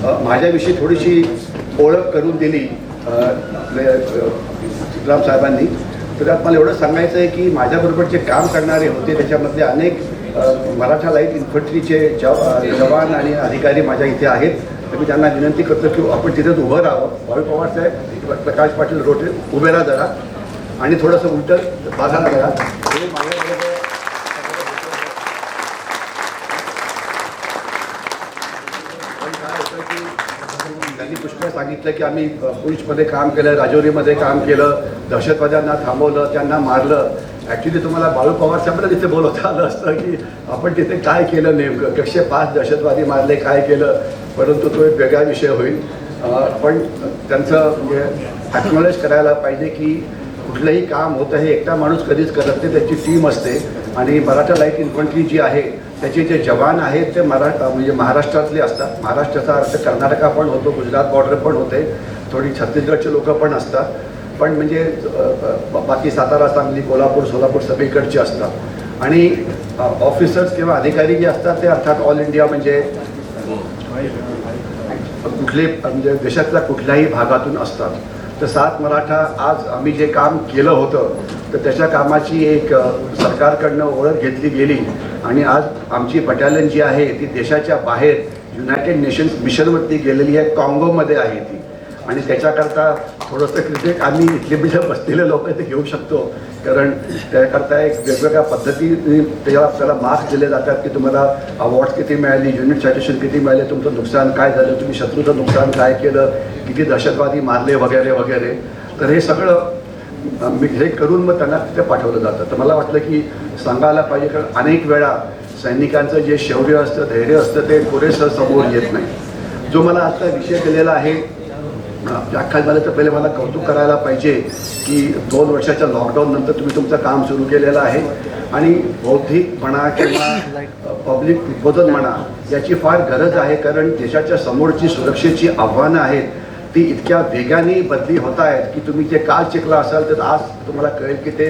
माझ्याविषयी थोडीशी ओळख करून दिली चित्राम साहेबांनी. तर त्यात मला एवढं सांगायचं आहे की माझ्याबरोबर जे काम करणारे होते त्याच्यामधले अनेक मराठा लाईट इन्फंट्रीचे जवान आणि अधिकारी माझ्या इथे आहेत. तर मी त्यांना विनंती करतो की आपण तिथेच उभं राहावं. भाऊ पवार साहेब, प्रकाश पाटील रोटे उभे राहा जरा आणि थोडंसं उलटं बाजारा करा. हे माझ्याबरोबर त्यांनी पुष्कळ सांगितलं की आम्ही पुंछमध्ये काम केलं, राजौरीमध्ये काम केलं, दहशतवाद्यांना थांबवलं, त्यांना मारलं. ॲक्च्युली तुम्हाला बाळू पवार साहेबांना तिथे बोलवता आलं असतं की आपण तिथे काय केलं नेमकं, कसे 5 दहशतवादी मारले, काय केलं, परंतु तो एक वेगळा विषय होईल. पण त्यांचं म्हणजे ॲक्नॉलेज करायला पाहिजे की कुठलंही काम होतं हे एकटा माणूस कधीच करत नाही, त्याची टीम असते. आणि मराठा लाईट इन्फंट्री जी आहे त्याचे जे जवान आहेत ते म्हणजे महाराष्ट्रातले असतात. महाराष्ट्राचा अर्थ कर्नाटका पण होतो, गुजरात बॉर्डर पण होते, थोडी छत्तीसगडचे लोक पण असतात, पण म्हणजे बाकी सातारा, सांगली, कोल्हापूर, सोलापूर सगळीकडचे असतात. आणि ऑफिसर्स किंवा अधिकारी जे असतात ते अर्थात ऑल इंडिया म्हणजे म्हणजे देशातल्या कुठल्याही भागातून असतात. तर 7 मराठा आज आम्ही जे काम केलं होतं तर त्याच्या कामाची एक सरकारकडनं ओळख घेतली गेली आणि आज आमची बटालियन जी आहे ती देशाच्या बाहेर युनायटेड नेशन्स मिशनवरती गेलेली आहे, काँगोमध्ये आहे ती. आणि त्याच्याकरता थोडंसं क्रेडिट आम्ही इथले बसलेले लोक ते घेऊ शकतो, कारण त्याकरता एक वेगवेगळ्या पद्धतीने त्याला आपल्याला मार्क्स दिले जातात की तुम्हाला अवॉर्ड्स किती मिळाली, युनिट सायटेशन किती मिळाले, तुमचं नुकसान काय झालं, तुम्ही शत्रूचं नुकसान काय केलं, किती दहशतवादी मारले वगैरे वगैरे. तर हे सगळं मी हे करून मग त्यांना तिथे पाठवलं जातं. तर मला वाटलं की सांगायला पाहिजे, कारण अनेक वेळा सैनिकांचं जे शौर्य असतं, धैर्य असतं ते पुरेसं समोर येत नाही. जो मला आजचा विषय दिलेला आहे व्याख्यान तर पहिले मला कौतुक करायला पाहिजे की 2 वर्षाच्या लॉकडाऊननंतर तुम्ही तुमचं काम सुरू केलेलं आहे आणि बौद्धिक म्हणा किंवा पब्लिक प्रबोधन म्हणा याची फार गरज आहे, कारण देशाच्या समोरची सुरक्षेची आव्हानं आहेत ती इतक्या वेगाने बदली होत आहेत की तुम्ही जे काल शिकला असाल तर आज तुम्हाला कळेल की ते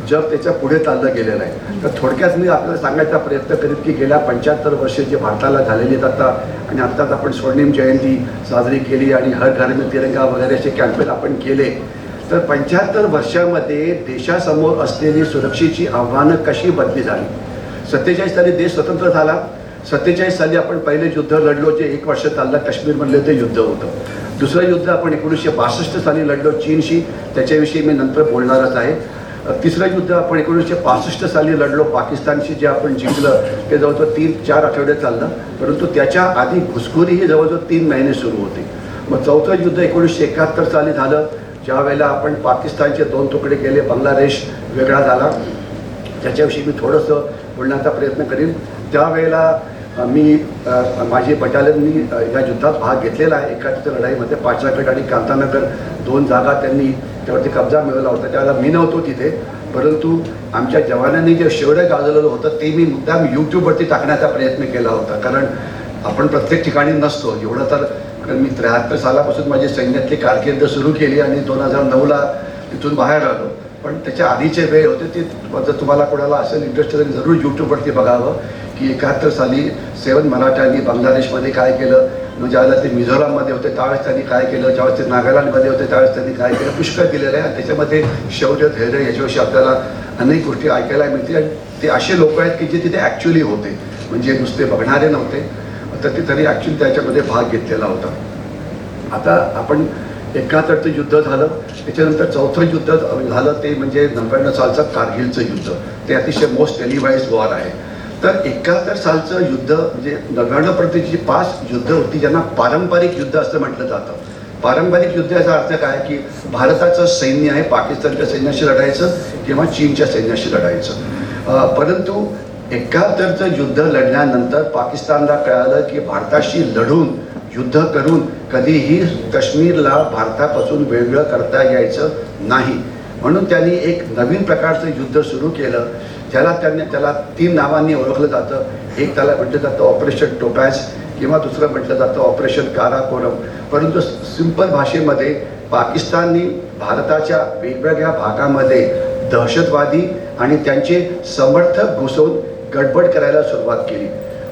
जग त्याच्या पुढे चाललं गेलेलं आहे. तर थोडक्यात मी आपल्याला सांगायचा प्रयत्न करीत की गेल्या 75 वर्षे जे भारताला झालेली आहेत आता, आणि आत्ताच आपण स्वर्णिम जयंती साजरी केली आणि हर घर में तिरंगा वगैरे असे कॅम्पेन आपण केले. तर 75 वर्षामध्ये देशासमोर असलेली सुरक्षेची आव्हानं कशी बदली झाली. 47 साली देश स्वतंत्र झाला. 47 साली आपण पहिले युद्ध लढलो जे 1 वर्ष चाललं, काश्मीरमधलं ते युद्ध होतं. दुसरं युद्ध आपण 1962 साली लढलो चीनशी, त्याच्याविषयी मी नंतर बोलणारच आहे. तिसरं युद्ध आपण 1965 साली लढलो पाकिस्तानशी, जे आपण जिंकलं ते जवळजवळ 3-4 आठवडे चाललं, परंतु त्याच्या आधी घुसखोरी ही जवळजवळ 3 महिने सुरू होती. मग चौथं युद्ध 1971 साली झालं, ज्या वेळेला आपण पाकिस्तानचे 2 तुकडे केले, बांगलादेश वेगळा झाला. त्याच्याविषयी मी थोडंसं बोलण्याचा प्रयत्न करीन. त्यावेळेला मी माझी बटालियननी या युद्धात भाग घेतलेला आहे. एकाच्या लढाईमध्ये पाचरागड आणि कांतानगर 2 जागा त्यांनी त्यावरती कब्जा मिळवला होता. त्यावेळेला मी नव्हतो तिथे, परंतु आमच्या जवानांनी जे शौर्य गाजवलेलं होतं ते मी मुद्दाम यूट्यूबवरती टाकण्याचा प्रयत्न केला होता, कारण आपण प्रत्येक ठिकाणी नसतो एवढं. तर कारण मी 73 सालापासून माझी सैन्यातली कारकीर्द सुरू केली आणि 2009ला तिथून बाहेर आलो. पण त्याच्या आधीचे वेळ होते ते जर तुम्हाला कोणाला असेल इंटरेस्ट असेल जरूर यूट्यूबवरती बघावं की 71 साली 7 मराठ्यांनी बांगलादेशमध्ये काय केलं, मग ज्यावेळेला ते मिझोराममध्ये होते त्यावेळेस त्यांनी काय केलं, ज्यावेळेस ते नागालँडमध्ये होते त्यावेळेस त्यांनी काय केलं, पुष्कळ दिलेलं आहे. त्याच्यामध्ये शौर्य, धैर्य याच्याविषयी आपल्याला अनेक गोष्टी ऐकायला मिळतील. आणि ते असे लोक आहेत की जे तिथे ॲक्च्युली होते, म्हणजे नुसते बघणारे नव्हते, तर ते तरी ॲक्च्युली त्याच्यामध्ये भाग घेतलेला होता. आता आपण 71चं युद्ध झालं, त्याच्यानंतर 4थं युद्ध झालं ते म्हणजे 99 सालचं कारगिलचं युद्ध. ते अतिशय मोस्ट टेलिवाइज वॉर आहे. तर 71 सालचं युद्ध म्हणजे 99पर्यंतची 5 युद्ध होती ज्यांना पारंपरिक युद्ध असं म्हटलं जातं. पारंपरिक युद्ध याचा अर्थ काय की भारताचं सैन्य आहे पाकिस्तानच्या सैन्याशी लढायचं किंवा चीनच्या सैन्याशी लढायचं. परंतु 71चं युद्ध लढल्यानंतर पाकिस्तानला कळालं की भारताशी लढून युद्ध करून कधीही काश्मीरला भारतापासून वेगळं करता यायचं नाही. म्हणून त्यांनी एक नवीन प्रकारचं युद्ध सुरू केलं, त्याला 3 नावांनी ओळखलं जातं. एक त्याला म्हटलं जातं ऑपरेशन टोपॅज किंवा दुसरं म्हटलं जातं ऑपरेशन काराकोरम. परंतु सिंपल भाषेमध्ये पाकिस्ताननी भारताच्या वेगवेगळ्या भागामध्ये दहशतवादी आणि त्यांचे समर्थक घुसवून गडबड करायला सुरुवात केली.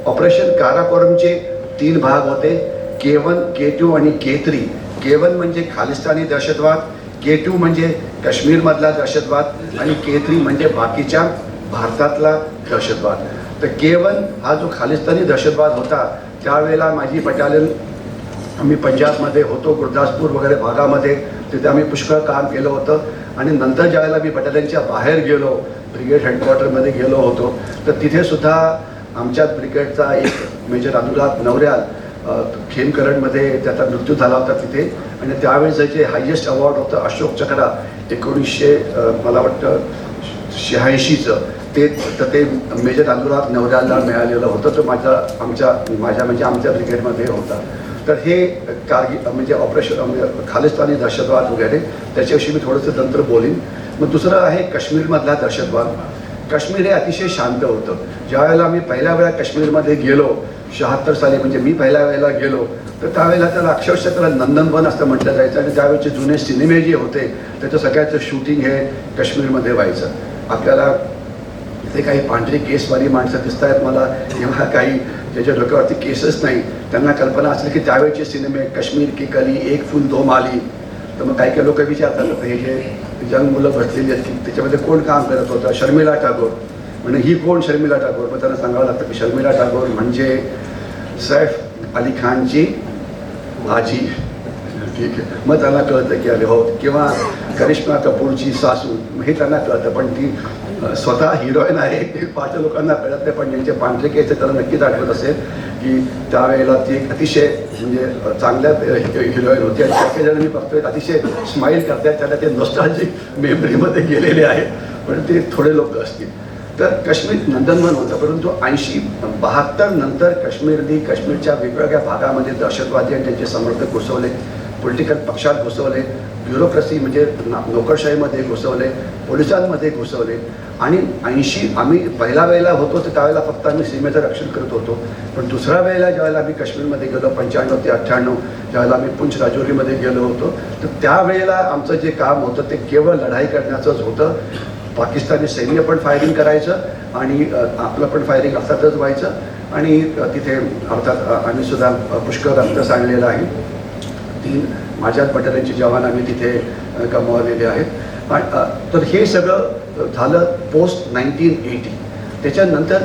ऑपरेशन काराकोरमचे 3 भाग होते. K1, K2 आणि K3. K1 म्हणजे खालिस्तानी दहशतवाद, K2 म्हणजे काश्मीरमधला दहशतवाद आणि K3 म्हणजे बाकीच्या भारतातला दहशतवाद. तर K1 हा जो खालिस्तानी दहशतवाद होता, त्यावेळेला माझी बटालियन आम्ही पंजाबमध्ये होतो, गुरदासपूर वगैरे भागामध्ये, तिथे आम्ही पुष्कळ काम केलं होतं. आणि नंतर ज्यावेळेला मी बटालियनच्या बाहेर गेलो, ब्रिगेड हेडक्वार्टरमध्ये गेलो होतो, तर तिथे सुद्धा आमच्याच ब्रिगेडचा एक मेजर अनुराग नवऱ्याल खेमकरणमध्ये त्याचा मृत्यू झाला होता तिथे. आणि त्यावेळेस जे हायेस्ट अवॉर्ड होतं अशोक चक्र 1900 मला वाटतं 86चं, ते मेजर अनुराग नवऱ्याला मिळालेलं होतं. तो माझ्या म्हणजे आमच्या ब्रिगेडमध्ये होता. तर हे म्हणजे ऑपरेशन खालिस्तानी दहशतवाद वगैरे त्याच्याविषयी मी थोडंसं नंतर बोलीन. मग दुसरं आहे काश्मीरमधला दहशतवाद. काश्मीर हे अतिशय शांत होतं. ज्यावेळेला मी पहिल्या वेळा काश्मीरमध्ये गेलो 76 साली, म्हणजे मी पहिल्या वेळेला गेलो, तर त्यावेळेला त्याला अक्षरशः त्याला नंदनवन असं म्हटलं जायचं. आणि त्यावेळेचे जुने सिनेमे जे होते त्याचं सगळ्याचं शूटिंग हे काश्मीरमध्ये व्हायचं. आपल्याला ते काही पांढरी केसवाली माणसं दिसत आहेत मला, किंवा काही ज्याच्या डोक्यावरती केसच नाही, त्यांना कल्पना असेल की त्यावेळेचे सिनेमे काश्मीर की कली, एक फूल दो माली. तर मग काही लोक विचारतात हे जे यंग मुलं बसलेली आहेत की त्याच्यामध्ये कोण काम करत होतं. शर्मिला टागोर. म्हणजे ही कोण शर्मिला टागोर? मग त्यांना सांगावं लागतं की शर्मिला टागोर म्हणजे सैफ अली खानची आजी. ठीक आहे, मग त्यांना कळतं की अरे हो. किंवा करिश्मा कपूरची सासू, हे त्यांना कळतं. पण ती स्वतः हिरोईन आहे ते पाच लोकांना कळत नाही. पण ज्यांचे पांढरे केस त्याला नक्कीच आठवत असेल की त्यावेळेला ती एक अतिशय म्हणजे चांगल्या हिरोईन होती. आणि काही जण मी बघतोय अतिशय स्माईल करतात, त्याला ते नॉस्टॅल्जिक मेमरीमध्ये गेलेले आहे. पण ते थोडे लोक असतील. तर काश्मीर नंदनवन होतं. परंतु 1972 नंतर काश्मीरच्या वेगवेगळ्या भागामध्ये दहशतवादी आणि त्यांचे समर्थक घुसवले, पॉलिटिकल पक्षात घुसवले, ब्युरोक्रेसी म्हणजे नोकरशाहीमध्ये घुसवले, पोलिसांमध्ये घुसवले. आणि 80 आम्ही पहिल्या वेळेला होतो तर त्यावेळेला फक्त आम्ही सीमेचं रक्षण करत होतो. पण दुसऱ्या वेळेला ज्यावेळेला आम्ही काश्मीरमध्ये गेलो 95 ते 98, ज्यावेळेला आम्ही पुंछ राजौरीमध्ये गेलो होतो, तर त्यावेळेला आमचं जे काम होतं ते केवळ लढाई करण्याचंच होतं. पाकिस्तानी सैन्य पण फायरिंग करायचं आणि आपलं पण फायरिंग अर्थातच व्हायचं. आणि तिथे अर्थात आम्ही सुद्धा पुष्कळ रक्त सांडलेलं आहे. 3 माझ्याच बटालियनचे जवान आम्ही तिथे गमावलेले आहेत. तर हे सगळं झालं पोस्ट 1980. त्याच्यानंतर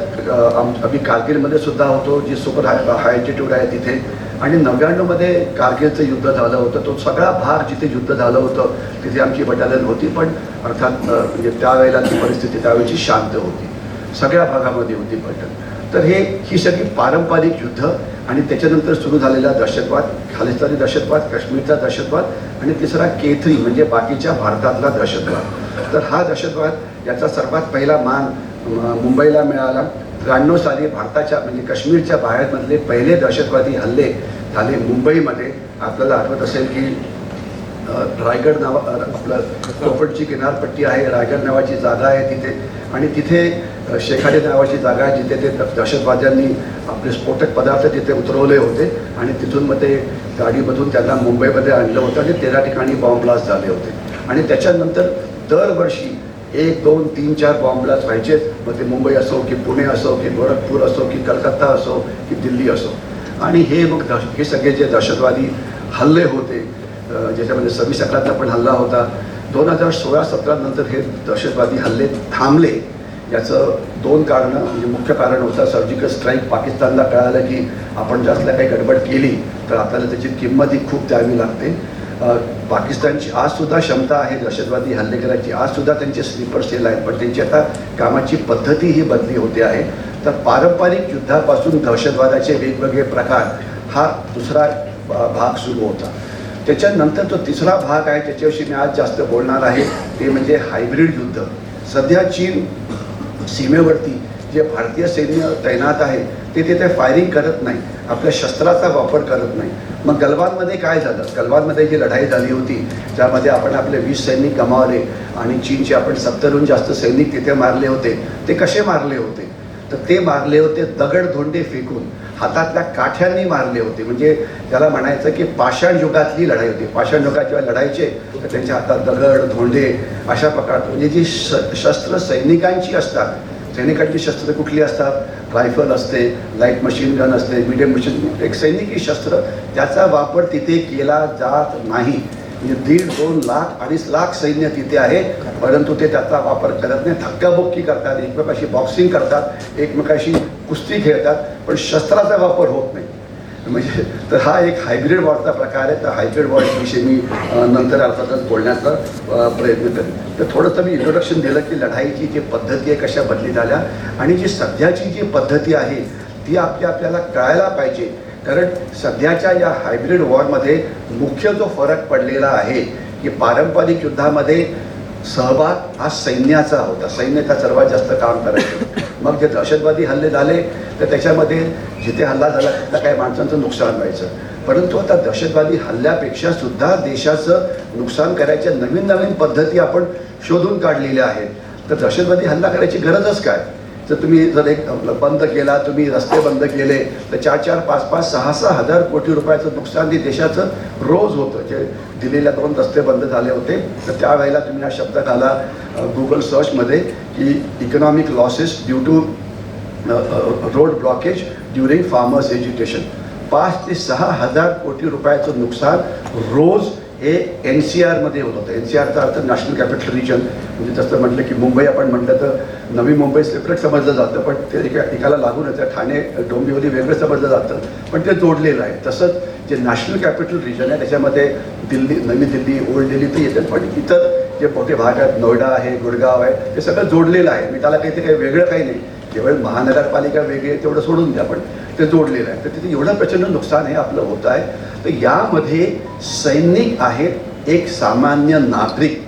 आम्ही कारगिलमध्ये सुद्धा होतो, जी सुपर हाय अल्टिट्यूड आहे तिथे. आणि 99मध्ये कारगिलचं युद्ध झालं होतं. तो सगळा भाग जिथे युद्ध झालं होतं तिथे आमची बटालियन होती. पण अर्थात म्हणजे त्यावेळेला ती परिस्थिती त्यावेळेची शांत होती, सगळ्या भागामध्ये होती बटालियन. तर ही सगळी पारंपरिक युद्ध. आणि त्याच्यानंतर सुरू झालेला दहशतवाद, खालिस्तानी दहशतवाद, काश्मीरचा दहशतवाद, आणि तिसरा K3 म्हणजे बाकीच्या भारतातला दहशतवाद. तर हा दहशतवाद याचा सर्वात पहिला मान मुंबईला मिळाला. 93 साली भारताच्या म्हणजे काश्मीरच्या बाहेरमधले पहिले दहशतवादी हल्ले झाले मुंबईमध्ये. आपल्याला आठवत असेल की रायगड आपलं कोकणची किनारपट्टी आहे, रायगड नावाची जागा आहे तिथे. आणि तिथे शेखाडी नावाची जागा आहे जिथे ते दहशतवाद्यांनी आपले स्फोटक पदार्थ तिथे उतरवले होते. आणि तिथून मग ते गाडीमधून त्यांना मुंबईमध्ये आणलं होतं आणि 13 ठिकाणी बॉम्ब ब्लास्ट झाले होते. आणि त्याच्यानंतर दरवर्षी 1, 2, 3, 4 बॉम्ब ब्लास्ट व्हायचेच. मग ते मुंबई असो की पुणे असो की गोरखपूर असो की कलकत्ता असो की दिल्ली असो. आणि हे सगळे जे दहशतवादी हल्ले होते, ज्याच्यामध्ये 26/11चा पण हल्ला होता, 2016-17 नंतर हे दहशतवादी हल्ले थांबले. याचं 2 कारणं, म्हणजे मुख्य कारण होतं सर्जिकल स्ट्राईक. पाकिस्तानला कळालं की आपण जास्त काही गडबड केली तर आपल्याला त्याची किंमत ही खूप द्यावी लागते. पाकिस्तानची आजसुद्धा क्षमता आहे दहशतवादी हल्ले करायची, आजसुद्धा त्यांचे स्लीपर सेल आहेत, पण त्यांची आता कामाची पद्धती ही बदली होते आहे. तर पारंपरिक युद्धापासून दहशतवादाचे वेगवेगळे प्रकार हा दुसरा भाग सुरू होता. त्याच्यानंतर जो तिसरा भाग आहे त्याच्याविषयी मी आज जास्त बोलणार आहे, ते म्हणजे हायब्रिड युद्ध. सध्या चीन सीमेवरती जे भारतीय सैन्य तैनात आहे ते तिथे फायरिंग करत नाही, आपल्या शस्त्राचा वापर करत नाही. मग गलवानमध्ये काय झालं? गलवानमध्ये जी लढाई झाली होती ज्यामध्ये आपण आपले 20 सैनिक गमावले आणि चीनचे आपण 70हून जास्त सैनिक तिथे मारले होते. ते कसे मारले होते? तर ते मारले होते दगड धोंडे फेकून, हातातल्या काठ्यांनी मारले होते. म्हणजे त्याला म्हणायचं की पाषाण युगातली लढाई होती. पाषाण युगात जेव्हा लढायचे तर त्यांच्या हातात दगड धोंडे अशा प्रकार, म्हणजे जी शस्त्र सैनिकांची असतात सैनिकांची शस्त्र कुठली असतात? रायफल असते, लाईट मशीन गन असते, मिडियम मशीन, एक सैनिकी शस्त्र, त्याचा वापर तिथे केला जात नाही. म्हणजे 1.5-2 लाख 2.5 लाख सैन्य तिथे आहे, परंतु ते त्याचा वापर करत नाही. धक्काबुक्की करतात, एकमेकाशी बॉक्सिंग करतात, एकमेकाशी कुस्ती खेळतात, पण शस्त्राचा वापर होत नाही. म्हणजे तर हा एक हायब्रिड वॉरचा प्रकार आहे. तर हायब्रिड वॉरविषयी मी नंतर अर्थातच बोलण्याचा प्रयत्न करेन. तर थोडंसं मी इंट्रोडक्शन दिलं की लढाईची जी पद्धती आहे कशा बदली झाल्या, आणि जी सध्याची जी पद्धती आहे ती आपल्याला कळायला पाहिजे. कारण सध्याच्या या हायब्रिड वॉरमध्ये मुख्य जो फरक पडलेला आहे की पारंपरिक युद्धामध्ये सहभाग हा सैन्याचा होता. सैन्य का सर्वात जास्त काम करायचं. मग जे दहशतवादी हल्ले झाले तर त्याच्यामध्ये जिथे हल्ला झाला तिथं काही माणसांचं नुकसान व्हायचं. परंतु आता दहशतवादी हल्ल्यापेक्षा सुद्धा देशाचं नुकसान करायच्या नवीन नवीन पद्धती आपण शोधून काढलेल्या आहेत. तर दहशतवादी हल्ला करायची गरजच काय? तर तुम्ही जर एक बंद केला, तुम्ही रस्ते बंद केले तर 4-4, 5-5, 6-6 हजार कोटी रुपयाचं नुकसान ते देशाचं रोज होतं. जे दिल्लीला 2 रस्ते बंद झाले होते तर त्यावेळेला तुम्ही हा शब्द घाला गुगल सर्चमध्ये की economic losses due to road blockage during farmers education. 5 ते 6 हजार कोटी रुपयाचं नुकसान रोज हे NCR मध्ये होत होतं. NCRचा अर्थ नॅशनल कॅपिटल रिजन. म्हणजे जसं म्हटलं की मुंबई आपण म्हटलं तर नवी मुंबई सेपरेट समजलं जातं, पण ते एकाला लागून येतं. ठाणे डोंबिवली वेगळं समजलं जातं, पण ते जोडलेलं आहे. तसंच जे नॅशनल कॅपिटल रिजन आहे त्याच्यामध्ये दिल्ली, नवी दिल्ली, ओल्ड दिल्ली तर येतात, पण इतर जे मोठे भाग आहेत, नोएडा आहे, गुडगाव आहे, ते सगळं जोडलेलं आहे. मी त्याला काही ते काही वेगळं काही नाही, केवळ महानगरपालिका वेगळी आहे तेवढं सोडून द्या, पण ते जोडलेलं आहे. तर तिथे एवढं प्रचंड नुकसान हे आपलं होत आहे. तर यामध्ये सैनिक आहेत, एक सामान्य नागरिक,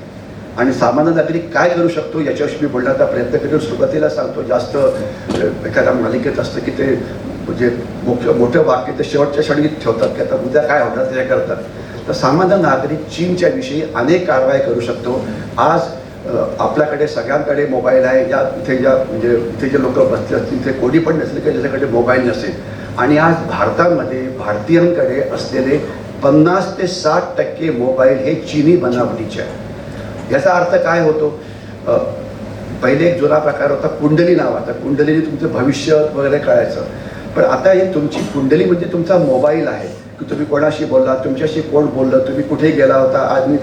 आणि सामान्य नागरिक काय करू शकतो याच्याविषयी मी बोलण्याचा प्रयत्न करून सुरुवातीला सांगतो. जास्त एखाद्या मालिकेत असतं की ते म्हणजे मोठं वाक्य ते शेवटच्या क्षणी ठेवतात की आता उद्या काय होणार ते करतात. तर सामान्य नागरिक चीनच्या विषयी अनेक कारवाई करू शकतो. आज आपल्याकडे सगळ्यांकडे मोबाईल आहे. इथे जे लोक बसले असतील ते कोणी पण नसले की ज्याच्याकडे मोबाईल नसेल. आणि आज भारतामध्ये भारतीयांकडे असलेले 50 ते 60% मोबाईल हे चीनी बनावटीचे आहे. याचा अर्थ काय होतो? पहिले एक जुना प्रकार होता कुंडली नावाचा. कुंडलीने तुमचं भविष्य वगैरे कळायचं. पण आता ही तुमची कुंडली म्हणजे तुमचा मोबाईल आहे की तुम्ही कोणाशी बोलला, तुमच्याशी कोण बोललं, तुम्ही कुठे गेला होता. आज मी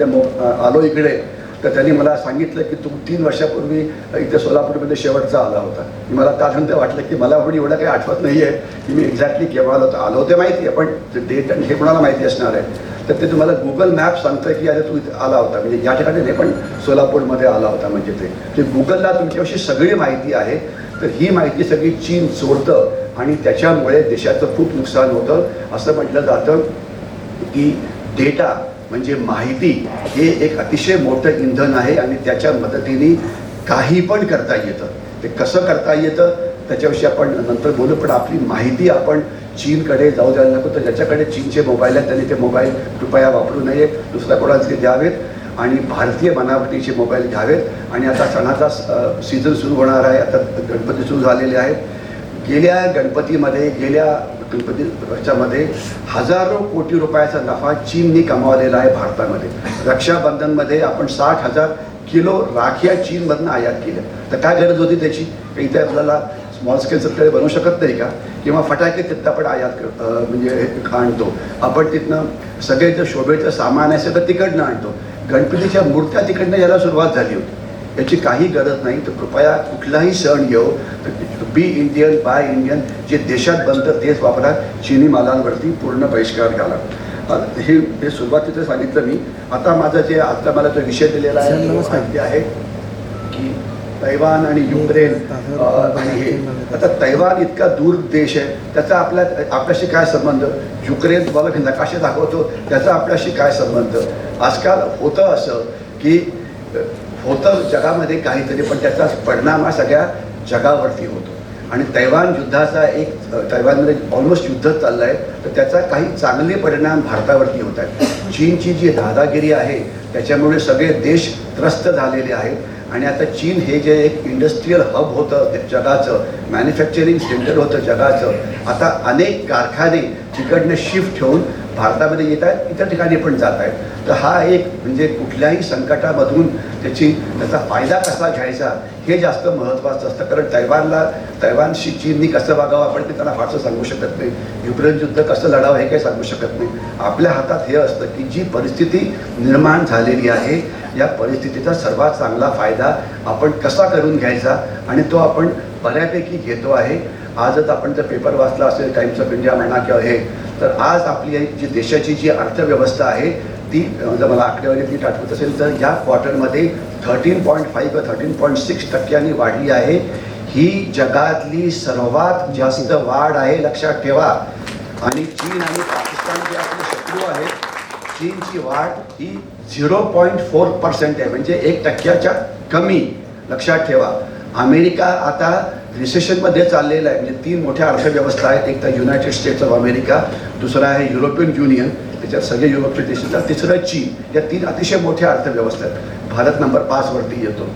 आलो इकडे तर त्यांनी मला सांगितलं की तू 3 वर्षापूर्वी इथे सोलापूरमध्ये शेवटचा आला होता. मला त्यानंतर वाटलं की मला पण एवढं काही आठवत नाही आहे की मी एक्झॅक्टली केव्हा आलो होते माहिती आहे, पण डेट आणि हे कोणाला माहिती असणार आहे. तर ते तुम्हाला गुगल मॅप सांगतं की अरे तू इथे आला होता, म्हणजे या ठिकाणी नाही पण सोलापूरमध्ये आला होता. म्हणजे ते गुगलला तुमच्याविषयी सगळी माहिती आहे. तर ही माहिती सगळी चीन चोरतं आणि त्याच्यामुळे देशाचं खूप नुकसान होतं. असं म्हटलं जातं की डेटा म्हणजे माहिती हे एक अतिशय मोठं इंधन आहे आणि त्याच्या मदतीने काही पण करता येतं. ते कसं करता येतं त्याच्याविषयी आपण नंतर बोलू. पण आपली माहिती आपण चीनकडे जाऊ द्यायला नको. तर ज्याच्याकडे चीनचे मोबाईल आहेत त्यांनी ते मोबाईल कृपया वापरू नये, दुसऱ्या कोणाचे द्यावेत आणि भारतीय बनावटीचे मोबाईल घ्यावेत. आणि आता सणाचा सीझन सुरू होणार आहे. आता गणपती सुरू झालेले आहेत. गेल्या वर्षामध्ये हजारो कोटी रुपयाचा नफा चीनने कमावलेला आहे भारतामध्ये. रक्षाबंधनमध्ये आपण 60,000 किलो राख्या चीनमधनं आयात केल्या. तर काय गरज होती त्याची? इथे आपल्याला स्मॉल स्केल सप्लाय बनवू शकत नाही का? किंवा फटाके तिथं आपण आयात म्हणजे आणतो आपण तिथनं. सगळे जे शोभेचं सामान आहे सगळं तिकडनं आणतो. गणपतीच्या मूर्त्या तिकडनं यायला सुरुवात झाली होती. याची काही गरज नाही. तर कृपया कुठलाही सण घेऊ तर बी इंडियन बाय इंडियन. जे देशात बनतं तेच वापरा. चीनी मालांवरती पूर्ण बहिष्कार घाला. हे सुरुवातीचं सांगितलं मी. आता मला जो विषय दिलेला आहे ते आहे की तैवान आणि युक्रेन. आणि हे आता तैवान इतका दूर देश आहे, त्याचा आपल्याशी काय संबंध? युक्रेन तुम्हाला मी नकाशे दाखवतो, त्याचा आपल्याशी काय संबंध? आजकाल होतं असं की होतं जगामध्ये काहीतरी, पण त्याचा परिणाम हा सगळ्या जगावरती होतो. आणि तैवान तैवानमध्ये ऑलमोस्ट युद्ध चाललं आहे, तर त्याचा काही चांगले परिणाम भारतावरती होत आहेत. चीनची जी दादागिरी आहे त्याच्यामुळे सगळे देश त्रस्त झालेले आहेत. आणि आता चीन हे जे एक इंडस्ट्रीयल हब होतं जगाचं, मॅन्युफॅक्चरिंग सेंटर होतं जगाचं, आता अनेक कारखाने तिकडनं शिफ्ट होऊन भारतामध्ये येत आहेत, इतर ठिकाणी पण जात आहेत. तर हा एक म्हणजे कुठल्याही संकटामधून त्याचा फायदा कसा घ्यायचा हे जास्त महत्त्वाचं असतं. कारण तैवानशी चीननी कसं वागावं आपण ते त्यांना फारसं सांगू शकत नाही. युक्रेन युद्ध कसं लढावं हे काही सांगू शकत नाही. आपल्या हातात हे असतं की जी परिस्थिती निर्माण झालेली आहे या परिस्थितीचा सर्वात चांगला फायदा आपण कसा करून घ्यायचा आणि तो आपण बऱ्यापैकी घेतो आहे. आजच आपण जर पेपर वाचला असेल टाइम्स ऑफ इंडिया म्हणा किंवा हे, तर आज आपली जी देशाची जी अर्थव्यवस्था आहे ती जर मला आकडेवारी नीट आठवत असेल तर या क्वार्टरमध्ये 13.5 व 13.6% वाढली आहे. ही जगातली सर्वात जास्त वाढ आहे, लक्षात ठेवा. आणि चीन आणि पाकिस्तान जे आपले शत्रू आहेत, चीनची वाढ ही 0.4% आहे, म्हणजे 1% कमी. लक्षात ठेवा. अमेरिका आता रिसेशनमध्ये चाललेला आहे. म्हणजे 3 मोठ्या अर्थव्यवस्था आहेत. एक तर युनायटेड स्टेट्स ऑफ अमेरिका, दुसरा आहे युरोपियन युनियन, त्याच्यात सगळे युरोपीय देश येतात, तिसरं चीन. या 3 अतिशय मोठ्या अर्थव्यवस्था आहेत. भारत नंबर 5 वरती येतो.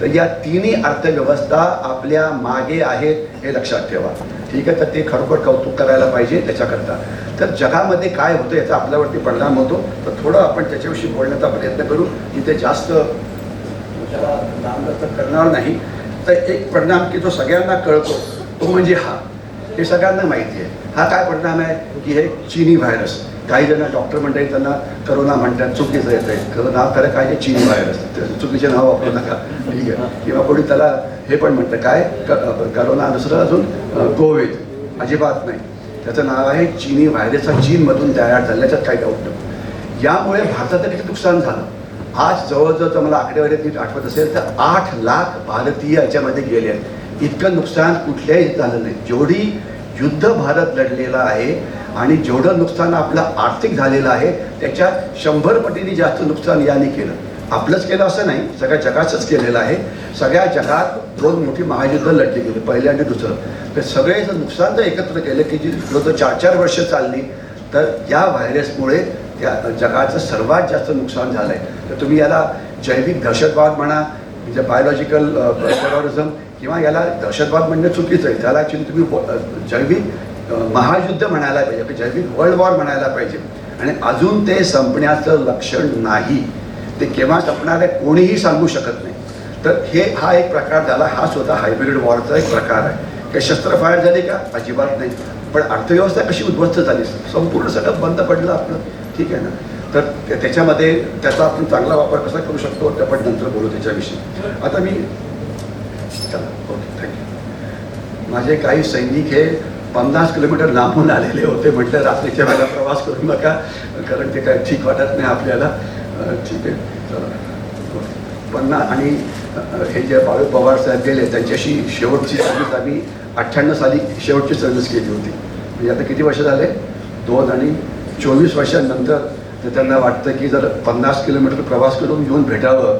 तर या तिन्ही अर्थव्यवस्था आपल्या मागे आहेत हे लक्षात ठेवा. ठीक आहे. तर ते खरोखर कौतुक करायला पाहिजे त्याच्याकरता. तर जगामध्ये काय होतं याचा आपल्यावरती परिणाम होतो. तर थोडं आपण त्याच्याविषयी बोलण्याचा प्रयत्न करू. इथे जास्त लांब करणार नाही. तर एक परिणाम की जो सगळ्यांना कळतो तो म्हणजे हे सगळ्यांना माहिती आहे. हा काय परिणाम आहे की हे चीनी व्हायरस. काही जण डॉक्टर मंडळी त्यांना करोना म्हणतात, चुकीचं येत आहे. नाव खरं काय आहे चीनी व्हायरस, चुकीचे नाव वापरू नका. ठीक आहे. किंवा कोणी त्याला हे पण म्हणतं काय करोना, दुसरं अजून कोविड. अजिबात नाही, त्याचं नाव आहे चीनी व्हायरस. हा चीनमधून तयार झाल्याच्यात काही डाऊट नाही. यामुळे भारताचं किती नुकसान झालं. आज जवळजवळ तर मला आकडेवारी नीट आठवत असेल तर 8 लाख भारतीय याच्यामध्ये गेले आहेत. इतकं नुकसान कुठल्याही झालं नाही. जेवढी युद्ध भारत लढलेलं आहे आणि जेवढं नुकसान आपलं आर्थिक झालेलं आहे त्याच्या 100 पटीने जास्त नुकसान याने केलं. आपलंच केलं असं नाही, सगळ्या जगाचंच केलेलं आहे. सगळ्या जगात 2 मोठी महायुद्ध लढली गेली, पहिलं आणि दुसरं. तर सगळे जर नुकसान जर एकत्र केलं की जी 4-4 वर्ष चालली, तर या व्हायरसमुळे त्या जगाचं सर्वात जास्त नुकसान झालं आहे. तर तुम्ही याला जैविक दहशतवाद म्हणा, म्हणजे बायोलॉजिकल टेररिझम, किंवा याला दहशतवाद म्हणणं चुकीचं आहे. त्याला ॲक्च्युली तुम्ही जैविक महायुद्ध म्हणायला पाहिजे, जैविक वर्ल्ड वॉर म्हणायला पाहिजे. आणि अजून ते संपण्याचं लक्षण नाही. ते केव्हा संपणार आहे कोणीही सांगू शकत नाही. तर हा एक प्रकार झाला. हा स्वतः हायब्रिड वॉरचा एक प्रकार आहे. काही शस्त्र फायर झाले का? अजिबात नाही. पण अर्थव्यवस्था कशी उद्ध्वस्त झाली, संपूर्ण सगळं बंद पडलं आपलं. ठीक आहे ना. तर त्याच्यामध्ये त्याचा आपण चांगला वापर कसा करू शकतो ते आपण नंतर बोलू त्याच्याविषयी. आता मी चला ओके थँक्यू. माझे काही सैनिक हे 50 किलोमीटर लांबून आलेले होते. म्हटलं रात्रीच्या वेळेला प्रवास करू नका, कारण ते काय ठीक वाटत नाही आपल्याला. ठीक आहे. चला आणि हे जे बाळू पवार साहेब गेले त्यांच्याशी शेवटची सर्व्हिस आम्ही 98 साली शेवटची सर्व्हिस केली होती. म्हणजे आता किती वर्ष झाले? 2 आणि 24 वर्षांनंतर तर त्यांना वाटतं की जर 50 किलोमीटर प्रवास करून येऊन भेटावं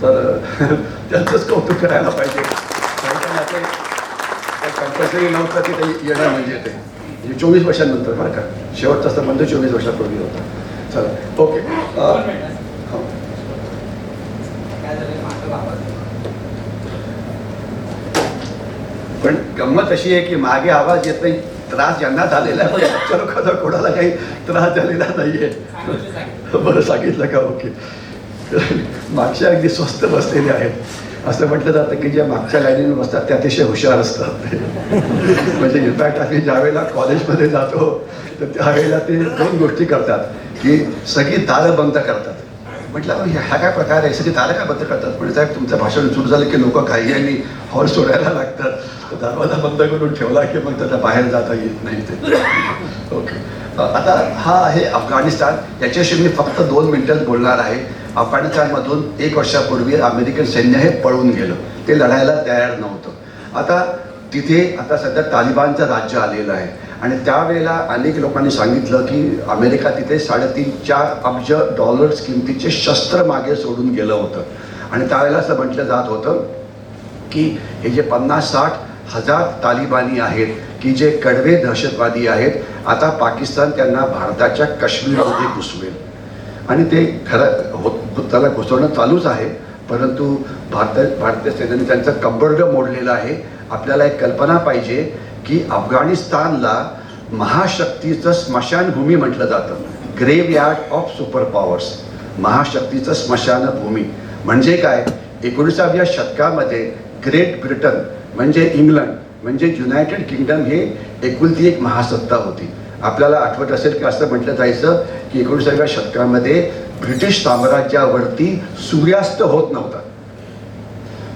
तर त्यांचंच कौतुक करायला पाहिजे. कंपल्सरी नव्हतं की ते येणं म्हणजे ते 24 वर्षांनंतर बरं का. शेवटचा संबंध 24 वर्षापूर्वी होता. चला ओके. पण गंमत अशी आहे की मागे आवाज येत नाही. त्रास यांना झालेला आहे, पण लोकांना कोणाला काही त्रास झालेला नाही आहे. बरं सांगितलं का? ओके. मागच्या अगदी स्वस्त बसलेले आहेत. असं म्हटलं जातं की ज्या मागच्या लाईनीवर बसतात ते अतिशय हुशार असतात. म्हणजे इनफॅक्ट आम्ही ज्यावेळेला कॉलेजमध्ये जातो तर त्यावेळेला ते 2 गोष्टी करतात की सगळी दारं बंद करतात. म्हटलं ह्या काय प्रकार आहे, सगळी दारं काय बंद करतात? म्हणजे साहेब तुमचं भाषण सुरू झालं की लोक काही आणि हॉल सोडायला लागतात. तर दरवाजा बंद करून ठेवला की मग त्याला बाहेर जाता येत नाही ते. ओके. आता हा आहे अफगाणिस्तान. याच्याशी मी फक्त 2 मिनिटात बोलणार आहे. अफगाणिस्तानमधून 1 वर्षापूर्वी अमेरिकन सैन्य हे पळून गेलं. ते लढायला तयार नव्हतं. आता तिथे आता सध्या तालिबानचं राज्य आलेलं आहे. आणि त्यावेळेला अनेक लोकांनी सांगितलं की अमेरिका तिथे 3.5-4 अब्ज डॉलर्स किमतीचे शस्त्र मागे सोडून गेलं होतं. आणि त्यावेळेला असं म्हटलं जात होतं की हे जे 50-60 हजार तालिबानी आहेत की जे कडवे दहशतवादी आहेत, आता पाकिस्तान त्यांना भारताच्या काश्मीरमध्ये घुसवेल. आणि ते खरं त्याला घुसवणं चालूच आहे. परंतु भारतीय सैन्याने त्यांचं कंबरडं मोडलेलं आहे. आपल्याला एक कल्पना पाहिजे की अफगाणिस्तानला महाशक्तीचं स्मशानभूमी म्हटलं जातं. ग्रेवयार्ड ऑफ सुपर पॉवर्स, महाशक्तीचं स्मशानभूमी. म्हणजे काय, 19व्या शतकामध्ये ग्रेट ब्रिटन म्हणजे इंग्लंड म्हणजे युनायटेड किंगडम हे एकुलती एक महासत्ता होती. आपल्याला आठवत असेल की असं म्हटलं जायचं की 19व्या शतकामध्ये ब्रिटिश साम्राज्यावरती सूर्यास्त होत नव्हता.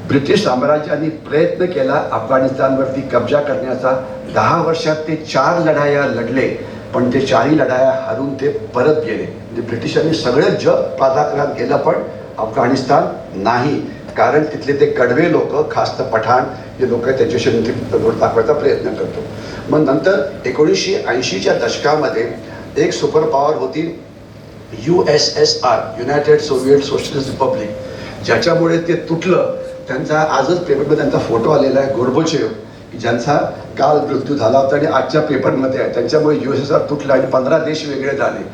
ब्रिटिश साम्राज्याने प्रयत्न केला अफगाणिस्तानवरती कब्जा करण्याचा. 10 वर्षात ते 4 लढाया लढले, पण ते 4ही लढाया हारून ते परत गेले. म्हणजे ब्रिटिशांनी सगळं जग पादाक्रांत केलं, पण अफगाणिस्तान नाही. कारण तिथले ते कडवे लोक, खास तर पठाण जे लोक आहेत त्याच्याशी दाखवायचा प्रयत्न करतो. मग नंतर 1980च्या दशकामध्ये एक सुपर पॉवर होती USSR, United Soviet socialist Republic, ज्याच्यामुळे ते तुटलं. त्यांचा आजच पेपरमध्ये त्यांचा फोटो आलेला आहे, गोर्बचेव, ज्यांचा काल मृत्यू झाला होता आणि आजच्या पेपरमध्ये आहे. त्यांच्यामुळे USSR तुटलं आणि 15 देश वेगळे झाले.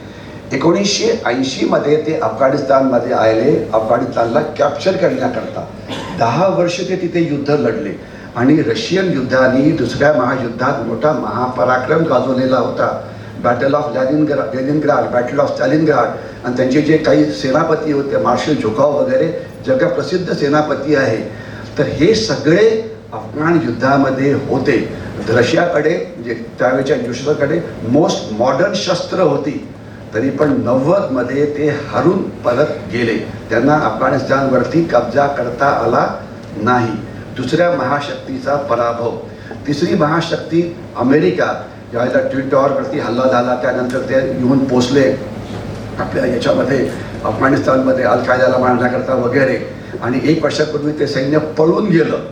1980मध्ये ते अफगाणिस्तानमध्ये आले, अफगाणिस्तानला कॅप्चर करण्याकरता. 10 वर्ष ते तिथे युद्ध लढले आणि रशियन युद्धाने दुसऱ्या महायुद्धात मोठा महापराक्रम गाजवलेला होता. Battle of Leningrad, battle of Stalingrad. आणि त्यांचे जे काही सेनापती होते, मार्शल झुकाव वगैरे, जगप्रसिद्ध सेनापती आहे. तर हे सगळे अफगाण युद्धामध्ये होते. रशियाकडे म्हणजे त्यावेळेच्या युद्धकडे मोस्ट मॉडर्न शस्त्र होती, तरी पण 90मध्ये ते हरून परत गेले. त्यांना अफगाणिस्तानवरती कब्जा करता आला नाही. दुसऱ्या महाशक्तीचा पराभव. तिसरी महाशक्ती अमेरिका, ज्यावेळेला ट्विन टॉवरवरती हल्ला झाला त्यानंतर ते येऊन पोचले आपल्या याच्यामध्ये अफगाणिस्तानमध्ये अल कायदाला मारण्याकरता वगैरे. आणि 1 वर्षापूर्वी ते सैन्य पळून गेलं.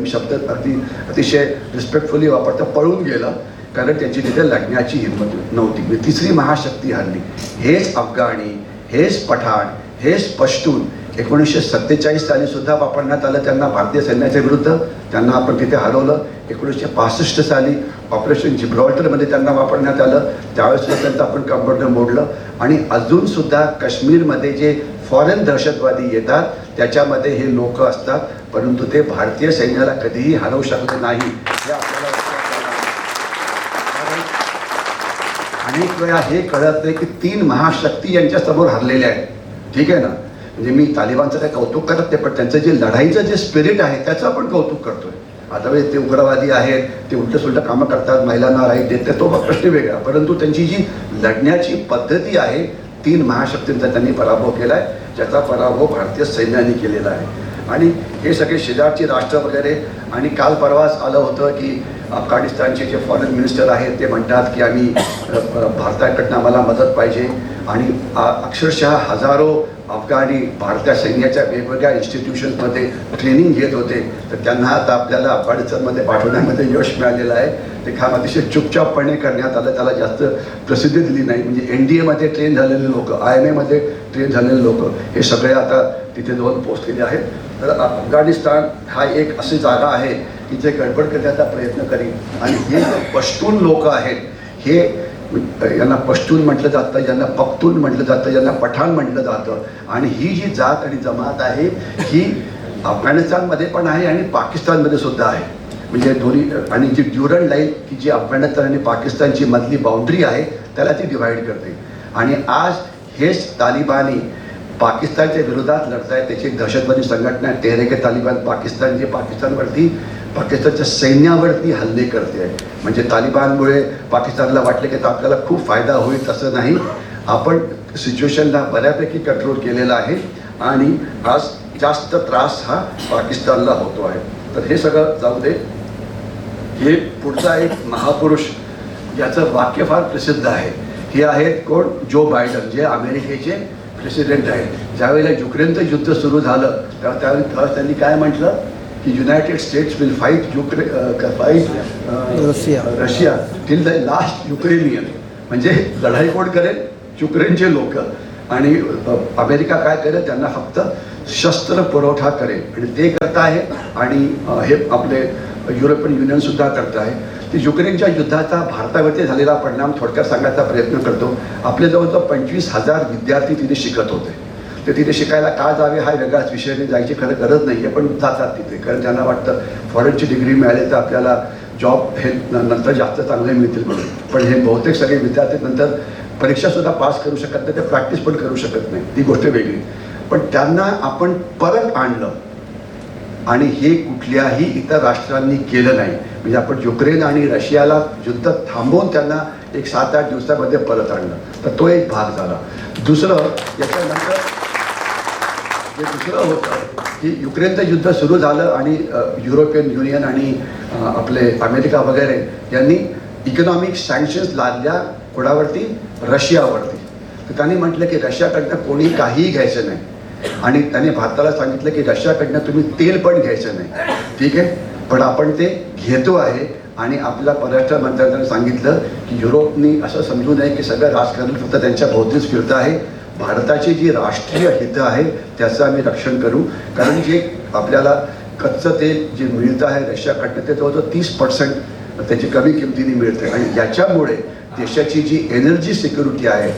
मी शब्द अतिशय रिस्पेक्टफुली वापरतो, पळून गेलं, कारण त्यांची तिथे लढण्याची हिंमत नव्हती. तिसरी महाशक्ती हरली. हेच अफगाणी, हेच पठाण, हेच पश्तून 1947 साली सुद्धा वापरण्यात आलं त्यांना भारतीय सैन्याच्या विरुद्ध. त्यांना आपण तिथे हरवलं. 1965 साली ऑपरेशन जिब्रॉल्टरमध्ये त्यांना वापरण्यात आलं, त्यावेळेस सुद्धा त्यांचं आपण कंबरडं मोडलं. आणि अजूनसुद्धा काश्मीरमध्ये जे फॉरेन दहशतवादी येतात त्याच्यामध्ये हे लोक असतात, परंतु ते भारतीय सैन्याला कधीही हरवू शकले नाही. हे आपल्याला अनेक वेळा हे कळत नाही की 3 महाशक्ती यांच्यासमोर हरलेल्या आहेत. ठीक आहे ना, म्हणजे मी तालिबानचं काही कौतुक करत नाही, पण त्यांचं जे लढाईचं जे स्पिरिट आहे त्याचं आपण कौतुक करतोय. आता वेळेस ते उग्रवादी आहेत, ते उलट सुलट कामं करतात, महिलांना राईट देत, तो प्रश्न वेगळा. परंतु त्यांची जी लढण्याची पद्धती आहे, 3 महाशक्तींचा त्यांनी पराभव केला आहे, ज्याचा पराभव भारतीय सैन्याने केलेला आहे. आणि हे सगळे शेजारची राष्ट्र वगैरे. आणि काल परवाच आलं होतं की अफगाणिस्तानचे जे फॉरेन मिनिस्टर आहेत ते म्हणतात की आम्ही भारताकडनं आम्हाला मदत पाहिजे. आणि अक्षरशः हजारो अफगाणी भारतीय सैन्याच्या वेगवेगळ्या इन्स्टिट्यूशन्समध्ये ट्रेनिंग घेत होते. तर त्यांना आता आपल्याला अफगाणिस्तानमध्ये पाठवण्यामध्ये यश मिळालेलं आहे. ते काम अतिशय चुपचापपणे करण्यात आलं, त्याला जास्त प्रसिद्धी दिली नाही. म्हणजे NDAमध्ये ट्रेन झालेले लोक, IMAमध्ये ट्रेन झालेले लोक हे सगळे आता तिथे जाऊन पोहोचलेले आहेत. तर अफगाणिस्तान हा एक अशी जागा आहे की जे गडबड करण्याचा प्रयत्न करीन. आणि हे जे पश्तून लोक आहेत, हे यांना पश्तून म्हटलं जातं, यांना पख्तून म्हटलं जातं, यांना पठाण म्हटलं जातं. आणि ही जी जात आणि जमात आहे ही अफगाणिस्तानमध्ये पण आहे आणि पाकिस्तानमध्ये सुद्धा आहे. म्हणजे दोन्ही. आणि जी ड्युरंड लाईन की जी अफगाणिस्तान आणि पाकिस्तानची मधली बाउंड्री आहे त्याला ती डिवाईड करते. आणि आज हेच तालिबानी पाकिस्तानच्या विरोधात लढत आहे. त्याची एक दहशतवादी संघटना आहे तेहरीक-ए-तालिबान पाकिस्तान, जी पाकिस्तानच्या सैन्यावरती हल्ले करते आहे. म्हणजे तालिबानमुळे पाकिस्तानला वाटले की आपल्याला खूप फायदा होईल, तसं नाही. आपण सिच्युएशनला बऱ्यापैकी कंट्रोल केलेला आहे आणि आज जास्त त्रास हा पाकिस्तानला होतो आहे. तर हे सगळं जाऊ दे. हे पुढचा एक महापुरुष याचं वाक्य फार प्रसिद्ध आहे. हे आहेत कोण? जो बायडन, जे अमेरिकेचे प्रेसिडेंट आहेत. ज्यावेळेला युक्रेनचं युद्ध सुरू झालं त्यावेळी त्यांनी काय म्हटलं की United states will fight Russia till the last Ukrainian. म्हणजे लढाई कोण करेल? युक्रेनचे लोक. आणि अमेरिका काय करेल? त्यांना फक्त शस्त्र पुरवठा करेल. आणि ते करत आहे. आणि हे आपले युरोपियन युनियनसुद्धा करत आहे. ते युक्रेनच्या युद्धाचा भारतावरती झालेला परिणाम थोडक्यात सांगायचा प्रयत्न करतो. आपले जवळजवळ 25,000 विद्यार्थी तिथे शिकत होते. ते तिथे शिकायला का जावे हा वेगळाच विषय. जायची खरं गरज नाही आहे, पण जातात तिथे. कारण त्यांना वाटतं फॉरेनची डिग्री मिळाली तर आपल्याला जॉब हे नंतर जास्त चांगले मिळतील म्हणून. पण हे बहुतेक सगळे विद्यार्थी नंतर परीक्षासुद्धा पास करू शकत नाही, ते प्रॅक्टिस पण करू शकत नाही, ती गोष्ट वेगळी. पण त्यांना आपण परत आणलं आणि हे कुठल्याही इतर राष्ट्रांनी केलं नाही. म्हणजे आपण युक्रेन आणि रशियाला युद्ध थांबवून त्यांना एक 7-8 दिवसामध्ये परत आणलं. तर तो एक भाग झाला. दुसरं, याच्यानंतर जे दुसरं होतं की युक्रेनचं युद्ध सुरू झालं आणि युरोपियन युनियन आणि आपले अमेरिका वगैरे यांनी इकॉनॉमिक सँक्शन्स लादल्या कोणावरती? रशियावरती. तर त्यांनी म्हटलं की रशियाकडनं कोणी काहीही घ्यायचं नाही आणि त्याने भारताला सांगितलं की रशियाकडनं तुम्ही तेल पण घ्यायचं नाही. ठीक आहे, पण आपण ते घेतो आहे. आणि आपल्या परराष्ट्र मंत्र्यांनी सांगितलं की युरोपनी असं समजू नये की सगळं राजकारण फक्त त्यांच्या भोवतीच फिरतं आहे. भारताची जी राष्ट्रीय हितं आहे त्याचं आम्ही रक्षण करू. कारण जे आपल्याला कच्चं तेल जे मिळतं आहे रशियाकडनं ते जवळजवळ 30% त्याची कमी किमतीने मिळते आणि याच्यामुळे देशाची जी एनर्जी सिक्युरिटी आहे,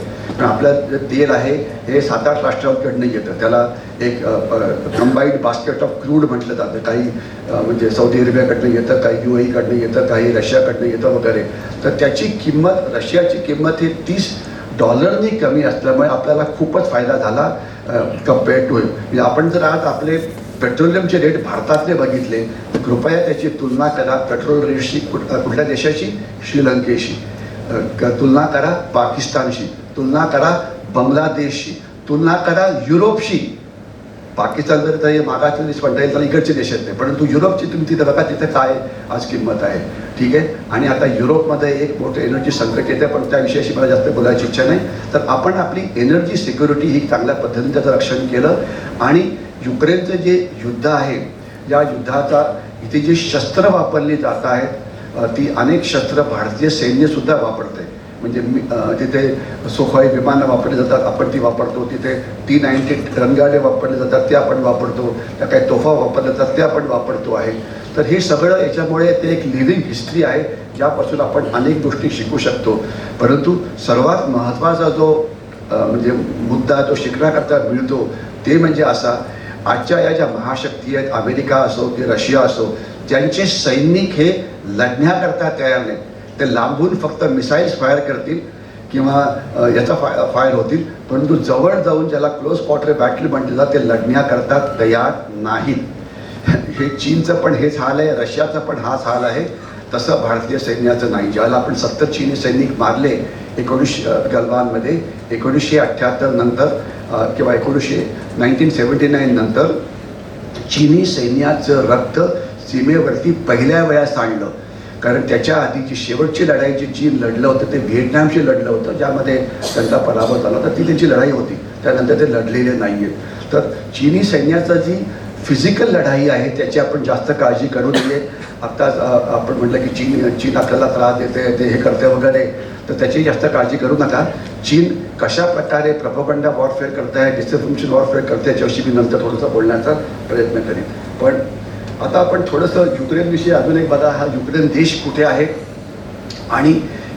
आपलं जे तेल आहे हे 7-8 राष्ट्रांकडनं येतं. त्याला एक कंबाईंड बास्केट ऑफ क्रूड म्हटलं जातं. काही म्हणजे सौदी अरेबियाकडनं येतं, काही UAEकडनं येतं, काही रशियाकडनं येतं वगैरे. तर त्याची किंमत, रशियाची किंमत ही $30 कमी असल्यामुळे आपल्याला खूपच फायदा झाला कम्पेअर टू. म्हणजे आपण जर आज आपले पेट्रोलियमचे रेट भारतातले बघितले तर कृपया त्याची तुलना करा पेट्रोल रेटशी कुठल्या देशाशी? श्रीलंकेशी. तुलना करा पाकिस्तानशी, तुलना करा बांगलादेशशी, तुलना करा युरोपशी. पाकिस्तान जर तरी मागाचे देश म्हणता येईल तर इकडचे देश आहेत नाही, परंतु युरोपची तुम्ही तिथे बघा तिथे काय आज किंमत आहे. ठीक आहे, आणि आता युरोपमध्ये एक मोठं एनर्जी संकट येते, पण त्या विषयाशी मला जास्त बोलायची इच्छा नाही. तर आपण आपली एनर्जी सिक्युरिटी ही चांगल्या पद्धतीने त्याचं रक्षण केलं. आणि युक्रेनचं जे युद्ध आहे, या युद्धाचा इथे जी शस्त्र वापरली जात आहेत ती अनेक शस्त्र भारतीय सैन्यसुद्धा वापरते. म्हणजे तिथे सुखोई विमानं वापरली जातात, आपण ती वापरतो. तिथे T-90 रणगाडे वापरले जातात, ते आपण वापरतो. त्या काही तोफा वापरल्या जातात, ते आपण वापरतो आहे. तर हे सगळं याच्यामुळे ते एक लिव्हिंग हिस्ट्री आहे ज्यापासून आपण अनेक गोष्टी शिकू शकतो. परंतु सर्वात महत्त्वाचा जो म्हणजे मुद्दा जो शिकण्याकरता मिळतो ते म्हणजे असा, आजच्या या ज्या महाशक्ती आहेत, अमेरिका असो की रशिया असो, ज्यांचे सैनिक हे लढण्याकरता तयार नाहीत. ते लांबून फक्त मिसाईल्स फायर करतील किंवा याचा फायर होतील, परंतु जवळ जाऊन ज्याला क्लोज क्वार्टर बॅटल म्हटलं जातं ते लढण्याकरता तयार नाहीत. हे चीनचं पण हेच हाल आहे, रशियाचा पण हाच हाल आहे. तसं भारतीय सैन्याचं नाही. ज्याला आपण 70 चीनी सैनिक मारले 19 गलवानमध्ये 1978 नंतर किंवा 1979 नंतर चीनी सैन्याचं रक्त सीमेवरती पहिल्या वेळा सांडलं. कारण त्याच्या आधीची शेवटची लढाई जी चीन लढलं होतं ते व्हिएटनामशी लढलं होतं, ज्यामध्ये त्यांचा पराभव झाला होता. ती त्यांची लढाई होती, त्यानंतर ते लढलेले नाही आहेत. तर चीनी सैन्याचं जी फिजिकल लढाई आहे त्याची आपण जास्त काळजी करू नये. आत्ताच आपण म्हटलं की चीन आपल्याला त्रास देते, ते हे करते वगैरे, तर त्याची जास्त काळजी करू नका. चीन कशा प्रकारे प्रोपगंडा वॉरफेअर करत आहे, डिसइन्फॉर्मेशन वॉरफेअर करते, याच्याविषयी मी नंतर थोडंसं बोलण्याचा प्रयत्न करेन. पण आता आपण थोडंसं युक्रेनविषयी अजून एक बघा. हा युक्रेन देश कुठे आहे आणि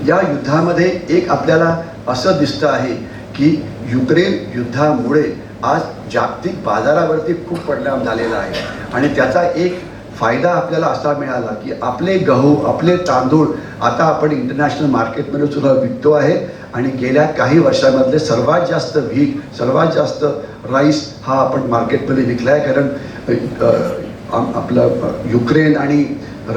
या युद्धामध्ये एक आपल्याला असं दिसतं आहे की युक्रेन युद्धामुळे आज जागतिक बाजारावरती खूप परिणाम झालेला आहे. आणि त्याचा एक फायदा आपल्याला असा मिळाला की आपले गहू, आपले तांदूळ आता आपण इंटरनॅशनल मार्केटमध्ये सुद्धा विकतो आहे. आणि गेल्या काही वर्षांमधले सर्वात जास्त व्हीट, सर्वात जास्त राईस हा आपण मार्केटमध्ये विकला आहे. कारण आपलं युक्रेन आणि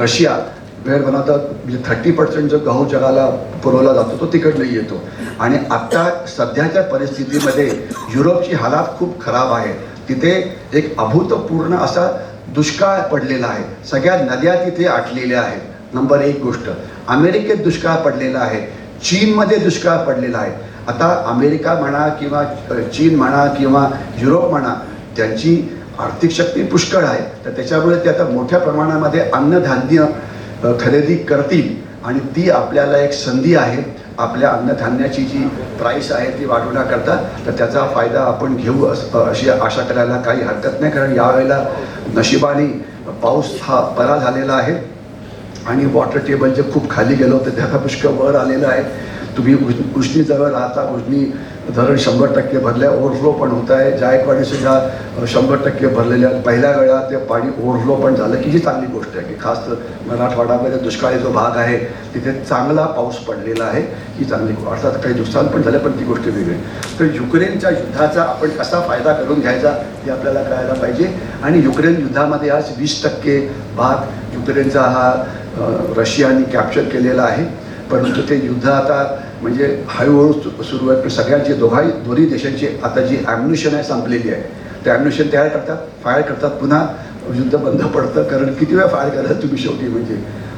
रशिया वेळ बनवतात, म्हणजे 30% जो गहू जगाला पुरवला जातो तो तिकडनं येतो. आणि आत्ता सध्याच्या परिस्थितीमध्ये युरोपची हालात खूप खराब आहे. तिथे एक अभूतपूर्व असा दुष्काळ पडलेला आहे. सगळ्या नद्या तिथे आटलेल्या आहेत. नंबर 1 गोष्ट. अमेरिकेत दुष्काळ पडलेला आहे, चीनमध्ये दुष्काळ पडलेला आहे. आता अमेरिका म्हणा किंवा चीन म्हणा किंवा युरोप म्हणा, त्यांची आर्थिक शक्ती पुष्कळ आहे, तर त्याच्यामुळे ते आता मोठ्या प्रमाणामध्ये अन्नधान्य खरेदी करतील. आणि ती आपल्याला एक संधी आहे. आपल्या अन्नधान्याची जी प्राईस आहे ती वाढवण्याकरता, तर त्याचा फायदा आपण घेऊ अशी आशा करायला काही हरकत नाही. कारण यावेळेला नशिबाने पाऊस हा बरा झालेला आहे आणि वॉटर टेबल जे खूप खाली गेलं होतं ते आता पुष्कळ वर आलेलं आहे. तुम्ही उजनीजवळ राहता, उजनी धरण 100% भरल्या, ओव्हरफ्लो पण होत आहे. जायकवाडीसुद्धा 100% भरलेल्या, पहिल्या वेळा ते पाणी ओव्हरफ्लो पण झालं, की ही चांगली गोष्ट आहे की खास मराठवाड्यामध्ये दुष्काळी जो भाग आहे तिथे चांगला पाऊस पडलेला आहे, ही चांगली. अर्थात काही नुकसान पण झालं, पण ती गोष्ट वेगळी. तर युक्रेनच्या युद्धाचा आपण कसा फायदा करून घ्यायचा हे आपल्याला कळायला पाहिजे. आणि युक्रेन युद्धामध्ये आज 20% भाग युक्रेनचा हा रशियाने कॅप्चर केलेला आहे. परंतु ते युद्ध आता म्हणजे हळूहळू सुरू आहे. सगळ्यांची दोन्ही देशांची आता जी ॲम्युनिशन आहे संपलेली आहे. ते ॲम्युनिशन तयार करतात, फायर करतात, पुन्हा युद्ध बंद पडतं. कारण किती वेळा फायर करायला तुम्ही शेवटी म्हणजे.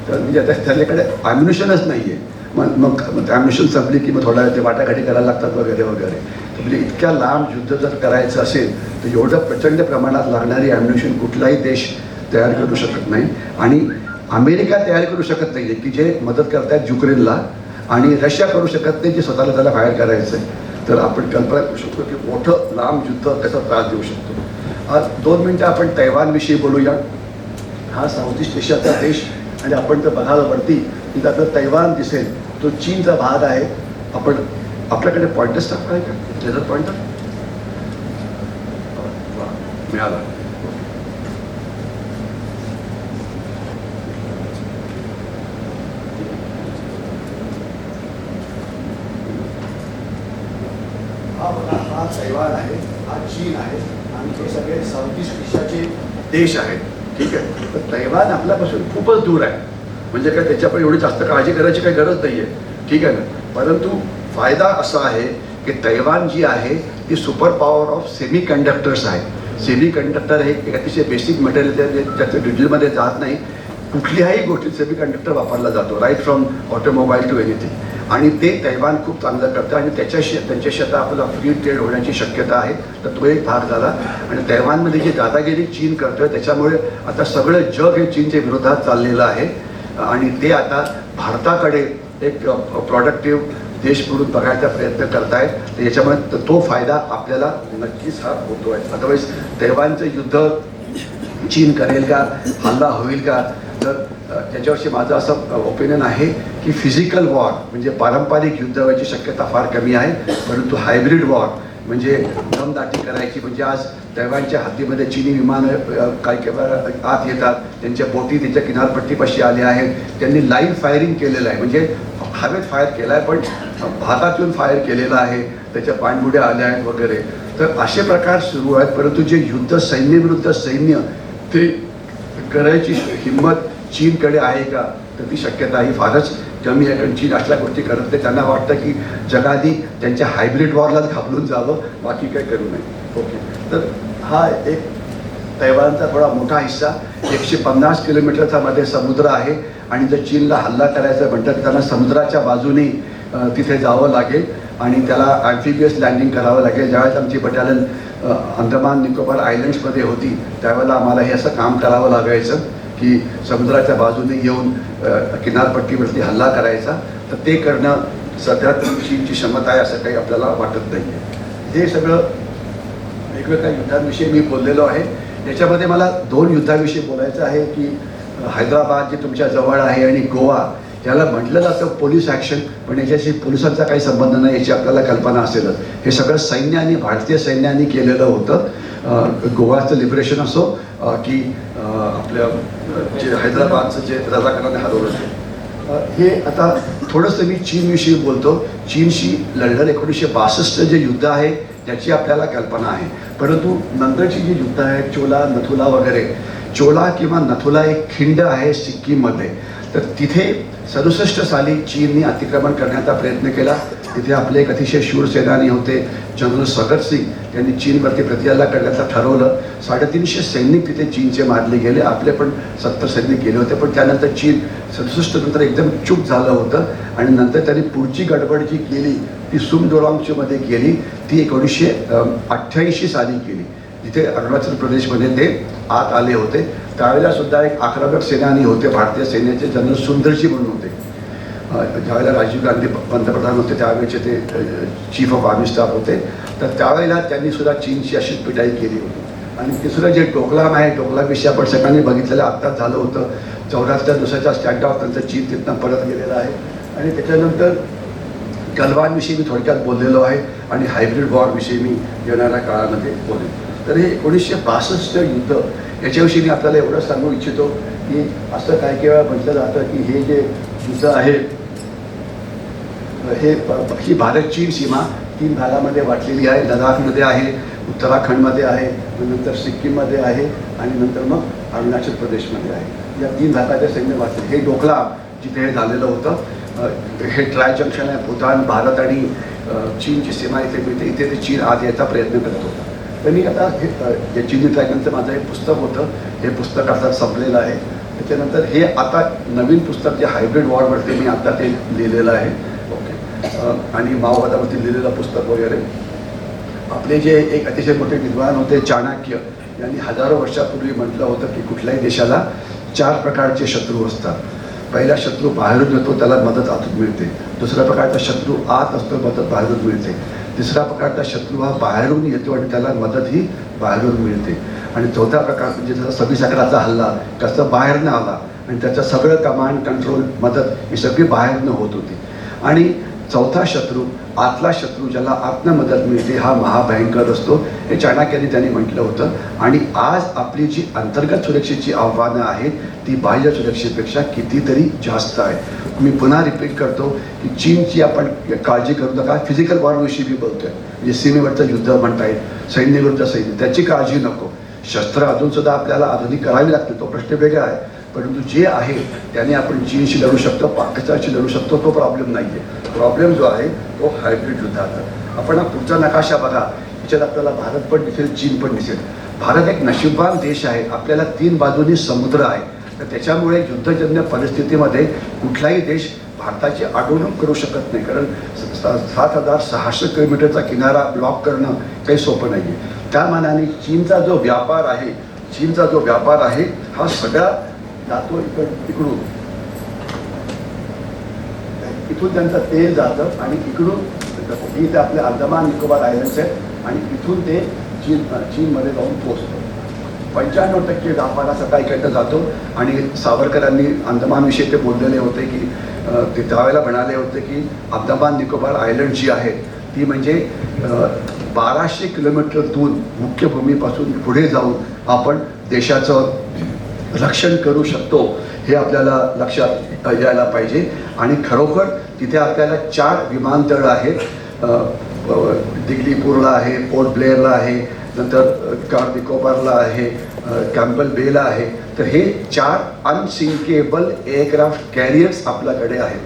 तर म्हणजे आता त्याच्याकडे ॲम्युनिशनच नाही आहे. मग ॲम्युनिशन संपली की मग थोड्या वेळ ते वाटाघाटी करायला लागतात वगैरे वगैरे. म्हणजे इतक्या लांब युद्ध जर करायचं असेल तर एवढं प्रचंड प्रमाणात लागणारी ॲम्युनिशन कुठलाही देश तयार करू शकत नाही. आणि अमेरिका तयार करू शकत नाही आहे की जे मदत करतायत युक्रेनला, आणि रशिया करू शकत नाही जे स्वतःला त्याला फायर करायचं आहे. तर आपण कल्पना करू शकतो की मोठं लांब युद्ध त्याचा त्रास देऊ शकतो. आज 2 मिनटं आपण तैवानविषयी बोलूया. हा साऊथ ईस्ट एशियाचा देश, आणि आपण जर बघायला वरती तिथं आपलं तैवान दिसेल, तो चीनचा भाग आहे. आपण आपल्याकडे पॉईंटर्स टाकला का, लेझर पॉईंटर मिळाला. हा तैवान आहे, हा चीन आहे, आणि हे सगळे साऊथ ईस्ट एशियाचे देश आहेत. ठीक आहे. तर तैवान आपल्यापासून खूपच दूर आहे. म्हणजे काय त्याच्यावर एवढी जास्त काळजी करायची काही गरज नाही आहे. ठीक आहे ना. परंतु फायदा असा आहे की तैवान जी आहे ती super power of semi conductors आहे. सेमी कंडक्टर हे एक अतिशय बेसिक मटेरियल ज्याचं डिटेलमध्ये जात नाही. कुठल्याही गोष्टीत सेमी कंडक्टर वापरला जातो, right from automobile to anything. आणि ते तैवान खूप चांगलं करतं, आणि त्यांच्याशी आता आपला फ्री ट्रेड होण्याची शक्यता आहे. तर तो एक भाग झाला. आणि तैवानमध्ये जी दादागिरी चीन करतोय त्याच्यामुळे आता सगळं जग हे चीनच्या विरोधात चाललेलं आहे. आणि ते आता भारताकडे एक प्रॉडक्टिव्ह देश म्हणून बघायचा प्रयत्न करतायत. तर याच्यामुळे तो फायदा आपल्याला नक्कीच हा होतो आहे. अदरवाईज तैवानचं युद्ध चीन करेल का, हल्ला होईल का, तर त्याच्यावरची माझं असं ओपिनियन आहे की फिजिकल वॉर म्हणजे पारंपरिक युद्ध व्हायची शक्यता फार कमी आहे. परंतु हायब्रिड वॉर म्हणजे दमदाटी करायची, म्हणजे आज तैवानच्या हद्दीमध्ये चीनी विमानं काही आत येतात, त्यांच्या बोटी त्यांच्या किनारपट्टीपाशी आल्या आहेत. त्यांनी लाईव्ह फायरिंग केलेलं आहे, म्हणजे हवेत फायर केला आहे पण भागातून फायर केलेला आहे, त्याच्या पाणबुड्या आल्या आहेत वगैरे. तर असे प्रकार सुरू आहेत. परंतु जे युद्ध सैन्यविरुद्ध सैन्य ते करायची हिंमत चीनकडे आहे का, तर ती शक्यता ही फारच कमी आहे. कारण चीन अशा गोष्टी करत नाही. त्यांना वाटतं की जगादी त्यांच्या हायब्रिड वॉरलाच घाबरून जावं, बाकी काही करू नये. ओके. तर हा एक तैवानचा थोडा मोठा हिस्सा, 150 किलोमीटरचा मध्ये समुद्र आहे. आणि जर चीनला हल्ला करायचा म्हणतात तर त्यांना समुद्राच्या बाजूने तिथे जावं लागेल, आणि त्याला ॲम्फिबियस लँडिंग करावं लागेल. ज्यावेळेस आमची बटालियन अंदमान निकोबार आयलंड्समध्ये होती त्यावेळेला आम्हाला हे असं काम करावं लागायचं की समुद्राच्या बाजूने येऊन किनारपट्टीवरती हल्ला करायचा. तर ते करणं सध्या चीनची क्षमता आहे असं काही आपल्याला वाटत नाही आहे. हे सगळं वेगवेगळ्या युद्धांविषयी मी बोललेलो आहे. याच्यामध्ये मला 2 युद्धाविषयी बोलायचं आहे की हैदराबाद जे तुमच्या जवळ आहे आणि गोवा, याला म्हटलं जातं पोलीस ॲक्शन, पण याच्याशी पोलिसांचा काही संबंध नाही याची आपल्याला कल्पना असेलच. हे सगळं सैन्याने, भारतीय सैन्याने केलेलं होतं. गोवाचं लिबरेशन असो की आपल्या जे हैदराबादचं जे रजाकारांनी हरवलं होतं. हे आता थोडंसं मी चीनविषयी बोलतो. चीनशी लढलं 1962 जे युद्ध आहे त्याची आपल्याला कल्पना आहे. परंतु नंतरची जी युद्ध आहेत चोला नथुला वगैरे, चोला किंवा नथुला एक खिंड आहे सिक्कीममध्ये. तर तिथे 67 साली चीनने अतिक्रमण करण्याचा प्रयत्न केला. तिथे आपले एक अतिशय शूर सेनानी होते जनरल सगत सिंग, त्यांनी चीनवरती प्रतिहल्ला करण्याचं ठरवलं. 350 सैनिक तिथे चीनचे मारले गेले. आपले पण 70 सैनिक गेले होते. पण त्यानंतर चीन 67 नंतर एकदम चूक झालं होतं, आणि नंतर त्यांनी पुढची गडबड जी केली ती सुमदोरांगमध्ये केली. ती 1988 साली केली, जिथे अरुणाचल प्रदेशमध्ये ते आत आले होते. त्यावेळेला सुद्धा एक आक्रमक सेनानी होते भारतीय सैन्याचे, जनरल सुंदरजी म्हणून होते. ज्यावेळेला राजीव गांधी पंतप्रधान होते त्यावेळेचे ते चीफ ऑफ आर्मी स्टाफ होते. तर त्यावेळेला त्यांनी सुद्धा चीनची अशीच पिटाई केली होती. आणि तिसरं जे डोकलाम आहे, डोकलामविषयी आपण सगळ्यांनी बघितलेलं आत्ताच झालं होतं. 74 दिवसाच्या स्टँड ऑफ त्यांचं चीन तिथनं परत गेलेलं आहे. आणि त्याच्यानंतर गलवानविषयी मी थोडक्यात बोललेलो आहे आणि हायब्रिड वॉरविषयी मी येणाऱ्या काळामध्ये बोलेन. तर हे 1962 युद्ध याच्याविषयी मी आपल्याला एवढं सांगू इच्छितो की असं काही काही वेळा म्हटलं जातं की हे जे युद्ध आहे ही भारत चीन सीमा 3 भागामध्ये वाटलेली आहे. लडाखमध्ये आहे, उत्तराखंडमध्ये आहे, नंतर सिक्कीममध्ये आहे आणि नंतर मग अरुणाचल प्रदेशमध्ये आहे. या 3 भागाचे सैन्य वाटले. हे डोकलाम जिथे हे झालेलं होतं, हे ट्राय जंक्शन आहे. भूतान, भारत आणि चीनची सीमा इथे मिळते. इथे ते चीन आत यायचा प्रयत्न करत होता. त्यांनी आता हे चीनी ड्रॅगनचं माझं एक पुस्तक होतं, हे पुस्तक आता संपलेलं आहे. त्याच्यानंतर हे आता नवीन पुस्तक जे हायब्रिड वॉरवरती मी आता ते लिहिलेलं आहे. ओके. आणि माओवादावरती लिहिलेलं पुस्तक वगैरे. आपले जे एक अतिशय मोठे विद्वान होते चाणक्य यांनी हजारो वर्षापूर्वी म्हटलं होतं की कुठल्याही देशाला 4 प्रकारचे शत्रू असतात. पहिला शत्रू बाहेरून येतो, त्याला मदत आतून मिळते. दुसऱ्या प्रकारचा शत्रू आत असतो, मदत बाहेरून मिळते. तिसरा प्रकारचा शत्रू हा बाहेरून येतो आणि त्याला मदत ही बाहेरून मिळते. आणि चौथा प्रकार म्हणजे जसा 26 अकराचा हल्ला कसं बाहेरनं आला आणि त्याचं सगळं कमांड कंट्रोल मदत ही सगळी बाहेरनं होत होती. आणि चौथा शत्रू आतला शत्रू ज्याला आतनं मदत मिळते हा महाभयंकर असतो, हे चाणक्यांनी त्यांनी म्हटलं होतं. आणि आज आपली जी अंतर्गत सुरक्षेची आव्हानं आहेत ती बाह्य सुरक्षेपेक्षा कितीतरी जास्त आहे. मी पुन्हा रिपीट करतो की चीनची आपण काळजी करू नका. फिजिकल वॉरविषयी मी बोलतोय, म्हणजे सीमेवरचं युद्ध म्हणता येईल, सैन्यविरुद्ध सैन्य, त्याची काळजी नको. शस्त्र अजूनसुद्धा आपल्याला आधुनिक करावी लागते, तो प्रश्न वेगळा आहे. परंतु जे आहे त्याने आपण चीनशी लढू शकतो, पाकिस्तानशी लढू शकतो, तो प्रॉब्लेम नाही आहे. प्रॉब्लेम जो आहे तो हायब्रिड युद्धाचा. आपण हा पुढचा नकाशा बघा, त्याच्यात आपल्याला भारत पण दिसेल, चीन पण दिसेल. भारत एक नशीबवान देश आहे, आपल्याला 3 बाजूनी समुद्र आहे. तर त्याच्यामुळे युद्धजन्य परिस्थितीमध्ये कुठलाही देश भारताची अडवणूक करू शकत नाही. कारण 7,600 किलोमीटरचा किनारा ब्लॉक करणं काही सोपं नाही आहे. त्या मानाने चीनचा जो व्यापार आहे हा सगळा जातो इकडून त्यांचं तेल जातं आणि इकडून इथे आपले अंदमान निकोबार आयलंड्स आहेत आणि इथून ते चीनमध्ये जाऊन पोहोचतं. 95% व्यापार असा काही इकडनं जातो. आणि सावरकरांनी अंदमानविषयी ते बोललेले होते की ते त्यावेळेला म्हणाले होते की अंदमान निकोबार आयलंड जी आहेत ती म्हणजे 1200 किलोमीटर दूर मुख्य भूमीपासून पुढे जाऊन आपण देशाचं रक्षण करू शकतो, हे आपल्याला लक्षात यायला पाहिजे. आणि खरोखर तिथे आपल्याला 4 विमानतळ आहेत. दिग्लीपूरला आहे, पोर्ट ब्लेअरला आहे, नंतर कार निकोबारला आहे, कॅम्पबेल बेला आहे. तर हे 4 अनसिंकेबल एअरक्राफ्ट कॅरियर्स आपल्याकडे आहेत.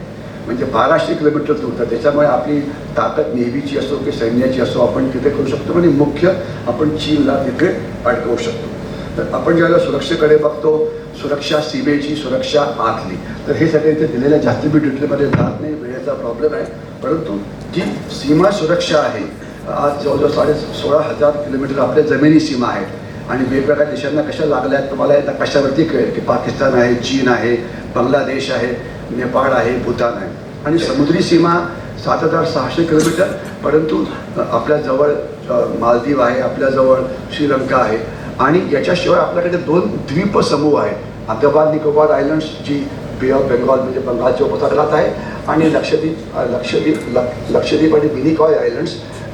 म्हणजे 1200 किलोमीटर दूर. तर त्याच्यामुळे आपली ताकद नेव्हीची असो की सैन्याची असो आपण तिथे करू शकतो आणि मुख्य आपण चीनला तिथे अडकवू शकतो. तर आपण ज्यावेळेला सुरक्षेकडे बघतो, सुरक्षा सीमेची, सुरक्षा आतली, तर हे सगळे इथे दिलेल्या जास्त बी डिटेलमध्ये जात नाही, वेळेचा प्रॉब्लेम आहे. परंतु जी सीमा सुरक्षा आहे, आज जवळजवळ 16,500 किलोमीटर आपल्या जमिनी सीमा आहेत. आणि वेगवेगळ्या देशांना कशा लागल्या आहेत तुम्हाला या कशावरती कळेल की पाकिस्तान आहे, चीन आहे, बांगलादेश आहे, नेपाळ आहे, भूतान आहे. आणि समुद्री सीमा 7,600 किलोमीटर. परंतु आपल्याजवळ मालदीव आहे, आपल्याजवळ श्रीलंका आहे. आणि याच्याशिवाय आपल्याकडे 2 द्वीपसमूह आहेत. अंदमान निकोबार आयलंड्स जी बे ऑफ बेंगॉल म्हणजे बंगालच्या उपसागरात आहे, आणि लक्षद्वीप आणि मिनिकॉय आयलंड्स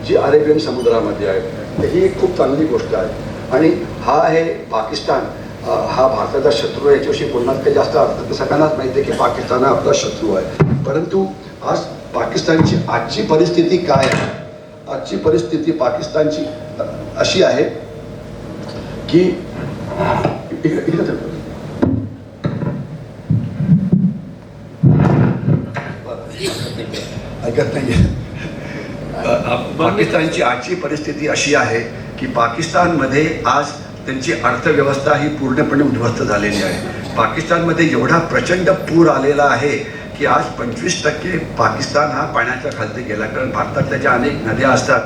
जी अरेबियन समुद्रामध्ये आहेत. तर ही एक खूप चांगली गोष्ट आहे. आणि हा आहे पाकिस्तान, हा भारताचा शत्रू आहे. याच्याविषयी बोलण्यात काही जास्त अर्थ, सगळ्यांनाच माहिती आहे की पाकिस्तान हा आपला शत्रू आहे. परंतु आज पाकिस्तानची आजची परिस्थिती काय आहे? आजची परिस्थिती पाकिस्तानची अशी आहे की ऐकत नाही. पाकिस्तानची आजची परिस्थिती अशी आहे की पाकिस्तानमध्ये आज त्यांची अर्थव्यवस्था ही पूर्णपणे उद्ध्वस्त झालेली आहे. पाकिस्तानमध्ये एवढा प्रचंड पूर आलेला आहे की आज 25% पाकिस्तान हा पाण्याच्या खालती गेला. कारण भारतातल्या ज्या अनेक नद्या असतात,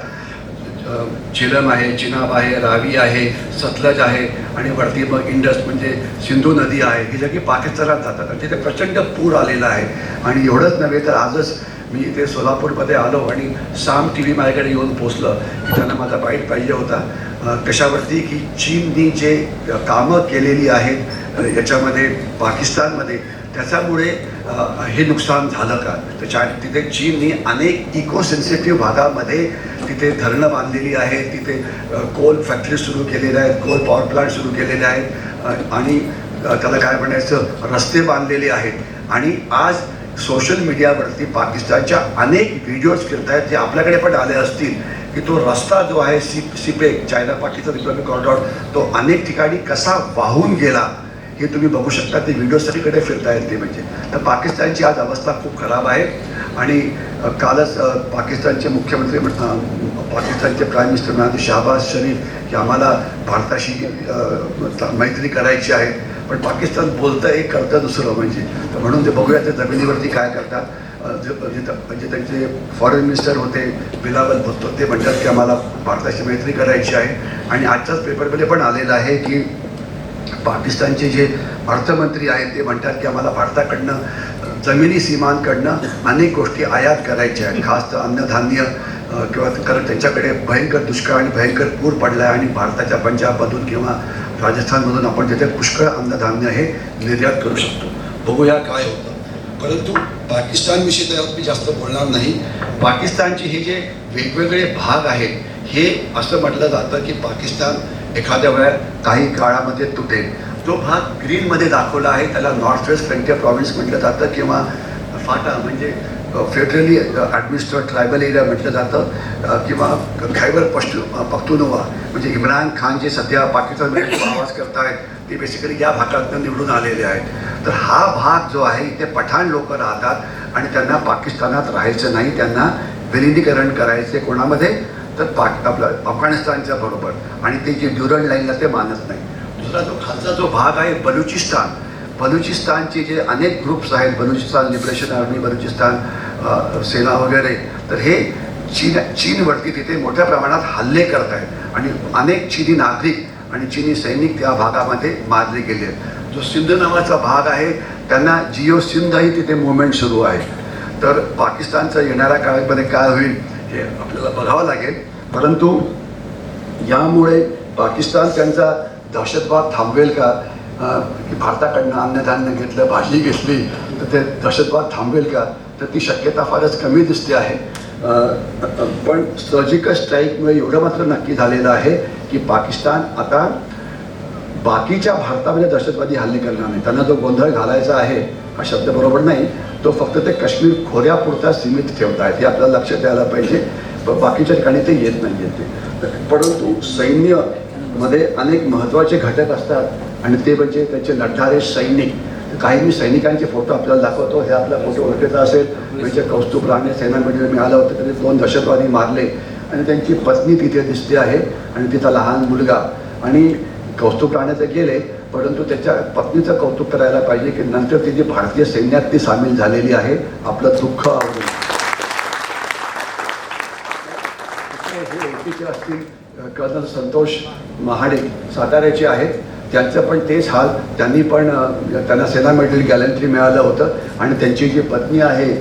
झेलम आहे, चिनाब आहे, रावी आहे, सतलज आहे आणि वरती मग इंडस म्हणजे सिंधू नदी आहे, ही सगळी पाकिस्तानात जातात. आणि तिथे प्रचंड पूर आलेला आहे. आणि एवढंच नव्हे तर आजच मी इथे सोलापूरमध्ये आलो आणि साम टी व्ही माझ्याकडे येऊन पोचलं की त्यांना माझा बाईट पाहिजे होता. कशावरती की चीननी जे कामं केलेली आहेत याच्यामध्ये पाकिस्तानमध्ये, त्याच्यामुळे हे नुकसान झालं का? तर तिथे चीननी अनेक इको सेन्सिटिव्ह भागामध्ये तिथे धरणं बांधलेली आहेत, तिथे कोल फॅक्टरी सुरू केलेल्या आहेत, कोल पॉवर प्लांट सुरू केलेले आहेत आणि त्याला काय म्हणायचं रस्ते बांधलेले आहेत. आणि आज सोशल मीडियावरती पाकिस्तानच्या अनेक व्हिडिओज फिरत आहेत जे आपल्याकडे पण आले असतील की तो रस्ता जो आहे CPEC China Pakistan economic corridor तो अनेक ठिकाणी कसा वाहून गेला हे तुम्ही बघू शकता. ते व्हिडिओ सगळीकडे फिरता येते. म्हणजे तर पाकिस्तानची आज अवस्था खूप खराब आहे. आणि कालच पाकिस्तानचे मुख्यमंत्री पाकिस्तानचे प्राईम मिनिस्टर म्हणाले शहबाज शरीफ की आम्हाला भारताशी मैत्री करायची आहे. पण पाकिस्तान बोलतं एक करतं दुसरं. म्हणजे तर म्हणून ते बघूया ते जमिनीवरती काय करतात. म्हणजे त्यांचे फॉरेन मिनिस्टर होते बिलावल भुत्तो ते म्हणतात की आम्हाला भारताशी मैत्री करायची आहे. आणि आजच्याच पेपरमध्ये पण आलेलं आहे की पाकिस्तानचे जे अर्थमंत्री आहेत ते म्हणतात की आम्हाला भारताकडनं जमिनी सीमांकडनं अनेक गोष्टी आयात करायच्या आहेत, खास तर अन्नधान्य किंवा कारण त्यांच्याकडे भयंकर दुष्काळ आणि भयंकर पूर पडला आहे आणि भारताच्या पंजाबमधून किंवा राजस्थानमधून आपण तिथे पुष्कळ अन्नधान्य हे निर्यात करू शकतो. बघूया काय होतं. परंतु पाकिस्तानविषयी त्यात मी जास्त बोलणार नाही. पाकिस्तानचे हे जे वेगवेगळे भाग आहेत हे असं म्हटलं जातं की पाकिस्तान एखाद्या वेळा काही काळामध्ये तुटेल. जो भाग ग्रीनमध्ये दाखवला आहे त्याला नॉर्थ वेस्ट फ्रंटियर प्रॉव्हिन्स म्हटलं जातं किंवा फाटा म्हणजे फेडरली ॲडमिनिस्ट्रेट ट्रायबल एरिया म्हटलं जातं किंवा खैबर पख्तूनख्वा म्हणजे इम्रान खान जे सध्या पाकिस्तानमध्ये आवाज करत आहेत ते बेसिकली या भागातून निवडून आलेले आहेत. तर हा भाग जो आहे इथे पठाण लोक राहतात आणि त्यांना पाकिस्तानात राहायचं नाही, त्यांना विलिनीकरण करायचे कोणामध्ये तर आपलं अफगाणिस्तानच्या बरोबर. आणि ते जे ड्युरल लाईनला ते मानत नाही. दुसरा जो खालचा जो भाग आहे बलुचिस्तानचे जे अनेक ग्रुप्स आहेत बलुचिस्तान लिबरेशन आर्मी बलुचिस्तान सेना वगैरे तर हे चीनवरती तिथे मोठ्या प्रमाणात हल्ले करत आहेत आणि अनेक चीनी नागरिक आणि चीनी सैनिक त्या भागामध्ये मारले गेले आहेत. जो सिंध नावाचा भाग आहे त्यांना जिओ सिंध ही तिथे मुवमेंट सुरू आहे. तर पाकिस्तानचं येणाऱ्या काळामध्ये काय होईल हे आपल्याला बघावं लागेल. परंतु यामुळे पाकिस्तान त्यांचा दहशतवाद थांबवेल का? भारताकडनं अन्नधान्य घेतलं भाजी घेतली तर ते दहशतवाद थांबवेल का? तर ती शक्यता फारच कमी दिसते आहे. पण सर्जिकल स्ट्राईकमुळे एवढं मात्र नक्की झालेलं आहे की पाकिस्तान आता बाकीच्या भारतामध्ये दहशतवादी हल्ले करणार नाही. त्यांना जो गोंधळ घालायचा आहे हा शब्द बरोबर नाही, तो फक्त ते काश्मीर खोऱ्यापुरता सीमित ठेवत आहेत हे आपल्याला लक्षात द्यायला पाहिजे. बाकीच्या ठिकाणी ते येत नाही येते. परंतु सैन्यामध्ये अनेक महत्त्वाचे घटक असतात आणि ते म्हणजे त्याचे लढणारे सैनिक. काही मी सैनिकांचे फोटो आपल्याला दाखवतो. हे आपला फोटो ओळखीचा असेल म्हणजे कौस्तुभ राणे सेनामध्ये मी आलं होतं तरी 2 दहशतवादी मारले आणि त्यांची पत्नी तिथे दिसते आहे आणि तिचा लहान मुलगा. आणि कौस्तुभ राणे तर गेले परंतु त्याच्या पत्नीचं कौतुक करायला पाहिजे की नंतर ती जी भारतीय सैन्यात ती सामील झालेली आहे. आपलं दुःख आवडेल. हे ओळखीचे असतील कर्नल संतोष महाडे साताऱ्याचे आहेत. त्यांचं पण तेच हाल. त्यांना सेना मेडल गॅलंट्री मिळालं होतं आणि त्यांची जी पत्नी आहे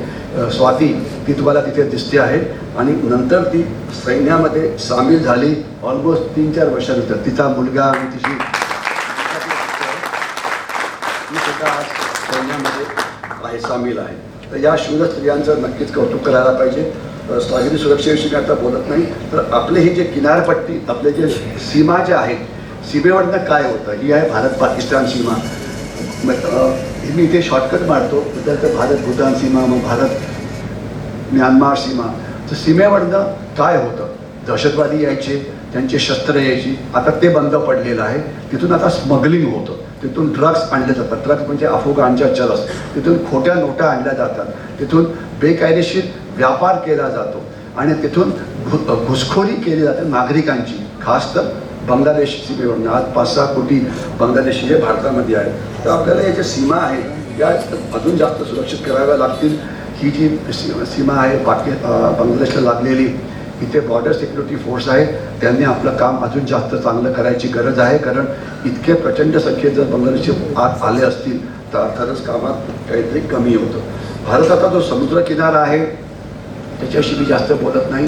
स्वाती ती तुम्हाला तिथे दिसते आहे आणि नंतर ती सैन्यामध्ये सामील झाली ऑलमोस्ट 3-4 वर्षानंतर. तिचा मुलगा आणि तिची सुद्धा आज सैन्यामध्ये सामील आहे. तर या शूर स्त्रियांचं नक्कीच कौतुक करायला पाहिजे. सागरी सुरक्षेविषयी आता बोलत नाही तर आपले ही जे किनारपट्टी आपले जे सीमा ज्या आहेत सीमेवरनं काय होतं ही आहे भारत पाकिस्तान सीमा. मी इथे शॉर्टकट मारतो तर भारत भूतान सीमा मग भारत म्यानमार सीमा. तर सीमेवरनं काय होतं दहशतवादी यायचे त्यांचे शस्त्र यायची आता ते बंद पडलेलं आहे. तिथून आता स्मगलिंग होतं. तिथून ड्रग्स आणले जातात. ड्रग्स म्हणजे अफगाणच्या चरस. तिथून खोट्या नोटा आणल्या जातात. तिथून बेकायदेशीर व्यापार केला जातो आणि तिथून घुसखोरी केली जाते नागरिकांची खास तर बांगलादेश सीमेवरून. आज 5-6 कोटी बांगलादेशी हे भारतामध्ये आहेत. तर आपल्याला या ज्या सीमा आहेत या अजून जास्त सुरक्षित कराव्या लागतील. ही जी सीमा आहे बांगलादेशला लागलेली इथे बॉर्डर सिक्युरिटी फोर्स आहे त्यांनी आपलं काम अजून जास्त चांगलं करायची गरज आहे. कारण इतके प्रचंड संख्येत जर बांगलादेशचे आत आले असतील तर अर्थातच कामात काहीतरी कमी होतं. भारताचा जो समुद्रकिनारा आहे त्याच्याशी मी जास्त बोलत नाही.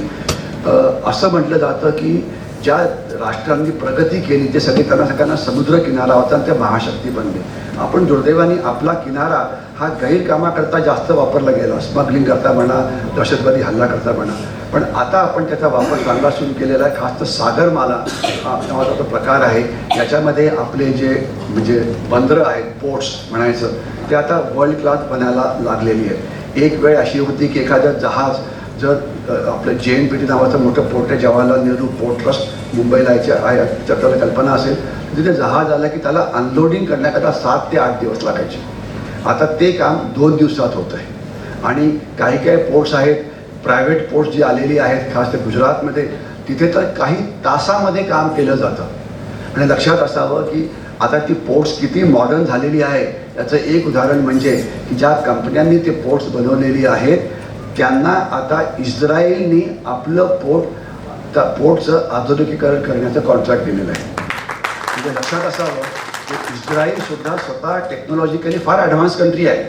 असं म्हटलं जातं की ज्या राष्ट्रांनी प्रगती केली ते सगळे त्यांना सगळ्यांना समुद्र किनारा होता आणि ते महाशक्ती बनले. आपण दुर्दैवाने आपला किनारा हा गैरकामाकरता जास्त वापरला गेला, स्मगलिंग करता म्हणा, दहशतवादी हल्ला करता म्हणा. पण आता आपण त्याचा वापर चांगला सुरू केलेला आहे. खास तर सागरमाला नावाचा तो प्रकार आहे, याच्यामध्ये आपले जे म्हणजे बंदरं आहेत, पोर्ट्स म्हणायचं, ते आता वर्ल्ड क्लास बनायला लागलेली आहे. एक वेळ अशी होती की एखादं जहाज जर आपलं JNPT नावाचं मोठं पोर्ट आहे, जवाहरलाल नेहरू पोर्ट ट्रस्ट मुंबईला यायचे आहे, त्याला कल्पना असेल, तिथे जहाज आलं की त्याला अनलोडिंग करण्याकरता 7 ते 8 दिवस लागायचे. आता ते काम 2 दिवसात होतं आहे. आणि काही काही पोर्ट्स आहेत, प्रायव्हेट पोर्ट्स जी आलेली आहेत, खास ते गुजरातमध्ये, तिथे तर काही तासामध्ये काम केलं जातं. आणि लक्षात असावं की आता ती पोर्ट्स किती मॉडर्न झालेली आहे याचं एक उदाहरण म्हणजे की ज्या कंपन्यांनी ते पोर्ट्स बनवलेली आहेत त्यांना आता इस्रायलनी आपलं त्या पोर्टचं आधुनिकीकरण करण्याचं कॉन्ट्रॅक्ट दिलेलं आहे. म्हणजे लक्षात असावं की इस्रायलसुद्धा स्वतः टेक्नॉलॉजिकली फार ॲडव्हान्स कंट्री आहे.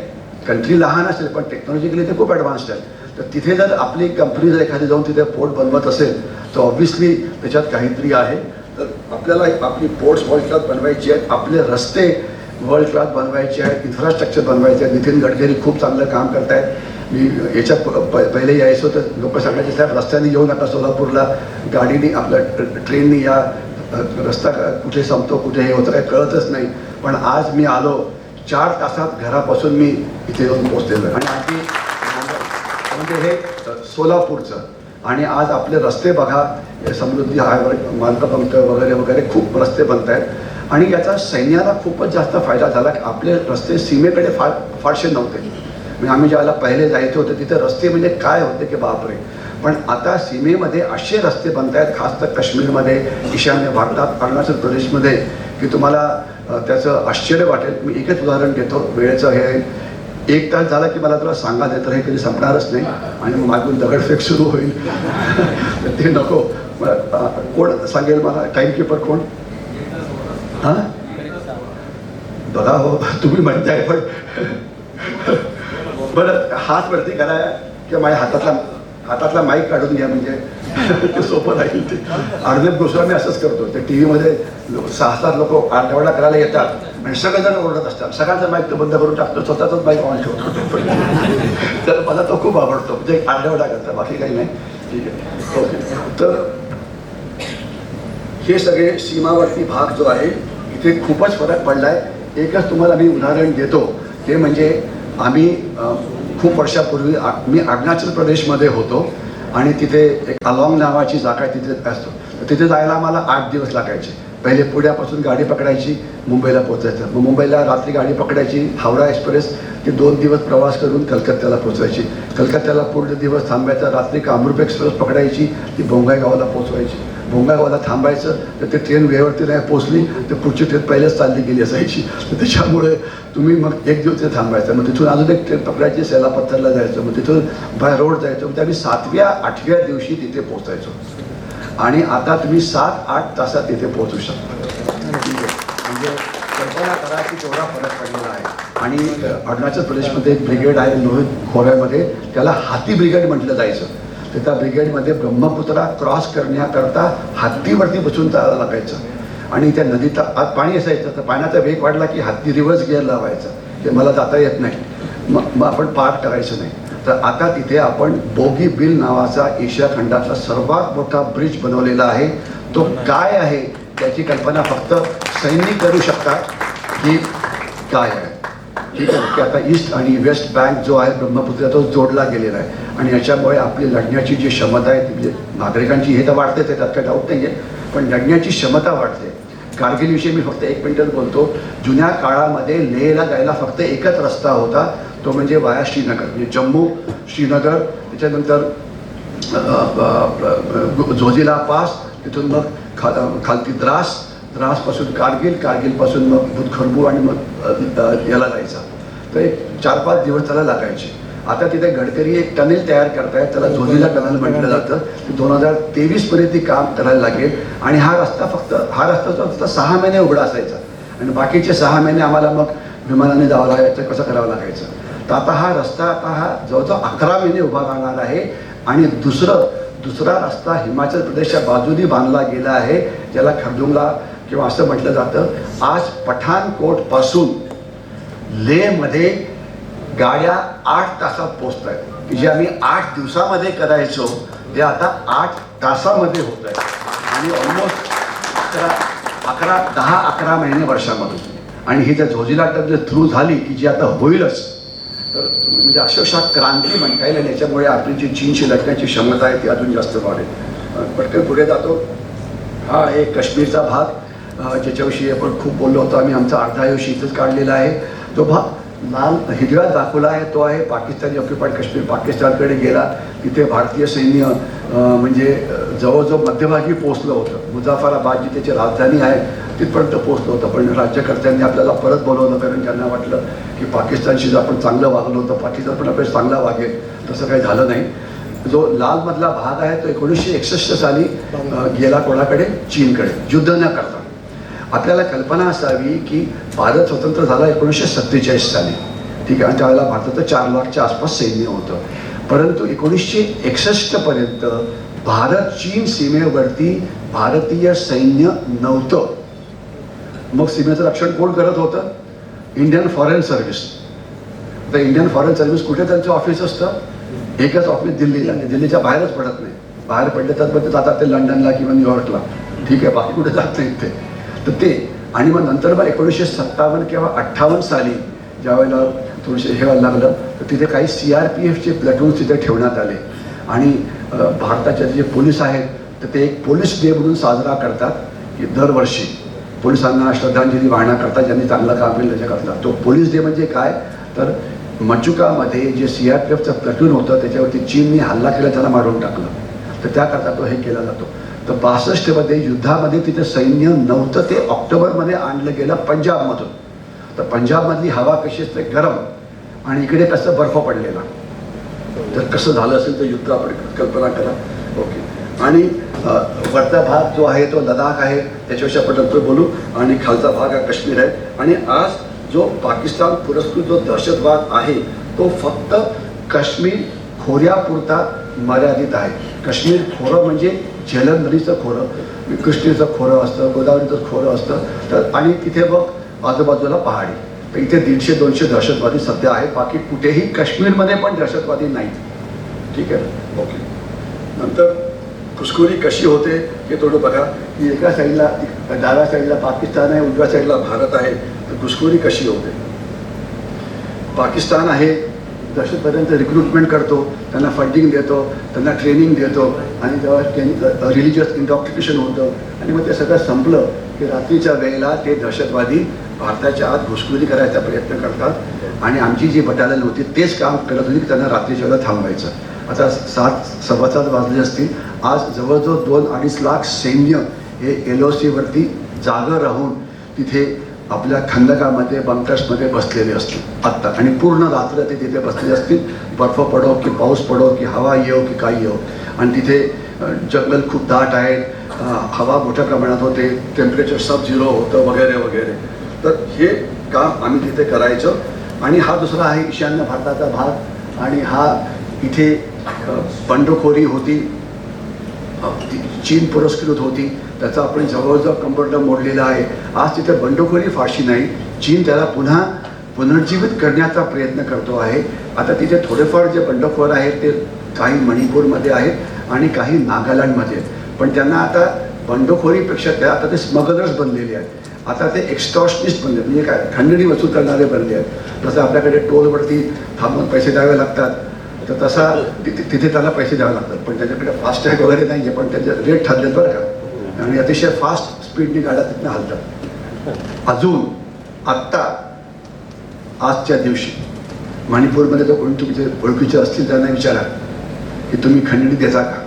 कंट्री लहान असेल पण टेक्नॉलॉजिकली ते खूप ॲडव्हान्स्ड आहे. तर तिथे जर आपली कंपनी जर एखादी जाऊन तिथे पोर्ट बनवत असेल तर ऑब्व्हियसली त्याच्यात काहीतरी आहे. तर आपल्याला आपली पोर्ट्स वर्ल्ड क्लास बनवायची आहेत, आपले रस्ते वर्ल्ड क्लास बनवायचे आहेत, इन्फ्रास्ट्रक्चर बनवायचे आहेत. नितीन गडकरी खूप चांगलं काम करत आहेत. मी याच्या पहिले यायचो तर लोक सांगायचे साहेब रस्त्याने येऊ नका सोलापूरला, गाडीने आपल्या ट्रेनने या, रस्ता कुठे संपतो कुठे हे होतं काही कळतच नाही. पण आज मी आलो 4 तासात घरापासून मी इथे येऊन पोचलेलो आहे. आणि आणखी म्हणजे हे सोलापूरचं आणि आज आपले रस्ते बघा, समृद्धी हायवे, मार्गपंक्त वगैरे वगैरे खूप रस्ते बनत आहेत. आणि याचा सैन्याला खूपच जास्त फायदा झाला की आपले रस्ते सीमेकडे फारसे नव्हते. म्हणजे आम्ही ज्यावेळेला पहिले जायचे होते तिथे रस्ते म्हणजे काय होते की बापरे. पण आता सीमेमध्ये असे रस्ते बनत आहेत, खास तर काश्मीरमध्ये, ईशान्य भारतात, अरुणाचल प्रदेशमध्ये, की तुम्हाला त्याचं आश्चर्य वाटेल. मी एकच उदाहरण देतो, वेळेचं हे 1 तास झाला की मला तुला सांगायचं तर हे कधी संपणारच नाही आणि मग मागून दगडफेक सुरू होईल. ते नको. कोण सांगेल मला टाईमकीपर कोण? हां बघा हो तुम्ही म्हणताय पण बरं हात वरती करा किंवा माझ्या हातातला माईक काढून घ्या म्हणजे ते सोपं राहील. ते अर्णब गोस्वामी असंच करतो. ते टी व्हीमध्ये 6-7 लोक आरडाओरडा करायला येतात आणि सगळेजण ओरडत असतात. सगळ्यांचा माईक तो बंद करून टाकतो, स्वतःचाच माईक ऑन ठेवतो. तर मला तो खूप आवडतो, म्हणजे आरडाओरडा करता, बाकी काही नाही. ठीक आहे, ओके. तर हे सगळे सीमावर्ती भाग जो आहे इथे खूपच फरक पडला आहे. एकच तुम्हाला मी उदाहरण देतो, ते म्हणजे आम्ही खूप वर्षापूर्वी मी अरुणाचल प्रदेशमध्ये होतो आणि तिथे एक अलॉंग नावाची जागा तिथे असतो. तर तिथे जायला आम्हाला 8 दिवस लागायचे. पहिले पुण्यापासून गाडी पकडायची, मुंबईला पोचायचं. मग मुंबईला रात्री गाडी पकडायची, हावडा एक्सप्रेस, ती 2 दिवस प्रवास करून कलकत्त्याला पोचायची. कलकत्त्याला पूर्ण दिवस थांबायचा. रात्री कामरूप एक्सप्रेस पकडायची, ती बोंगाईगावला पोचवायची. बोंगाईगावला थांबायचं, तर ते ट्रेन वेळेवरती नाही पोचली तर पुढची ट्रेन पहिलेच चालली गेली असायची. तर त्याच्यामुळे तुम्ही मग 1 दिवस तिथे थांबायचं. मग तिथून अजून एक ट्रेन पकडायची, सेलापत्थरला जायचं. मग तिथून बाय रोड जायचं. मग आम्ही 7व्या-8व्या दिवशी तिथे पोचायचो. आणि आता तुम्ही 7-8 तासात तिथे पोहोचू शकता. म्हणजे कल्पना करा की तेवढा फरक पडलेला आहे. आणि अरुणाचल प्रदेशमध्ये एक ब्रिगेड आहे लोहित खोऱ्यामध्ये, त्याला हाती ब्रिगेड म्हटलं जायचं. तर त्या ब्रिगेडमध्ये ब्रह्मपुत्रा क्रॉस करण्याकरता हत्तीवरती बसून जायला लागायचं. आणि त्या नदीत आत पाणी असायचं, तर पाण्याचा वेग वाढला की हत्ती रिव्हर्स गिअर लावायचा, ते मला जाता येत नाही, मग आपण पार करायचं नाही. तर आता तिथे आपण बोगी बिल नावाचा एशिया खंडातला सर्वात मोठा ब्रिज बनवलेला आहे. तो काय आहे त्याची कल्पना फक्त सैनिक करू शकतात की काय आहे. ठीक आहे, की आता ईस्ट आणि वेस्ट बँक जो आहे ब्रह्मपुत्रा तो जोडला गेलेला आहे. आणि याच्यामुळे आपली लढण्याची जी क्षमता आहे ती म्हणजे नागरिकांची हे तर वाढतेच आहे, त्यात काही डाऊट नाही आहे, पण लढण्याची क्षमता वाढते. कारगिलविषयी मी फक्त 1 मिनिटच बोलतो. जुन्या काळामध्ये लेहला जायला फक्त एकच रस्ता होता, तो म्हणजे वाया श्रीनगर, म्हणजे जम्मू श्रीनगर, त्याच्यानंतर झोजिला पास, तिथून मग खालती द्रासपासून कारगिलपासून मग बुदखरबू आणि मग याला जायचा. तर एक 4-5 दिवस त्याला लागायचे. आता तिथे गडकरी एक टनेल तयार करतायत, त्याला झोजिला टनेल म्हटलं जातं. 2023 पर्यंत काम करायला लागेल. आणि हा रस्ता फक्त 6 महिने उघडा असायचा आणि बाकीचे 6 महिने आम्हाला मग विमानाने जावं लागायचं, कसं करावं लागायचं. तर आता हा रस्ता जवळजवळ 11 महिने उभा राहणार आहे. आणि दुसरं दुसरा रस्ता हिमाचल प्रदेशच्या बाजूनी बांधला गेला आहे, ज्याला खरदुंगला किंवा असं म्हटलं जातं. आज पठाणकोटपासून लेहमध्ये गाड्या 8 तासात पोचत आहेत, की जे आम्ही 8 दिवसामध्ये करायचो ते आता 8 तासामध्ये होत आहे. आणि ऑलमोस्ट 10-11 महिने वर्षामधून. आणि ही जर झोजिला टनल थ्रू झाली की जी आता होईलच, तर म्हणजे अक्षरशः क्रांती म्हणता येईल. आणि याच्यामुळे आपली जी चीनशी लढण्याची क्षमता आहे ती अजून जास्त वाढेल. पटकन पुढे जातो. हा एक काश्मीरचा भाग ज्याच्याविषयी आपण खूप बोललो होतो. आम्ही आमचा अर्धा आयुष्य इथंच काढलेला आहे. तो भाग लाल हिरव्यात दाखवला आहे तो आहे पाकिस्तानी ऑक्युपाईड काश्मीर. पाकिस्तानकडे गेला, तिथे भारतीय सैन्य म्हणजे जवळजवळ मध्यभागी पोहोचलं होतं. मुझाफराबाद जी त्याची राजधानी आहे तिथपर्यंत पोहोचलं होतं. पण राज्यकर्त्यांनी आपल्याला परत बोलवलं, कारण त्यांना वाटलं की पाकिस्तानशी जर आपण चांगलं वागलो होतं पाकिस्तान पण आपल्याला चांगला वागेल. तसं काही झालं नाही. जो लालमधला भाग आहे तो 1961 साली गेला कोणाकडे? चीनकडे, युद्ध न करता. आपल्याला कल्पना असावी की भारत स्वतंत्र झाला 1947 साली, ठीक आहे. आणि त्यावेळेला भारताचं 4 लाखच्या आसपास सैन्य होतं. परंतु 1961 पर्यंत भारत चीन सीमेवरती भारतीय सैन्य नव्हतं. मग सीमेचं रक्षण कोण करत होतं? Indian foreign service. तर इंडियन फॉरेन सर्व्हिस कुठे त्यांचं ऑफिस असतं? एकच ऑफिस दिल्लीला. दिल्लीच्या बाहेरच पडत नाही. बाहेर पडले तर मग ते जातात ते लंडनला किंवा न्यूयॉर्कला, ठीक आहे. बाकी कुठे जात नाहीत ते. तर ते आणि मग नंतर मग 1957 किंवा 58 साली ज्या वेळेला थोडेसे हे व्हायला लागलं तर तिथे काही CRPFचे प्लॅटून्स तिथे ठेवण्यात आले. आणि भारताचे जे पोलीस आहेत तर ते एक पोलीस डे म्हणून साजरा करतात की दरवर्षी पोलिसांना श्रद्धांजली वाहण्याकरता ज्यांनी चांगलं काम केलं त्याच्याकरता. तो पोलीस डे म्हणजे काय तर मचुकामध्ये जे CRPFचं प्लॅटून होतं त्याच्यावरती चीनने हल्ला केला, त्याला मारून टाकलं. तर त्याकरता तो हे केला जातो. तर 62मध्ये युद्धामध्ये तिथे सैन्य नव्हतं. ते ऑक्टोबरमध्ये आणलं गेलं पंजाबमधून. तर पंजाबमधली हवा कशी असते? गरम. आणि इकडे कसं बर्फ पडलेला. तर कसं झालं असेल तर युद्ध आपण कल्पना करा. ओके. आणि वरचा भाग जो आहे तो लडाख आहे, त्याच्याविषयी आपण नंतर बोलू. आणि खालचा भाग हा काश्मीर आहे. आणि आज जो पाकिस्तान पुरस्कृत जो दहशतवाद आहे तो फक्त काश्मीर खोऱ्यापुरता मर्यादित आहे. काश्मीर खोरं म्हणजे झेलम नदीचं खोरं, कृष्णेचं खोरं असतं, गोदावरीचं खोरं असतं. तर आणि तिथे बघ आजूबाजूला पहाडी. तर इथे 150-200 दहशतवादी सध्या आहेत. बाकी कुठेही काश्मीरमध्ये पण दहशतवादी नाहीत, ठीक आहे. ओके. नंतर घुसखोरी कशी होते हे थोडं बघा की एका साईडला डाव्या साईडला पाकिस्तान आहे, उजव्या साईडला भारत आहे. तर घुसखोरी कशी होते? पाकिस्तान आहे दहशतवाद्यांचं रिक्रुटमेंट करतो, त्यांना फंडिंग देतो, त्यांना ट्रेनिंग देतो. आणि जेव्हा रिलिजियस इंडॉक्ट्रिनेशन होतं आणि मग ते सगळं संपलं की रात्रीच्या वेळेला ते दहशतवादी भारताच्या आत घुसखोरी करायचा प्रयत्न करतात. आणि आमची जी बटालियन होती तेच काम करत होती की त्यांना रात्रीच्या वेळेला थांबवायचं. आता 7-7:15 वाजले असतील. आज जवळजवळ 2-2.5 लाख सैन्य हे LOCवरती जागं राहून तिथे आपल्या खंदकामध्ये बंकर्समध्ये बसलेले असतील आत्ता. आणि पूर्ण रात्र ते तिथे बसलेले असतील. बर्फ पडो की पाऊस पडो की हवा येऊ की काही येऊ. आणि तिथे जंगल खूप दाट आहेत, हवा मोठ्या प्रमाणात होते, टेम्परेचर सब-0 होतं वगैरे वगैरे. तर हे काम आम्ही तिथे करायचं. आणि हा दुसरा आहे ईशान्य भारताचा भाग. आणि हा इथे बंडखोरी होती, चीन पुरस्कृत होती. त्याचा आपण जवळजवळ कंबरडं मोडलेला आहे. आज तिथे बंडखोरी फारशी नाही. चीन त्याला पुन्हा पुनर्जीवित करण्याचा प्रयत्न करतो आहे. आता तिथे थोडेफार जे बंडखोर आहेत ते काही मणिपूरमध्ये आहेत आणि काही नागालँडमध्ये. पण त्यांना आता बंडखोरीपेक्षा त्या आता ते स्मगलर्स बनलेले आहेत. आता ते एक्स्टॉर्शनिस्ट बनले, म्हणजे काय खंडणी वसूल करणारे बनले आहेत. जसं आपल्याकडे टोलवरती थांबून पैसे द्यावे लागतात तर तसा तिथे त्यांना पैसे द्यावे लागतात. पण त्याच्याकडे फास्टॅग वगैरे नाही आहे, पण त्याचे रेट ठरलेत बरं का. आणि अतिशय फास्ट स्पीडने गाड्या तिथनं हलतात. अजून आत्ता आजच्या दिवशी मणिपूरमध्ये तर कोणी तुमचे ओळखीचे असतील त्यांना विचारा की तुम्ही खंडणी देता का.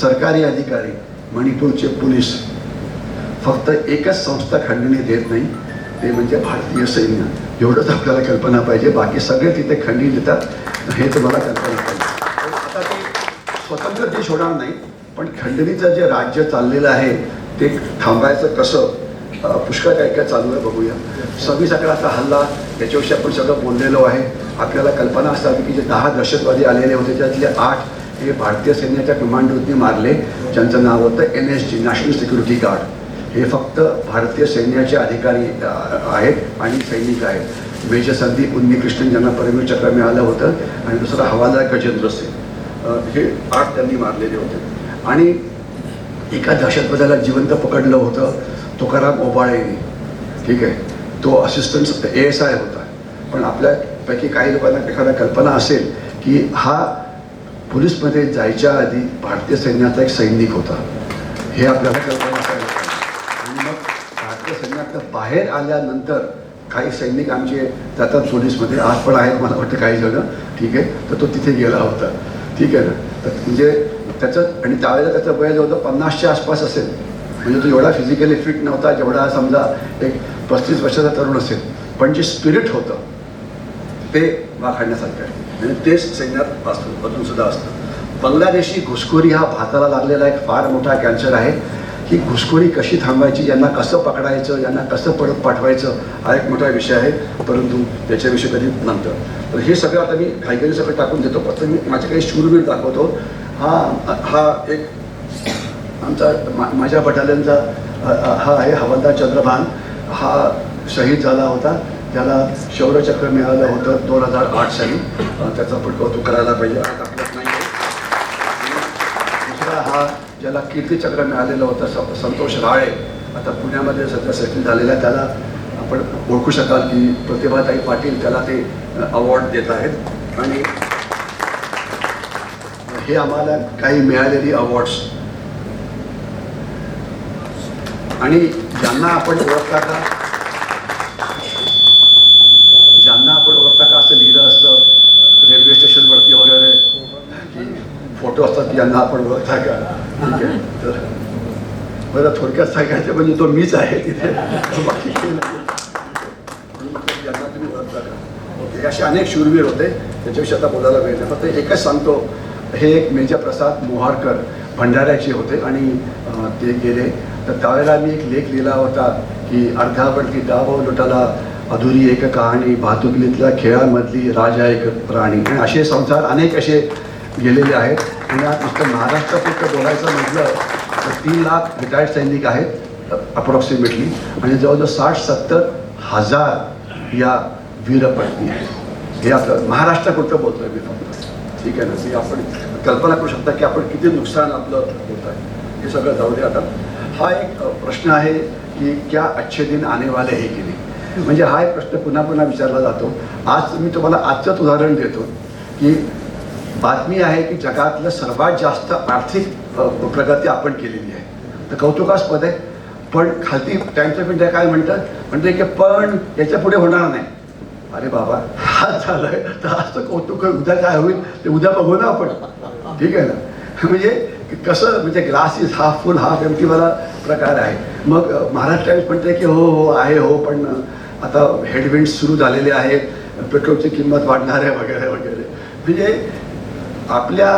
सरकारी अधिकारी, मणिपूरचे पोलीस, फक्त एकच संस्था खंडणी देत नाही, ते म्हणजे भारतीय सैन्य. एवढंच आपल्याला कल्पना पाहिजे. बाकी सगळे तिथे खंडणी देतात हे तुम्हाला कल्पना पाहिजे. आता ते स्वतंत्र देश होणार नाही, पण खंडणीचं जे राज्य चाललेलं आहे ते थांबायचं कसं, पुष्कळ काय काय चालू आहे बघूया. 26/11चा हल्ला त्याच्याविषयी आपण सगळं बोललेलो आहे. आपल्याला कल्पना असावी की जे 10 दहशतवादी आलेले होते त्यातले 8 हे भारतीय सैन्याच्या कमांडोनी मारले, ज्यांचं नाव होतं NSG, नॅशनल सिक्युरिटी गार्ड. हे फक्त भारतीय सैन्याचे अधिकारी आहेत आणि सैनिक आहेत. मेजर संदीप उन्नीकृष्णन ज्यांना परमवीर चक्र मिळालं होतं आणि दुसरा हवालदार गजेंद्र सिंग, हे 8 त्यांनी मारलेले होते. आणि एका दहशतवाद्याला जिवंत पकडलं होतं तुकाराम ओबाळेने, ठीक आहे. तो असिस्टंट ASI होता. पण आपल्यापैकी काही लोकांना एखादा कल्पना असेल की हा पोलीसमध्ये जायच्या आधी भारतीय सैन्याचा एक सैनिक होता, हे आपल्याला कल्पना असायला पाहिजे. आणि मग भारतीय सैन्यातनं बाहेर आल्यानंतर काही सैनिक आमचे जातात पोलीसमध्ये, आज पण आहेत मला वाटतं काही जण, ठीक आहे. तर तो तिथे गेला होता, ठीक आहे ना. तर म्हणजे त्याचं, आणि त्यावेळेला त्याचं वय जवळजवळ 50च्या आसपास असेल. म्हणजे तो एवढा फिजिकली फिट नव्हता जेवढा समजा एक 35 वर्षाचा तरुण असेल, पण जे स्पिरिट होतं ते वाखाणण्यासारखं आहे. आणि तेच सैन्यात असतं, अजून सुद्धा असतं. बांगलादेशी घुसखोरी हा भारताला लागलेला एक फार मोठा कॅन्सर आहे. ही घुसखोरी कशी थांबवायची, यांना कसं पकडायचं, यांना कसं परत पाठवायचं, हा एक मोठा विषय आहे. परंतु त्याच्याविषयी कधी नंतर. तर हे सगळं आता मी काही सगळं टाकून देतो. फक्त मी माझे काही शूरवीर दाखवतो. हा एक आमचा माझ्या बटालियनचा हा आहे हवालदार चंद्रभान. हा शहीद झाला होता, त्याला शौर्यचक्र मिळालं होतं 2008 साली. त्याचा पण कौतुक करायला पाहिजे, आपल्यात नाही. दुसरा हा ज्याला कीर्तीचक्र मिळालेलं होतं संतोष राळे, आता पुण्यामध्ये सध्या सेटल झालेला, त्याला आपण ओळखू शकाल की प्रतिभाताई पाटील त्याला ते अवॉर्ड देत आहेत. आणि हे आम्हाला काही मिळालेली अवॉर्ड्स. आणि ज्यांना आपण ओळखता का, असं लिहिलं असतं रेल्वे स्टेशनवरती वगैरे की फोटो असतात, यांना आपण ओळखता का, ठीक आहे. तर बरं थोडक्यात सांगायचं म्हणजे तो मीच आहे तिथे, बाकी यांना तुम्ही ओळखता का. असे अनेक शूरवीर होते, त्याच्याविषयी आता बोलायला वेळ नाही. फक्त एकच सांगतो, हे एक मेजर प्रसाद मोहारकर भंडाऱ्याचे होते आणि ते गेले. तर त्यावेळेला मी एक लेख लिहिला होता की अर्ध्यावरती डाव लुटाला अधुरी एक कहाणी, भातुकलीतल्या खेळामधली राजा एक प्राणी. आणि असे संसार अनेक असे गेलेले आहेत. आणि आज नुसतं महाराष्ट्रापुरतं बोलायचं म्हटलं तर 3 लाख रिटायर्ड सैनिक आहेत अप्रॉक्सिमेटली, आणि जवळजवळ 60-70 हजार या वीरपत्नी आहेत. हे आपलं महाराष्ट्रापुरतं बोलतोय मी फक्त, ठीक आहे ना. की आपण कल्पना करू शकता की आपण किती नुकसान आपलं होत आहे. हे सगळं जाऊ दे. आता हा एक प्रश्न आहे की क्या अच्छे दिन आने वाले हे की नाही. म्हणजे हा एक प्रश्न पुन्हा पुन्हा विचारला जातो. आज मी तुम्हाला आजचंच उदाहरण देतो की बातमी आहे की जगातलं सर्वात जास्त आर्थिक प्रगती आपण केलेली आहे. तर कौतुकास्पद आहे. पण खालती टाइम्स ऑफ इंडिया काय म्हणते की पण याच्या पुढे होणार नाही. अरे बाबा, आज झालंय तर आज तर कौतुक, उद्या काय होईल ते उद्या बघू ना आपण, ठीक आहे ना. म्हणजे कसं, म्हणजे glass is half full half empty वाला प्रकार आहे. मग महाराष्ट्र टाइम्स म्हणते की हो आहे, हो पण आता हेडविंड सुरू झालेले आहेत, पेट्रोलची किंमत वाढणार आहे वगैरे वगैरे. म्हणजे आपल्या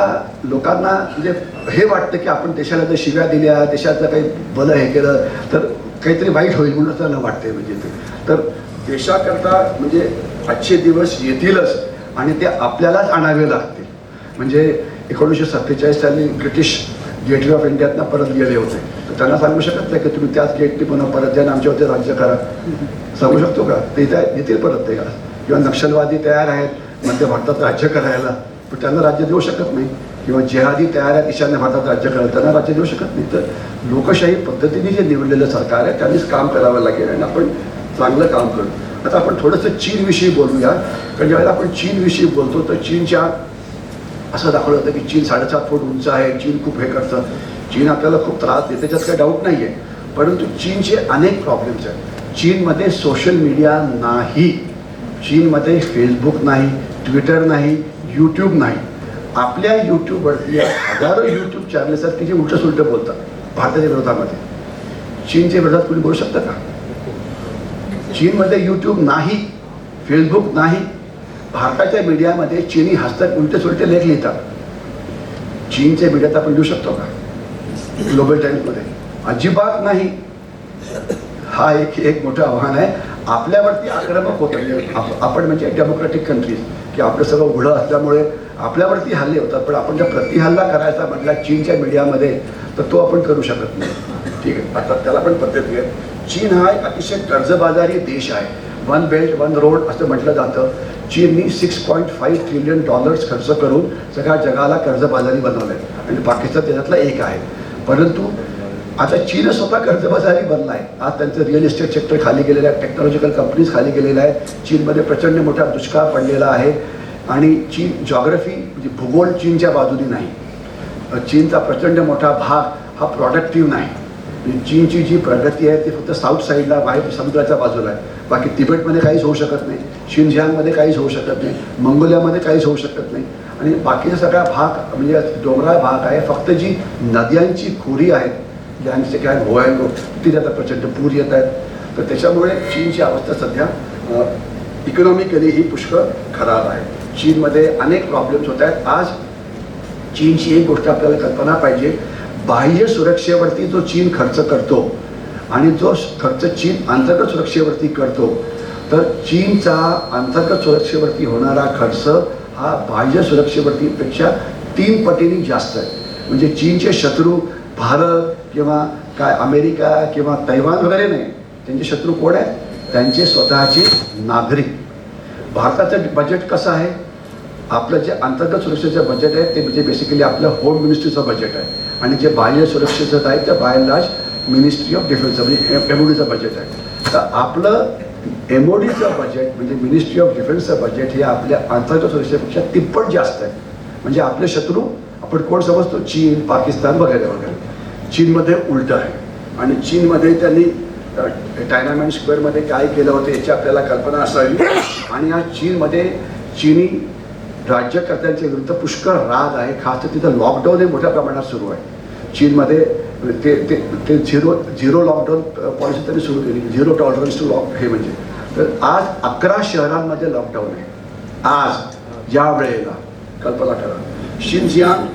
लोकांना म्हणजे हे वाटतं की आपण देशाला जर शिव्या दिल्या, देशाचं काही भलं हे केलं तर काहीतरी वाईट होईल म्हणून त्यांना वाटते. म्हणजे ते तर देशाकरता म्हणजे आजचे दिवस येतीलच आणि ते आपल्यालाच आणावे लागतील. म्हणजे 1947 साली ब्रिटिश गेटवे ऑफ इंडियातनं परत गेले होते, तर त्यांना सांगू शकत नाही की तुम्ही त्याच गेटने पुन्हा परत द्या आमच्यावरती राज्य करा. सांगू शकतो का? ते येतील परत ते. किंवा नक्षलवादी तयार आहेत मध्य भारतात राज्य करायला, पण त्यांना राज्य देऊ शकत नाही. किंवा जेहादी तयार आहेत ईशान्य भारतात राज्य करायला, त्यांना राज्य देऊ शकत नाही. तर लोकशाही पद्धतीने जे निवडलेलं सरकार आहे त्यांनीच काम करावं लागेल आणि आपण चांगलं काम करू. आता आपण थोडंसं चीनविषयी बोलूया. कारण ज्यावेळेला आपण चीनविषयी बोलतो तर चीनच्या असं दाखवलं होतं की चीन 7.5 फूट उंच आहे, चीन खूप हे करतं, चीन आपल्याला खूप त्रास देते, त्याच्यात काही डाऊट नाही आहे. परंतु चीनचे अनेक प्रॉब्लेम्स आहेत. चीनमध्ये सोशल मीडिया नाही, चीनमध्ये फेसबुक नाही, ट्विटर नाही, यूट्यूब नाही. आपल्या यूट्यूबवरती हजारो यूट्यूब चॅनल्स आहेत की जे उलटं सुलटं बोलतात भारताच्या विरोधामध्ये. चीनच्या विरोधात कोणी बोलू शकतं का? चीनमध्ये यूट्यूब नाही, फेसबुक नाही. भारताच्या मीडियामध्ये चीनी हस्तक उलटे सुलटे लेख लिहितात. चीनच्या मीडियात आपण लिहू शकतो का? ग्लोबल टाइम्समध्ये अजिबात नाही. हा एक मोठं आव्हान आहे. आपल्यावरती आक्रमक होतं. आपण म्हणजे डेमोक्रॅटिक कंट्रीज की आपलं सगळं उघडं असल्यामुळे आपल्यावरती हल्ले होतात, पण आपण जर प्रतिहल्ला करायचा म्हटला चीनच्या मीडियामध्ये तर तो आपण करू शकत नाही. ठीक आहे, आता त्याला पण पद्धत आहे. चीन हा एक अतिशय कर्जबाजारी देश आहे. वन बेल्ट वन रोड असं म्हटलं जातं. चीननी $6.5 ट्रिलियन खर्च करून सगळ्या जगाला कर्जबाजारी बनवलं आहे आणि पाकिस्तान त्याच्यातला एक आहे. परंतु आता चीन स्वतः कर्जबाजारी बनला आहे. आज त्यांचं रिअल इस्टेट सेक्टर खाली गेलेलं आहे, टेक्नॉलॉजिकल कंपनीज खाली गेलेल्या आहेत. चीनमध्ये प्रचंड मोठा दुष्काळ पडलेला आहे आणि चीन जॉग्रफी म्हणजे भूगोल चीनच्या बाजूने नाही. चीनचा प्रचंड मोठा भाग हा प्रोडक्टिव्ह नाही. चीनची जी प्रगती आहे ती फक्त साऊथ साईडला बाहेर समुद्राच्या बाजूला आहे. बाकी तिबेटमध्ये काहीच होऊ शकत नाही, शिनझियांगमध्ये काहीच होऊ शकत नाही, मंगोलियामध्ये काहीच होऊ शकत नाही आणि बाकीचा सगळा भाग म्हणजे डोंगराळ भाग आहे. फक्त जी नद्यांची खोरी आहेत ज्यांचे काय होयांगो तिथे आता प्रचंड पूर येत आहेत. तर त्याच्यामुळे चीनची अवस्था सध्या इकॉनॉमिकली ही पुष्कळ खराब आहे. चीनमध्ये अनेक प्रॉब्लेम्स होत आहेत. आज चीनची एक गोष्ट आपल्याला कल्पना पाहिजे, बाह्य सुरक्षेवरती जो चीन खर्च करतो आणि जो खर्च चीन अंतर्गत सुरक्षेवरती करतो, तर चीनचा अंतर्गत सुरक्षेवरती होणारा खर्च हा बाह्य सुरक्षेवरतीपेक्षा 3 पटीने जास्त आहे. म्हणजे चीनचे शत्रू भारत किंवा काय अमेरिका किंवा तैवान वगैरे नाही, त्यांचे शत्रू कोण आहेत? त्यांचे स्वतःचे नागरिक. भारताचं बजेट कसं आहे? आपलं जे अंतर्गत सुरक्षेचं बजेट आहे ते म्हणजे बेसिकली आपलं होम मिनिस्ट्रीचं बजेट आहे आणि जे बाह्य सुरक्षेचं आहे ते by and large ministry of डिफेन्सचं म्हणजे MODचं बजेट आहे. तर आपलं MODचं बजेट म्हणजे मिनिस्ट्री ऑफ डिफेन्सचं बजेट हे आपल्या अंतर्गत सुरक्षेपेक्षा तिप्पट जास्त आहे. म्हणजे आपले शत्रू आपण कोण समजतो? चीन, पाकिस्तान वगैरे वगैरे. चीनमध्ये उलटं आहे आणि चीनमध्ये त्यांनी टायनामेन स्क्वेअरमध्ये काय केलं होतं याची आपल्याला कल्पना असावी. आणि आज चीनमध्ये चीनी राज्यकर्त्यांच्या विरुद्ध पुष्कळ राग आहे. खास तर तिथं लॉकडाऊन हे मोठ्या प्रमाणात सुरू आहे. चीनमध्ये ते ते ते झिरो लॉकडाऊन पॉलिसी त्यांनी सुरू केली, झिरो टॉलरन्स टू लॉक हे म्हणजे. तर आज 11 शहरांमध्ये लॉकडाऊन आहे. आज या वेळेला कल्पना करा. शिनजियांग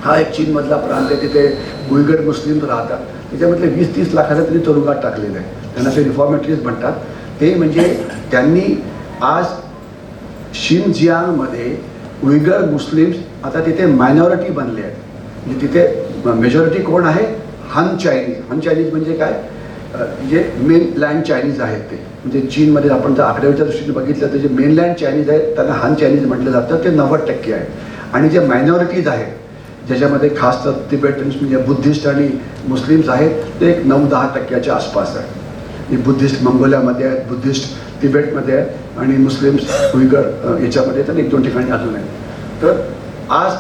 हा एक चीनमधला प्रांत आहे. तिथे उयगर मुस्लिम राहतात. त्याच्यामधले 20-30 लाखाला तरी तुरुंगात टाकलेलं आहे. त्यांना ते रिफॉर्मेटरीज म्हणतात. ते म्हणजे त्यांनी आज शिनजियांगमध्ये उयगर मुस्लिम्स आता तिथे मायनॉरिटी बनले आहेत. म्हणजे तिथे मेजॉरिटी कोण आहे? हन चायनीज. हन चायनीज म्हणजे काय? जे मेनलँड चायनीज आहेत ते. म्हणजे चीनमध्ये आपण जर आकडेवारीच्या दृष्टीने बघितलं तर जे मेनलँड चायनीज आहेत त्यांना हन चायनीज म्हटलं जातं, ते 90% आहे. आणि जे मायनॉरिटीज आहेत ज्याच्यामध्ये खास तर तिबेटन्स म्हणजे बुद्धिस्ट आणि मुस्लिम्स आहेत ते एक 9-10% आसपास आहे. बुद्धिस्ट मंगोलियामध्ये आहेत, बुद्धिस्ट तिबेटमध्ये आहेत आणि मुस्लिम्स उयगर याच्यामध्ये तर 1-2 ठिकाणी अजून आहेत. तर आज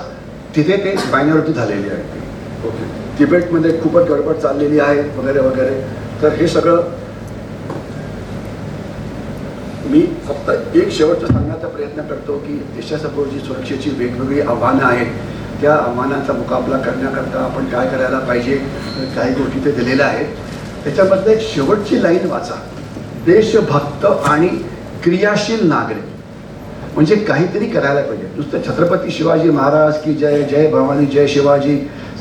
तिथे ते मायनॉरिटी झालेली आहे. ओके, तिबेटमध्ये खूपच गडबड चाललेली आहे वगैरे वगैरे. तर हे सगळं मी फक्त एक शेवटचं सांगण्याचा प्रयत्न करतो की देशासमोर जी सुरक्षेची वेगवेगळी आव्हानं आहेत त्या आव्हानांचा मुकाबला करण्याकरता आपण काय करायला पाहिजे, काही गोष्टी ते दिलेल्या आहेत. त्याच्यामधलं एक शेवटची लाईन वाचा, देशभक्त आणि क्रियाशील नागरिक. म्हणजे काहीतरी करायला पाहिजे. नुसतं छत्रपती शिवाजी महाराज की जय, जय भवानी, जय शिवाजी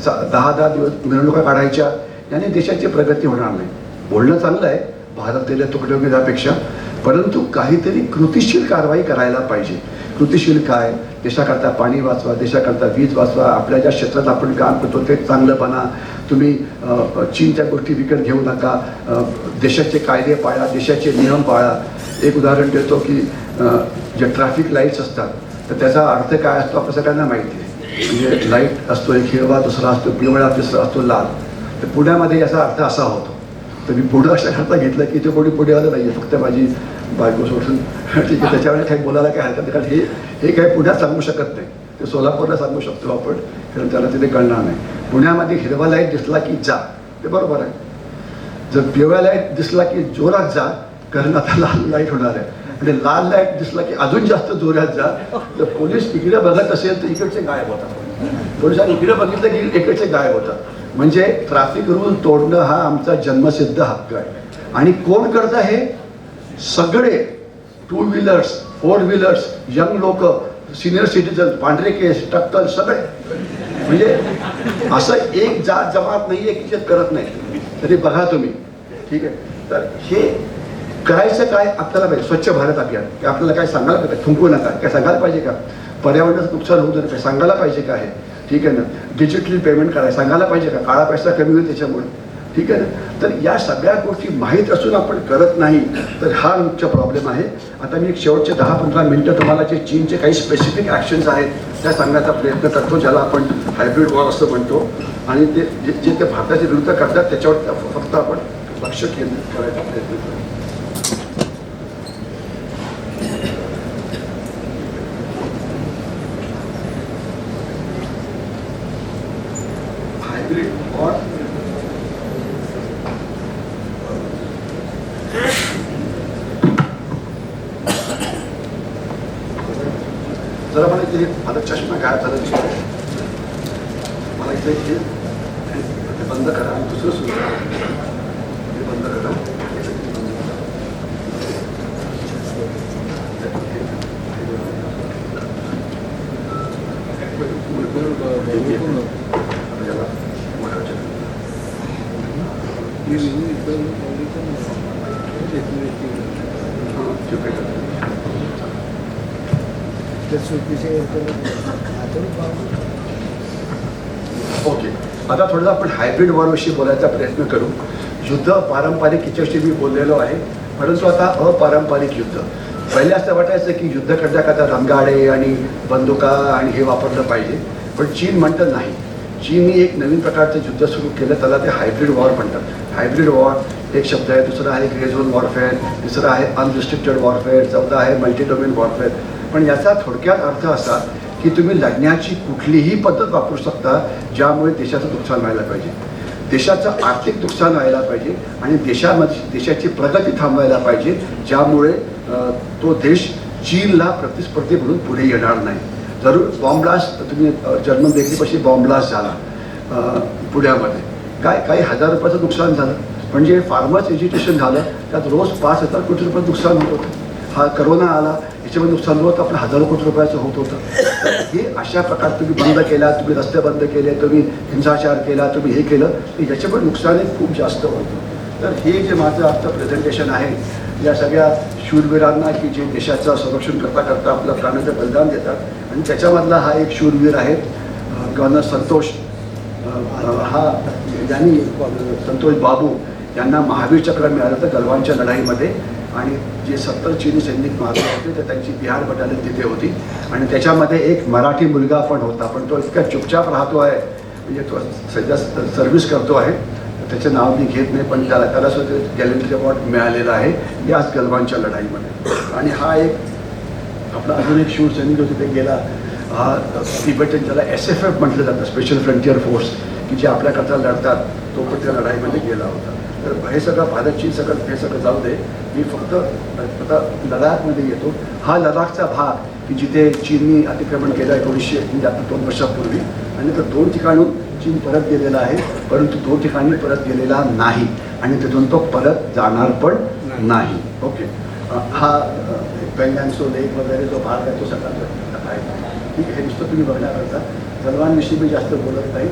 10-10 दिवस मिरवणुका काढायच्या याने देशाची प्रगती होणार नाही. बोलणं चांगलं आहे भारत दिले तुकडे घेण्यापेक्षा, परंतु काहीतरी कृतिशील कारवाई करायला पाहिजे. कृतिशील काय? देशाकरता पाणी वाचवा, देशाकरता वीज वाचवा, आपल्या ज्या क्षेत्रात आपण काम करतो ते चांगलं बना. तुम्ही चीनच्या गोष्टी विकत घेऊ नका, देशाचे कायदे पाळा, देशाचे नियम पाळा. एक उदाहरण देतो की जे ट्रॅफिक लाईट्स असतात तर त्याचा अर्थ काय असतो आपल्या सगळ्यांना माहिती आहे. म्हणजे लाईट असतो एक हिरवा, दुसरा असतो पिवळा, तिसरा असतो लाल. तर पुण्यामध्ये याचा अर्थ असा होतो. तर मी पुढं अशा करता घेतलं की ते कोणी पुढे आलं नाही आहे, फक्त माझी बायको सोडून. ठीक आहे, त्याच्यावेळेस काही बोलायला काय हरकत नाही, कारण हे काही पुण्यात सांगू शकत नाही. ते सोलापूरला सांगू शकतो आपण, कारण त्याला तिथे कळणार नाही. पुण्यामध्ये हिरवा लाईट दिसला की जा, ते बरोबर आहे. जर पिवळा लाईट दिसला की जोरात जा, कारण आता लाल लाईट होणार आहे. आणि लाल लाईट दिसला की अजून जास्त जोरात जा. तर पोलीस इकडे बघत असेल तर इकडचे गायब होतात, पोलिसांनी इकडे बघितलं की इकडचे गायब होतात. म्हणजे ट्रॅफिक रूल तोडणं हा आमचा जन्मसिद्ध हक्क आहे. आणि कोण करतं हे? सगळे 2 व्हीलर्स, 4 व्हीलर्स, यंग लोक, सिनियर सिटीजन, पांढरे केस, टक्कल सगळे. म्हणजे असं एक जात जमात नाही आहे की जे करत नाही. तरी बघा तुम्ही, ठीक आहे. तर हे करायचं काय आपल्याला पाहिजे? स्वच्छ भारत अभियान. की आपल्याला काय सांगायला पाहिजे? थुंकू नका, काय सांगायला पाहिजे का? पर्यावरणाचं नुकसान होऊ नये सांगायला पाहिजे का आहे, ठीक आहे ना. डिजिटली पेमेंट करायला सांगायला पाहिजे का, काळा पैसा कमी होईल त्याच्यामुळे, ठीक आहे ना. तर या सगळ्या गोष्टी माहीत असून आपण करत नाही, तर हा मुख्य प्रॉब्लेम आहे. आता मी एक शेवटचे 10-15 मिनटं तुम्हाला जे चीनचे काही स्पेसिफिक ॲक्शन्स आहेत त्या सांगण्याचा प्रयत्न करतो, ज्याला आपण हायब्रिड वॉर असं म्हणतो. आणि ते जे ते भारताच्या विरुद्ध करतात त्याच्यावर फक्त आपण लक्ष केंद्रित करायचा प्रयत्न करू. हायब्रिड वॉर जरा मला इथे माझा चष्मा गायब झाला, मला इथे बंद करा आणि दुसरं सुरू करा. हे बंद करा. ओके, आता थोडंसं आपण हायब्रिड वॉरविषयी बोलायचा प्रयत्न करू. युद्ध पारंपरिक याच्याविषयी मी बोललेलो आहे, परंतु आता अपारंपरिक युद्ध. पहिले असं वाटायचं की युद्ध करता रणगाडे आणि बंदुका आणि हे वापरलं पाहिजे, पण चीन म्हणतं नाही. चीनने एक नवीन प्रकारचं युद्ध सुरू केलं, त्याला ते हायब्रिड वॉर म्हणतात. हायब्रिड वॉर एक शब्द आहे, दुसरा आहे ग्रे झोन वॉरफेअर, तिसरा आहे अनरिस्ट्रिक्टेड वॉरफेअर, चौथा आहे मल्टी डोमेन वॉरफेअर. पण याचा थोडक्यात अर्थ असा की तुम्ही लढण्याची कुठलीही पद्धत वापरू शकता ज्यामुळे देशाचं नुकसान व्हायला पाहिजे, देशाचं आर्थिक नुकसान व्हायला पाहिजे आणि देशाची प्रगती थांबवायला पाहिजे, ज्यामुळे तो देश चीनला प्रतिस्पर्धी म्हणून पुढे येणार नाही. जरूर बॉम्ब ब्लास्ट, तुम्ही जर्मन बेकरीपाशी बॉम्ब ब्लास्ट झाला पुण्यामध्ये, काही हजार रुपयाचं नुकसान झालं. म्हणजे फार्मर्स एज्युकेशन झालं, त्यात रोज 5,000 कोटी रुपये नुकसान होत होतं. हा करोना आला, याच्यामध्ये नुकसान होतं आपलं हजारो कोटी रुपयाचं होत होतं. तर हे अशा प्रकारे तुम्ही बंद केला, तुम्ही रस्ते बंद केले, तुम्ही हिंसाचार केला, तुम्ही हे केलं, तर याच्यामुळे नुकसानही खूप जास्त होतं. तर हे जे माझं आजचं प्रेझेंटेशन आहे, या सगळ्या शूरवीरांना की जे देशाचं संरक्षण करता करता आपलं प्राणाचं बलिदान देतात, आणि त्याच्यामधला हा एक शूरवीर आहे गव्हर्नर संतोष. हा यांनी संतोष बाबू यांना महावीर चक्र मिळालं होतं गलवानच्या लढाईमध्ये, आणि जे 70 चीनी सैनिक मारले होते तर त्यांची बिहार बटालियन तिथे होती. आणि त्याच्यामध्ये एक मराठी मुलगा पण होता, पण तो इतका चुपचाप राहतो आहे, म्हणजे तो सध्या सर्व्हिस करतो आहे, त्याचं नाव मी घेत नाही, पण त्याला सुद्धा गॅलेंट्री अवॉर्ड मिळालेला आहे याच गलवानच्या लढाईमध्ये. आणि हा एक आपला अजून एक शूर सैनिक जो तिथे गेला, हा तिबेटन, ज्याला SFF म्हटलं जातं, स्पेशल फ्रंटियर फोर्स, की जे आपल्याकरता लढतात, तो पण त्या लढाईमध्ये गेला होता. तर हे सगळं भारत चीन हे सगळं जाऊ दे, मी फक्त आता लडाखमध्ये येतो. हा लडाखचा भाग की जिथे चीननी अतिक्रमण केलं 2 वर्षापूर्वी, आणि तर 2 ठिकाणून चीन परत गेलेला आहे, परंतु 2 ठिकाणी परत गेलेला नाही आणि तिथून तो परत जाणार पण नाही. ओके, हा पेंगॅन्सो लेक वगैरे जो भाग आहे तो सगळा आहे, ठीक आहे. हे नुसतं तुम्ही बघण्याकरता. गलवानविषयी मी जास्त बोलत नाही,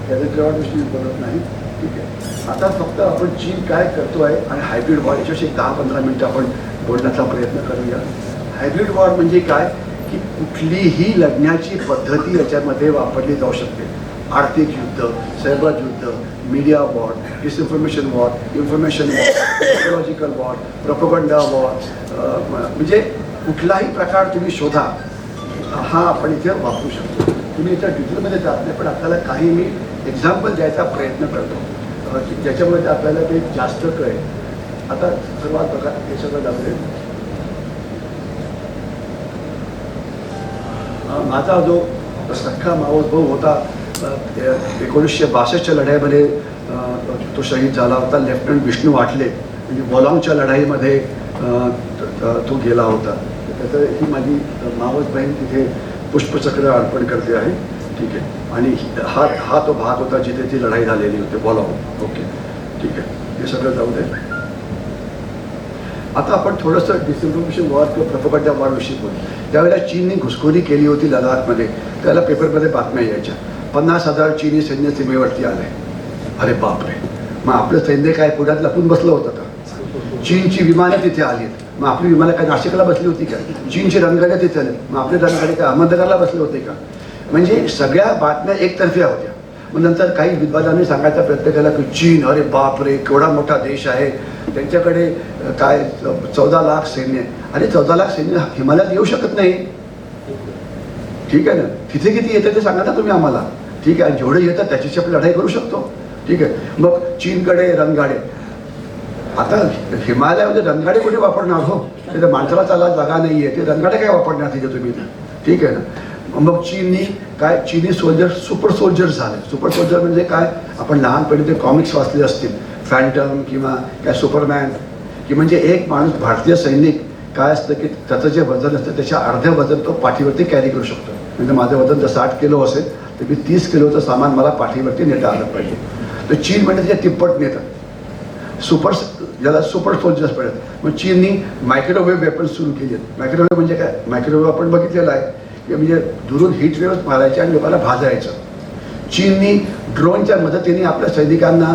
गॅलेंट्री मी बोलत नाही, ठीक आहे. आता फक्त आपण चीन काय करतो आहे आणि हायब्रिड वॉर याच्याशी 10-15 मिनटं आपण बोलण्याचा प्रयत्न करूया. हायब्रिड वॉर म्हणजे काय की कुठलीही लढण्याची पद्धती याच्यामध्ये वापरली जाऊ शकते. आर्थिक युद्ध, सायबर युद्ध, media war, disinformation war, information war, technological war, propaganda war, म्हणजे कुठलाही प्रकार तुम्ही शोधा, हा आपण इथे वापरू शकतो. तुम्ही इथं डिटेलमध्ये जात नाही, पण आपल्याला काही मी एक्झाम्पल द्यायचा प्रयत्न करतो ज्याच्यामध्ये आपल्याला ते जास्त कळेल. आता सर्वात बघा, हे सगळं दाखवेल. माझा जो सख्खा मावस भाऊ होता 1962च्या लढाईमध्ये, तो शहीद झाला होता. लेफ्टनंट विष्णू वाटले, म्हणजे बॉलाँगच्या लढाईमध्ये तो गेला होता. त्याचं ही माझी मावस बहीण तिथे पुष्पचक्र अर्पण करते आहे, ठीक आहे. आणि हा तो भाग होता जिथे ती लढाई झालेली होती, बॉलाँग. ओके, ठीक आहे. हे सगळं जाऊ दे. आता आपण थोडंसं डिसइन्फॉर्मेशन वॉर किंवा प्रोपगंडा वॉरविषयी बोलू. त्यावेळेला चीनने घुसखोरी केली होती लडाखमध्ये, त्याला पेपरमध्ये बातम्या यायच्या, 50,000 चीनी सैन्य सीमेवरती आले. अरे बापरे, मग आपलं सैन्य काय पुण्यात लपून बसलं होतं का? चीनची विमानं तिथे आलीत, मग आपली विमानं काय नाशिकला बसली होती का? चीनची रणगाड्या तिथे आल्या, मग आपली रणगाडी काय अहमदनगरला बसले होते का? म्हणजे सगळ्या बातम्या एकतर्फी होत्या. मग नंतर काही विद्वानांनी सांगायचा प्रयत्न केला की चीन, अरे बाप रे, केवढा मोठा देश आहे, त्यांच्याकडे काय 14 लाख सैन्य आहे. अरे 14 लाख सैन्य हिमालयात येऊ शकत नाही. ठीक आहे ना, तिथे किती येतं ते सांगा ना तुम्ही आम्हाला. ठीक आहे, जेवढे येतात त्याच्याशी आपण लढाई करू शकतो. ठीक आहे, मग चीनकडे रणगाडे. आता हिमालयामध्ये रणगाडे कुठे वापरणार हो? तिथे माणसाला चालायला जागा नाही आहे, ते रणगाडे काय वापरणार तिथे तुम्ही? ठीक आहे ना. मग चीननी काय, चीनी सोल्जर सुपर सोल्जर झाले. सुपर सोल्जर म्हणजे काय, आपण लहानपणी ते कॉमिक्स वाचले असतील, फॅन्टम किंवा काय सुपरमॅन, की म्हणजे एक माणूस, भारतीय सैनिक काय असतं की त्याचं जे वजन असतं त्याच्या अर्धे वजन तो पाठीवरती कॅरी करू शकतो. म्हणजे माझं वजन जर 60 किलो असेल तर मी 30 किलोचं सामान मला पाठीवरती नेता आलं पाहिजे. तर चीन म्हणजे त्याच्या तिप्पट नेतात. ज्याला सुपर सोल्जर्स पडतात. मग चीननी मायक्रोवेव्ह वेपन्स सुरू केली आहेत. मायक्रोवेव्ह म्हणजे काय, मायक्रोवेव्ह आपण बघितलेलं आहे की म्हणजे दुरून हीट वेव्ह मारायचे आणि लोकांना भाजायचं. चीननी ड्रोनच्या मदतीने आपल्या सैनिकांना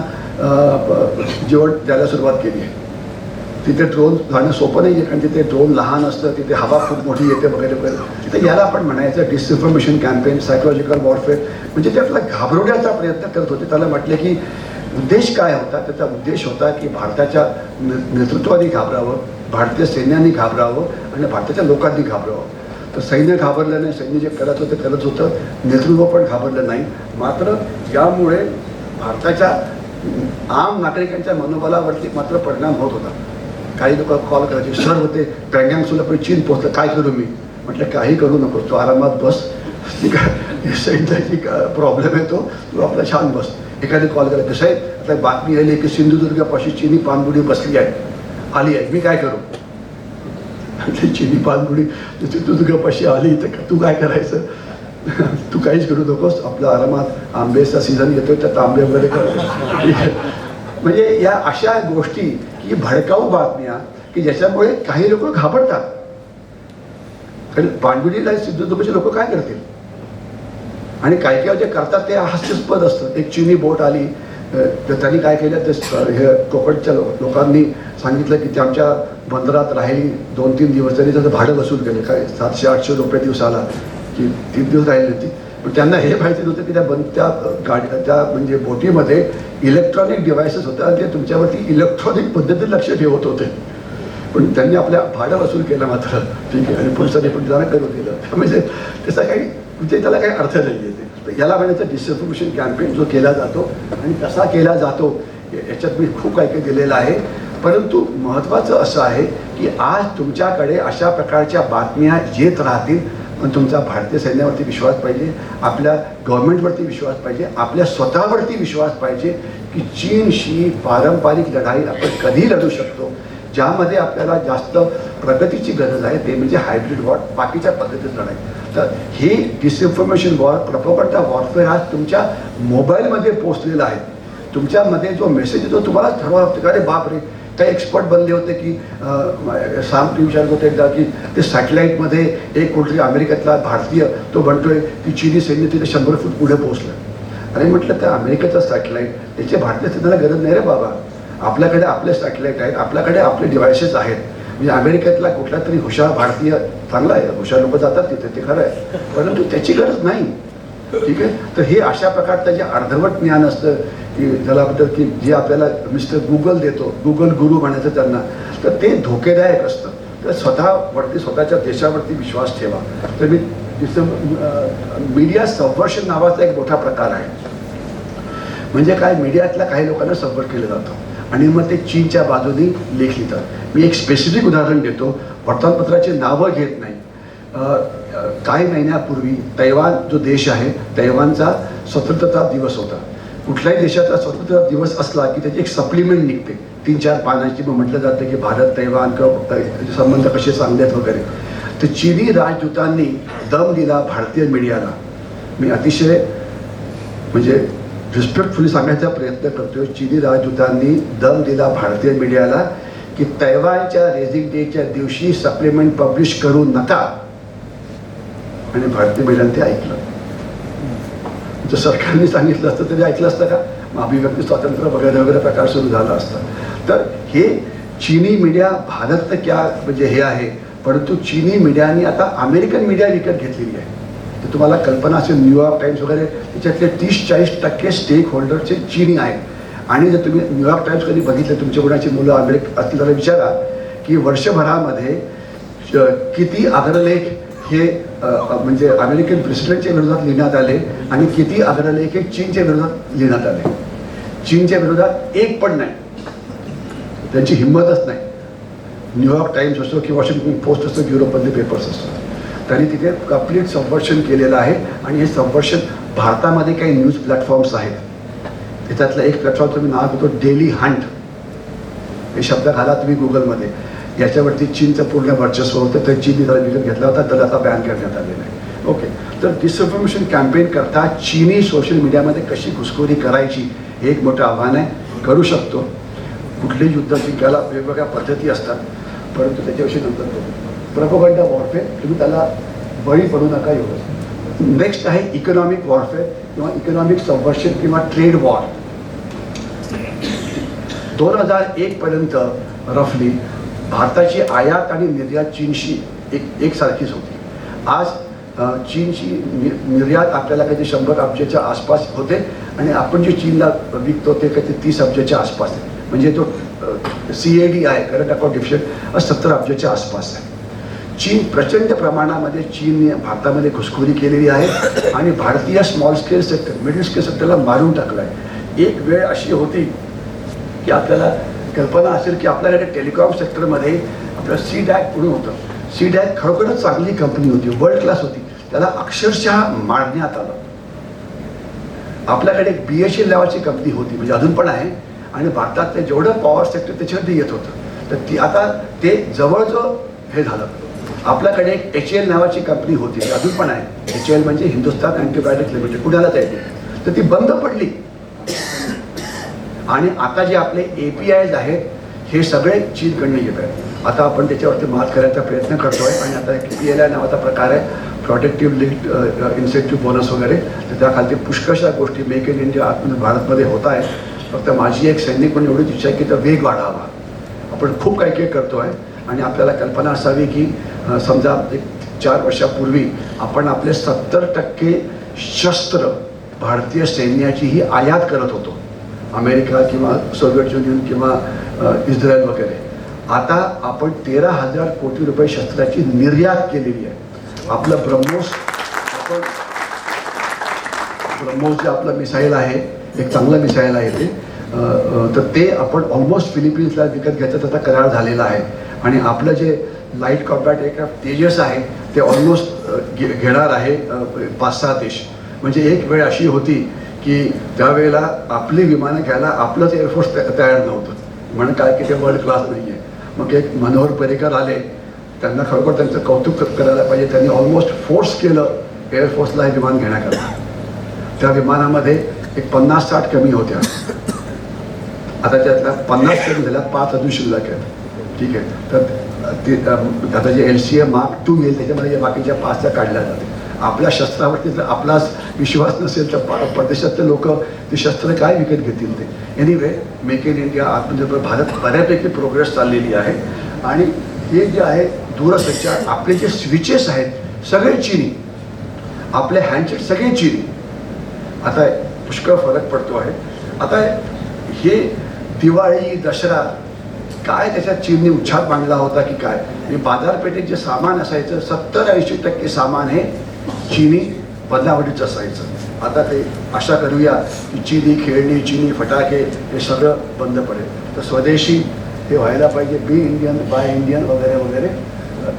जेवण द्यायला सुरुवात केली आहे. तिथे ड्रोन जाणं सोपं नाही आहे, कारण तिथे ड्रोन लहान असतं, तिथे हवा खूप मोठी येते वगैरे वगैरे. तर याला आपण म्हणायचं डिसइन्फॉर्मेशन कॅम्पेन, सायकोलॉजिकल वॉरफेअर. म्हणजे ते आपल्याला घाबरवण्याचा प्रयत्न करत होते. त्याला म्हटलं की उद्देश काय होता, त्याचा उद्देश होता की भारताच्या नेतृत्वाने घाबरावं, भारतीय सैन्याने घाबरावं आणि भारताच्या लोकांनी घाबरावं. तर सैन्य घाबरलं नाही, सैन्य जे करत होतं करत होतं, नेतृत्व पण घाबरलं नाही. मात्र यामुळे भारताच्या आम नागरिकांच्या मनोबलावरती मात्र परिणाम होत होता. काही लोक कॉल करायचे, सर होते पँगँग सुद्धा पण चीन पोहोचलं, काय करू मी? म्हटलं काही करू नको, तू आरामात बस. ठीक आहे, सैन्याची प्रॉब्लेम येतो, तू आपला छान बस. एखादी कॉल करायचं, साहेब आता बातमी आली की सिंधुदुर्गापाशी चीनी पाणबुडी बसली आहे, आली आहे, मी काय करू? ते चीनी पाणबुडी सिंधुदुर्गापाशी आली तर तू काय करायचं? तू काहीच करू नकोस, आपला आरामात आंब्याचा सीझन येतोय, त्यात आंबे वगैरे कर. म्हणजे या अशा गोष्टी की भडकाऊ बातम्या की ज्याच्यामुळे काही लोक घाबरतात. कारण पाणबुडीला सिंधुदुर्गचे लोक काय करतील? आणि काही काही जे करतात ते हास्यास्पद असतं. एक चीनी बोट आली, तर त्यांनी काय केलं, ते हे कोकणच्या लोकांनी सांगितलं की ते आमच्या बंदरात राहिली 2-3 दिवस, तरी त्याचं भाडं वसूल केलं. काय 700-800 रुपये दिवसाला, की 3 दिवस राहिली होती. पण त्यांना हे माहिती नव्हतं की त्या म्हणजे बोटीमध्ये इलेक्ट्रॉनिक डिव्हायसेस होते आणि ते तुमच्यावरती इलेक्ट्रॉनिक पद्धतीने लक्ष ठेवत होते. पण त्यांनी आपल्या भाडं वसूल केलं मात्र. ठीक आहे, आणि पोलिसांनी पण जरा करून दिलं. म्हणजे त्याचा काही, म्हणजे त्याला काही अर्थ नाही आहे. याला म्हणायचं डिसइन्फॉर्मेशन कॅम्पेन जो केला जातो आणि कसा केला जातो याच्यात मी खूप काही काही दिलेलं आहे. परंतु महत्त्वाचं असं आहे की आज तुमच्याकडे अशा प्रकारच्या बातम्या येत राहतील, पण तुमचा भारतीय सैन्यावरती विश्वास पाहिजे, आपल्या गव्हर्नमेंटवरती विश्वास पाहिजे, आपल्या स्वतःवरती विश्वास पाहिजे की चीनशी पारंपरिक लढाई आपण कधी लढू शकतो. ज्यामध्ये आपल्याला जास्त प्रगतीची गरज आहे ते म्हणजे हायब्रिड वॉर, बाकीच्या पद्धतीत लढाई. तर हे डिसइन्फॉर्मेशन वॉर, प्रोपगंडा वॉरफेअर आज तुमच्या मोबाईलमध्ये पोहोचलेला आहे. तुमच्यामध्ये जो मेसेज येतो तुम्हाला ठरवावं लागतं का, अरे बाप रे. काही एक्सपर्ट बनले होते की साम विचारत होते एकदा की ते सॅटेलाईटमध्ये एक कुठली अमेरिकेतला भारतीय तो म्हणतोय की चीनी सैन्य तिथे 100 फूट पुढे पोहोचलं. अरे म्हटलं तर अमेरिकेचा सॅटेलाईट, त्याची भारतीय सैन्याला गरज नाही रे बाबा. आपल्याकडे आपले सॅटेलाईट आहेत, आपल्याकडे आपले डिव्हायसेस आहेत. म्हणजे अमेरिकेतला कुठला तरी हुशार भारतीय चांगला आहे, हुशार लोक जातात तिथे, ते खरं आहे, परंतु त्याची गरज नाही. ठीक आहे. तर हे अशा प्रकारचं जे अर्धवट ज्ञान असतं की त्यालाबद्दल की जे आपल्याला मिस्टर गुगल देतो, गुगल गुरु म्हणायचं त्यांना, तर ते धोकेदायक असतं. तर स्वतःवरती, स्वतःच्या देशावरती विश्वास ठेवा. तर मी मीडिया सबवर्शन नावाचा एक मोठा प्रकार आहे. म्हणजे काय, मीडियातल्या काही लोकांना सबवर्ट केलं जातं आणि मग ते चीनच्या बाजूने लेख लिहितात. मी एक स्पेसिफिक उदाहरण देतो, वर्तमानपत्राची नावं घेत नाही. काही महिन्यापूर्वी तैवान जो देश आहे, तैवानचा स्वतंत्रता दिवस होता. कुठल्याही देशाचा स्वतंत्रता दिवस असला की त्याची एक सप्लिमेंट निघते 3-4 पानांची. मग म्हटलं जातं की भारत तैवान संबंध कसे चांगले आहेत वगैरे. तर चीनी राजदूतांनी दम दिला भारतीय मीडियाला. मी अतिशय म्हणजे रिस्पेक्टफुली सांगायचा प्रयत्न करतोय, चीनी राजदूतांनी दम दिला भारतीय मीडियाला की तैवानच्या रेझिंग डेच्या दिवशी सप्लिमेंट पब्लिश करू नका. आणि भारतीय मीडियाने ते ऐकलं. जर सरकारने सांगितलं असतं तरी ऐकलं असतं का? मग अभिव्यक्ती स्वातंत्र्य वगैरे वगैरे प्रकार सुरू झाला असता. तर हे चीनी मीडिया भारत तर क्या म्हणजे हे आहे, परंतु चीनी मीडियाने आता अमेरिकन मीडिया विकत घेतलेली आहे. तर तुम्हाला कल्पना असेल, न्यूयॉर्क टाइम्स वगैरे त्याच्यातले 30-40% स्टेक होल्डरचे चीनी आहेत. आणि जर तुम्ही न्यूयॉर्क टाइम्स कधी बघितलं, तुमच्या कोणाची मुलं अमेरिका असतील तर विचारा की वर्षभरामध्ये किती अग्रलेख हे म्हणजे अमेरिकन प्रेसिडेंटच्या विरोधात लिहिण्यात आले आणि किती अग्रलेख हे चीनच्या विरोधात लिहिण्यात आले. चीनच्या विरोधात एक पण नाही, त्यांची हिंमतच नाही. न्यूयॉर्क टाइम्स असो किंवा वॉशिंग्टन पोस्ट असो, युरोपमधले पेपर्स असो, त्यांनी तिथे कंप्लीट संवर्षण केलेलं आहे. आणि हे संवर्षण भारतामध्ये काही न्यूज प्लॅटफॉर्म्स आहेत. त्याच्यातलं एक प्लॅटफॉर्म तुम्ही नाव घेतो डेली हंट, हे शब्द घाला तुम्ही गुगलमध्ये. याच्यावरती चीनचं पूर्ण वर्चस्व होतं, तर चीनने त्याला विकत घेतला होता, तर आता बॅन करण्यात आलेला आहे. ओके, तर डिसइन्फॉर्मेशन कॅम्पेन करता चीनी सोशल मीडियामध्ये कशी घुसखोरी करायची हे एक मोठं आव्हान आहे. करू शकतो. कुठलेही युद्ध जिंकायला वेगवेगळ्या पद्धती असतात, परंतु त्याच्याविषयी नंतर बघू. प्रोपगंडा वॉरफेअर, तुम्ही त्याला बळी पडू नका एवढं. नेक्स्ट आहे इकॉनॉमिक वॉरफेअर किंवा इकॉनॉमिक संवर्षण किंवा ट्रेड वॉर. 2001 पर्यंत रफली भारताची आयात आणि निर्यात चीनशी एकसारखीच होती. आज चीनची निर्यात आपल्याला काही 100 अब्जाच्या आसपास होते आणि आपण जे चीनला विकतो ते काही 30 अब्जाच्या आसपास आहे. म्हणजे तो CAD आहे, करंट अकाउंट डिफिशिट, 70 अब्जाच्या आसपास आहे. चीन प्रचंड प्रमाणामध्ये चीनने भारतामध्ये घुसखोरी केलेली आहे आणि भारतीय small scale sector, middle scale सेक्टरला मारून टाकलं आहे. एक वेळ अशी होती की आपल्याला कल्पना असेल की आपल्याकडे टेलिकॉम सेक्टरमध्ये आपलं CDAC म्हणून होतं. CDAC खरोखरच चांगली कंपनी होती, वर्ल्ड क्लास होती. त्याला अक्षरशः मारण्यात आलं. आपल्याकडे एक BHEL नावाची कंपनी होती, म्हणजे अजून पण आहे, आणि भारतातलं जेवढं पॉवर सेक्टर त्याच्यावरती येत होतं, तर ती आता ते जवळजवळ हे झालं. आपल्याकडे एक HAL नावाची कंपनी होती, अजून पण आहे. HAL म्हणजे हिंदुस्तान अँटीबायोटिक लिमिटेड, पुण्यालाच आहे. तर ती बंद पडली. आणि आता जे आपले APIs आहेत हे सगळे चीनकडनं येत आहेत. आता आपण त्याच्यावरती मात करायचा प्रयत्न करतोय. आणि आता एक PLI नावाचा प्रकार आहे, प्रोटेक्टिव्ह लिंक्ड इन्सेंटिव्ह बोनस वगैरे, तर त्याखाली पुष्कळशा गोष्टी मेक इन इंडिया भारतमध्ये होत आहे. फक्त माझी एक सैनिक म्हणून एवढीच इच्छा आहे की तो वेग वाढावा. आपण खूप काही काही करतो आहे. आणि आपल्याला कल्पना असावी की समजा एक 4 वर्षापूर्वी आपण आपले 70% शस्त्र भारतीय सैन्याची ही आयात करत होतो, अमेरिका किंवा सोव्हिएट युनियन किंवा इस्रायल वगैरे. आता आपण 13,000 कोटी रुपये शस्त्राची निर्यात केलेली आहे. आपलं ब्रह्मोस जे आपलं मिसाईल आहे, एक चांगलं मिसाईल आहे ते, तर ते आपण ऑलमोस्ट फिलिपिन्सला विकत घ्यायचा त्याचा करार झालेला आहे. आणि आपलं जे लाईट कॉम्बॅट एअरक्राफ्ट तेजस आहे ते ऑलमोस्ट घेणार आहे 5-6 देश. म्हणजे एक वेळ अशी होती की त्यावेळेला आपली विमानं घ्यायला आपलंच एअरफोर्स तयार नव्हतं, म्हणून काय की ते वर्ल्ड क्लास नाही आहे. मग एक मनोहर पर्रिकर आले, त्यांना खरोखर त्यांचं कौतुक करायला पाहिजे. त्यांनी ऑलमोस्ट फोर्स केलं एअरफोर्सला हे विमान घेण्याकरता. त्या विमानामध्ये एक 50-60 कमी होत्या, आता त्यातल्या 50 कमी झाल्या, 5 अजून शिल्लक आहेत. ठीक आहे, तर ते आता जे LCA Mark II येईल त्याच्यामध्ये बाकीच्या 5 काढल्या जाते. आपल्या शस्त्रावरती जर आपलाच विश्वास नसेल तर परदेशातले लोक ते शस्त्र काय विकत घेतील ते. एनिवे, मेक इन इंडिया, आत्मनिर्भर भारत बऱ्यापैकी प्रोग्रेस चाललेली आहे. आणि हे जे आहे दूरसंचार, आपले जे स्विचेस आहेत सगळे चीनी, आपले हँडसेट सगळे चीनी. आता पुष्कळ फरक पडतो आहे. आता हे दिवाळी दसरा काय त्याच्यात चीनने उच्छाद मांडला होता की काय, हे बाजारपेठेत जे सामान असायचं 70-80% सामान हे चीनी बनावटीचं असायचं. आता ते आशा करूया की चीनी खेळणी, चीनी फटाके हे सगळं बंद पडेल. तर स्वदेशी हे व्हायला पाहिजे, बी इंडियन बाय इंडियन वगैरे वगैरे.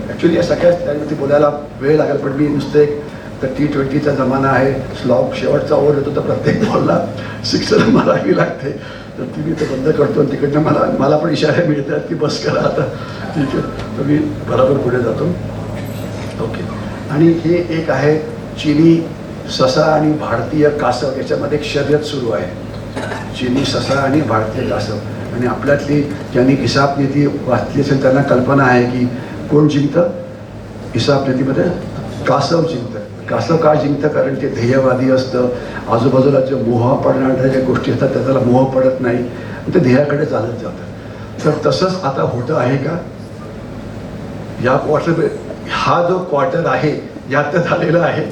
ॲक्च्युली या सगळ्याच त्यामध्ये बोलायला वेळ लागेल, पण मी नुसतं एक तर T20चा जमाना आहे, स्लॉग शेवटचा ओव्हर येतो तर प्रत्येक बॉलला 6 मारावी लागते. तर ती मी ते बंद करतो आणि तिकडनं मला पण इशारे मिळतात की बस करा आता. ठीक आहे, तर मी बरोबर पुढे जातो. ओके, आणि हे एक आहे चीनी ससा आणि भारतीय कासव, याच्यामध्ये एक शर्यत सुरू आहे. चीनी ससा आणि भारतीय कासव. आणि आपल्यातली ज्यांनी हिसाब नीती वाचली असेल त्यांना कल्पना आहे की कोण जिंकतं हिसाब नीतीमध्ये. कासव जिंकतं. कासव का जिंकतं, कारण ते ध्येयवादी असतं. आजूबाजूला जे मोह पडणाऱ्या ज्या गोष्टी असतात त्याला मोह पडत नाही, ते ध्येयाकडे चालत जातं. तर तसंच आता होतं आहे का? या क्वार्टर, हा जो क्वार्टर आहे यात तर झालेला आहे.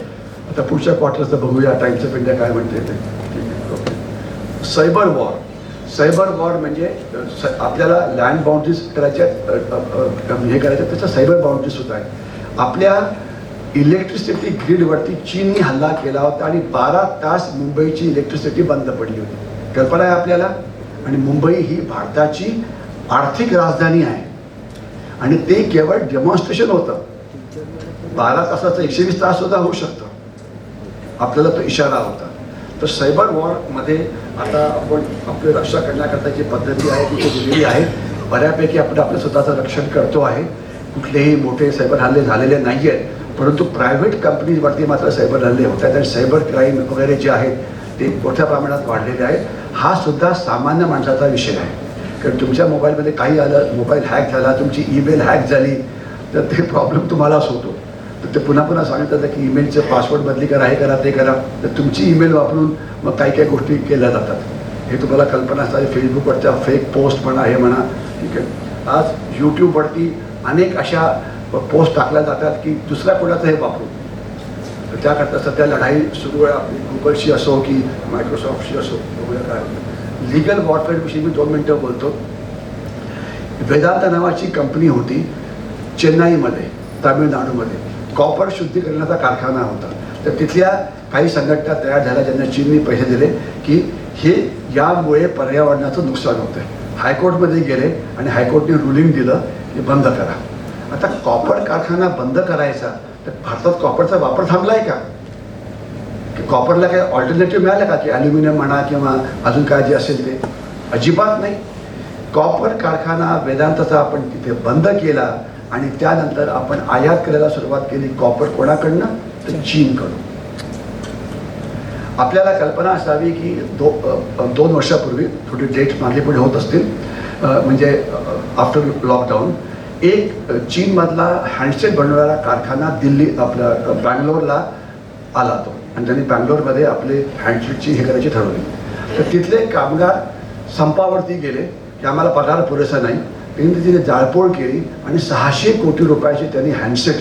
आता पुढच्या क्वार्टरचं बघूया टाइम्स ऑफ इंडिया काय म्हणते ते. Cyber war. सायबर वॉर म्हणजे आपल्याला लँड बाउंड्रीज करायच्या, हे करायचं, त्याचं सायबर बाउंड्री सुद्धा आहे. आपल्या इलेक्ट्रिसिटी ग्रीडवरती चीननी हल्ला केला होता आणि 12 तास मुंबईची इलेक्ट्रिसिटी बंद पडली होती. कल्पना आहे आपल्याला? आणि मुंबई ही भारताची आर्थिक राजधानी आहे आणि ते केवळ डेमॉन्स्ट्रेशन होतं. 12 तासाचं 120 तास सुद्धा होऊ शकतं. आपल्याला तो इशारा होता. तर सायबर वॉरमध्ये आता आपण आपली रक्षा करण्याकरता जी पद्धती आहे ती दिलेली आहे. बऱ्यापैकी आपण आपलं स्वतःचं रक्षण करतो आहे. कुठलेही मोठे सायबर हल्ले झालेले नाही आहेत, परंतु प्रायव्हेट कंपनीजवरती मात्र सायबर हल्ले होत आहेत आणि सायबर क्राईम वगैरे जे आहेत ते मोठ्या प्रमाणात वाढलेले आहेत. हा सुद्धा सामान्य माणसाचा विषय आहे. कारण तुमच्या मोबाईलमध्ये काही आलं, मोबाईल हॅक झाला, तुमची ईमेल हॅक झाली, तर ते प्रॉब्लेम तुम्हालाच होतो. तर ते पुन्हा पुन्हा सांगितलं जातं की ईमेलचं पासवर्ड बदली करा, हे करा, ते करा. तर तुमची ईमेल वापरून मग काही काही गोष्टी केल्या जातात. हे तुम्हाला कल्पना असतात. फेसबुकवरच्या फेक पोस्ट म्हणा, हे म्हणा, ठीक आहे. आज यूट्यूबवरती अनेक अशा पोस्ट टाकल्या जातात की दुसऱ्या कोणाचं हे वापरून. तर त्याकरता सध्या लढाई सुरू आहे आपली, गुगलशी असो की मायक्रोसॉफ्टशी असो. बघूया काय होतं. लिगल वॉरफेअरविषयी मी 2 मिनटं बोलतो. वेदांत नावाची कंपनी होती चेन्नईमध्ये, तामिळनाडूमध्ये. कॉपर शुद्धीकरणाचा कारखाना होता. तर तिथल्या काही संघटना तयार झाल्या ज्यांना चीनने पैसे दिले की हे यामुळे पर्यावरणाचं नुकसान होतं आहे. हायकोर्टमध्ये गेले आणि हायकोर्टने रुलिंग दिलं की बंद करा. आता कॉपर कारखाना बंद करायचा तर भारतात कॉपरचा वापर थांबला आहे का? की कॉपरला काही ऑल्टरनेटिव्ह मिळालं का? की ॲल्युमिनियम म्हणा किंवा अजून काय जे असेल ते? अजिबात नाही. कॉपर कारखाना वेदांताचा आपण तिथे बंद केला आणि त्यानंतर आपण आयात करायला सुरुवात केली कॉपर. कोणाकडनं? तर चीनकडून. आपल्याला कल्पना असावी की 2 वर्षापूर्वी, थोडी डेट मागे पुढे होत असतील, म्हणजे आफ्टर लॉकडाऊन, एक चीनमधला हँडसेट बनवणारा कारखाना दिल्ली आपला बँगलोरला आला तो. आणि त्यांनी बँगलोरमध्ये आपले हँडसेटची हे करायची ठरवली. तर तिथले कामगार संपावरती गेले की आम्हाला पगार पुरेसा नाही. त्यांनी तिथे जाळपोळ केली आणि 600 कोटी रुपयाचे त्यांनी हँडसेट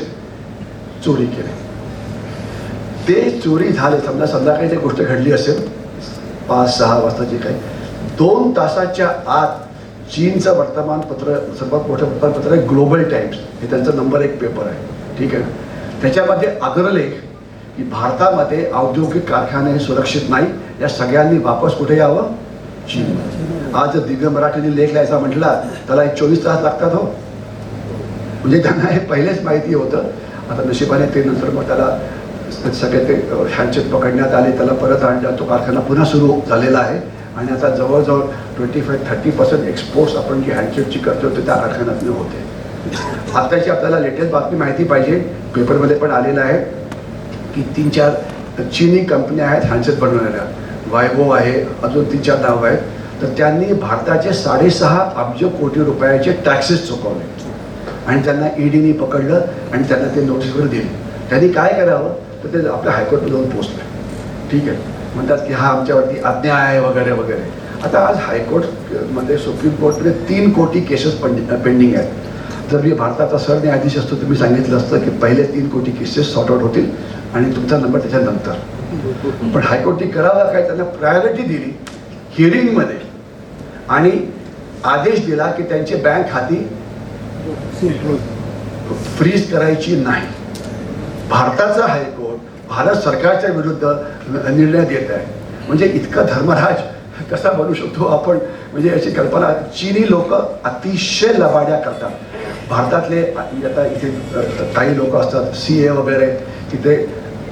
चोरी केले. ते चोरी झाले, समजा संध्याकाळी ते गोष्ट घडली असेल 5-6 वाजताची काही. 2 तासाच्या आत चीनचं वर्तमानपत्र, सर्वात मोठं वर्तमानपत्र आहे ग्लोबल टाइम्स, हे त्यांचा नंबर 1 पेपर आहे, ठीक आहे. त्याच्यामध्ये अग्रलेख की भारतामध्ये औद्योगिक कारखाने हे सुरक्षित नाही, या सगळ्यांनी वापस कुठे यावं? चीनमध्ये. आज दिव्य मराठीने लेख लिहायचा म्हटला त्याला 24 तास लागतात. हो, म्हणजे त्यांना हे पहिलेच माहिती होतं. आता नशिबाने ते नंतर मग त्याला सगळे ते हँडसेट पकडण्यात आले, त्याला परत आणलं, तो कारखाना पुन्हा सुरू झालेला आहे. आणि आता जवळजवळ 25-30% एक्सपोर्ट्स आपण जी हँडसेटची करतो ते त्या कारखान्यातून होते. आत्ताची आपल्याला लेटेस्ट बातमी माहिती पाहिजे, पेपरमध्ये पण आलेलं आहे की 3-4 चीनी कंपन्या आहेत हँडसेट बनवणाऱ्या. वायबो आहे, अजून 3-4 नाव आहेत. तर त्यांनी भारताचे 6.5 अब्ज कोटी रुपयाचे टॅक्सेस चुकवले आणि त्यांना ईडीने पकडलं आणि त्यांना ते नोटीसवर दिली. त्यांनी काय करावं? तर ते आपल्या हायकोर्टमध्ये जाऊन पोचले, ठीक आहे. म्हणतात की हा आमच्यावरती अन्याय आहे वगैरे वगैरे. आता आज हायकोर्टमध्ये, सुप्रीम कोर्टमध्ये 3 कोटी केसेस पेंडिंग आहेत. जर मी भारताचा सरन्यायाधीश असतो तर मी सांगितलं असतं की पहिले 3 कोटी केसेस सॉर्ट आउट होतील आणि तुमचा नंबर त्याच्यानंतर. पण हायकोर्टने करावं काय? त्यांना प्रायोरिटी दिली हिअरिंगमध्ये आणि आदेश दिला की त्यांची बँक खाती फ्रीज करायची नाही. भारताचा हायकोर्ट भारत सरकारच्या विरुद्ध निर्णय देत आहे. म्हणजे इतकं धर्मराज कसा बनू शकतो आपण? म्हणजे याची कल्पना. चीनी लोक अतिशय लबाड्या करतात. भारतातले आता इथे काही लोक असतात CA वगैरे, तिथे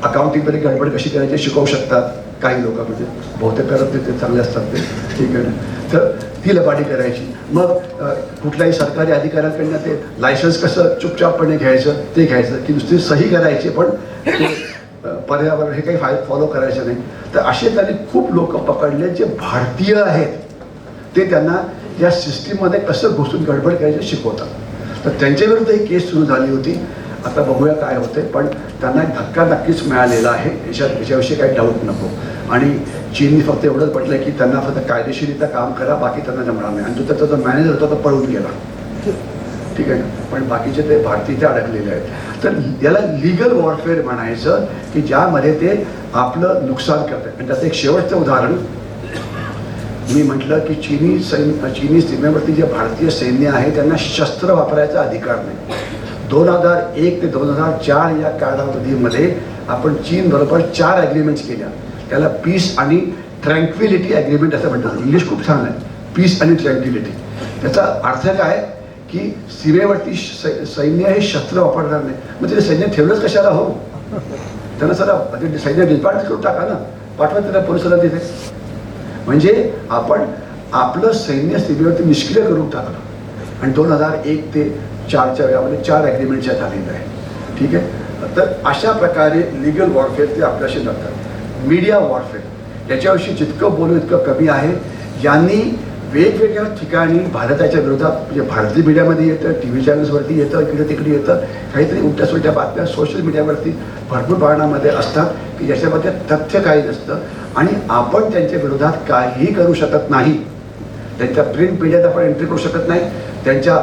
अकाउंटिंगमध्ये गडबड कशी करायची शिकवू शकतात. काही लोक म्हणजे बहुतेक करत ते चांगले असतात ते, ठीक आहे. तर ती लबाडी करायची. मग कुठल्याही सरकारी अधिकाऱ्यांकडनं ते लायसन्स कसं चुपचापपणे घ्यायचं ते घ्यायचं, की नुसती सही करायची पण पर्यावरण हे काही फॉलो करायचं नाही. तर असे त्यांनी खूप लोक पकडले जे भारतीय आहेत, ते त्यांना या सिस्टीममध्ये कसं घुसून गडबड करायचं शिकवतात. तर त्यांच्याविरुद्ध ही केस सुरू झाली होती. आता बघूया काय होते. पण त्यांना एक धक्का नक्कीच मिळालेला आहे, याच्याविषयी काही डाऊट नको. आणि चीननी फक्त एवढंच म्हटलं की त्यांना फक्त कायदेशीरित्या काम करा, बाकी त्यांना जमणार नाही. आणि जो त्याचा जो मॅनेजर होता तो पळून गेला. ठीक आहे ना, पण बाकीचे ते भारतीय ते अडकलेले आहेत. तर याला लिगल वॉरफेअर म्हणायचं की ज्यामध्ये ते आपलं नुकसान करतात. आणि त्याचं एक शेवटचं उदाहरण मी म्हटलं की चीनी सीमेवरती जे भारतीय सैन्य आहे त्यांना शस्त्र वापरायचा अधिकार नाही. 2001 ते 2004 या कालावधीमध्ये आपण चीनबरोबर 4 ॲग्रीमेंट्स केल्या. त्याला पीस आणि ट्रँक्विलिटी ॲग्रीमेंट असं म्हणतात. इंग्लिश खूप छान आहे, पीस आणि ट्रँक्विलिटी. त्याचा अर्थ काय की सीमेवरती सैन्य हे शस्त्र वापरणार नाही. मग ते सैन्य ठेवलंच कशाला हो? त्यांना सगळं सैन्य डिस्बँड करून टाका ना, पाठवा त्यांना पोलिसांना तिथे. म्हणजे आपण आपलं सैन्य सीमेवरती निष्क्रिय करून टाकलं. आणि 2001 ते 4च्या वेळामध्ये 4 ॲग्रीमेंटच्या झालेलं आहे. ठीक आहे. तर अशा प्रकारे लिगल वॉरफेअर ते आपल्याशी लढतात. मीडिया वॉरफेअर याच्याविषयी जितकं बोलू इतकं कमी आहे. यांनी वेगवेगळ्या ठिकाणी भारताच्या विरोधात, म्हणजे भारतीय मीडियामध्ये येतं, टी व्ही चॅनल्सवरती येतं, इकडे तिकडे येतं, काहीतरी उलट्या सुलट्या बातम्या सोशल मीडियावरती भरपूर प्रमाणामध्ये असतात की ज्याच्यामध्ये तथ्य काही नसतं. आणि आपण त्यांच्या विरोधात काहीही करू शकत नाही. त्यांच्या प्रिंट मीडियात आपण एंट्री करू शकत नाही, त्यांच्या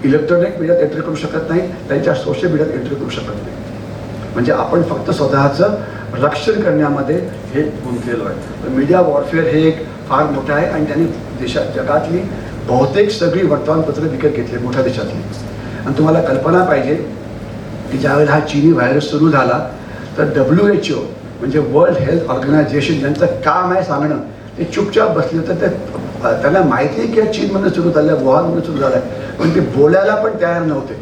इलेक्ट्रॉनिक मीडियात एंट्री करू शकत नाही, त्यांच्या सोशल मीडियात एंट्री करू शकत नाही. म्हणजे आपण फक्त स्वतःचं रक्षण करण्यामध्ये हे गुंतलेलो आहे. तर मीडिया वॉरफेअर हे एक फार मोठं आहे. आणि त्यांनी जगातली बहुतेक सगळी वर्तमानपत्रं विकत घेतली मोठ्या देशातली. आणि तुम्हाला कल्पना पाहिजे की ज्यावेळेला हा चीनी व्हायरस सुरू झाला तर WHO म्हणजे वर्ल्ड हेल्थ ऑर्गनायझेशन ज्यांचं काम आहे सांगणं, ते चुपचाप बसले होते. ते त्यांना माहिती आहे की चीनमधून सुरू झालं आहे, वुहानमधून सुरू झालं आहे, पण ते बोलायला पण तयार नव्हते.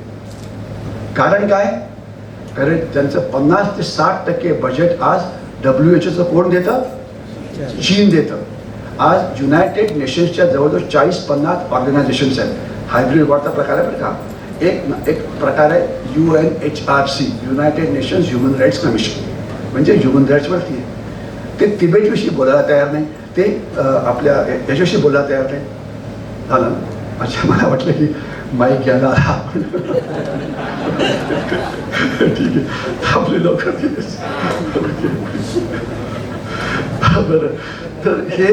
कारण काय? कारण त्यांचं 50 ते 60% बजेट आज WHOचं कोण देतं? चीन देतं. आज युनायटेड नेशन्सच्या जवळजवळ 40-50 ऑर्गनायझेशन्स आहेत. हायब्रिड वॉरचा प्रकार आहे बरं का. एक प्रकार आहे UNHRC, United Nations human rights commission, म्हणजे ह्युमन राईट्सवरती आहे. ते तिबेटविषयी बोलायला तयार नाही, ते आपल्या याच्याविषयी बोलायला तयार नाही. झालं ना? अच्छा, मला वाटलं की माईक घ्यायला आपण ठीक आहे, आपली लवकर बरं. तर हे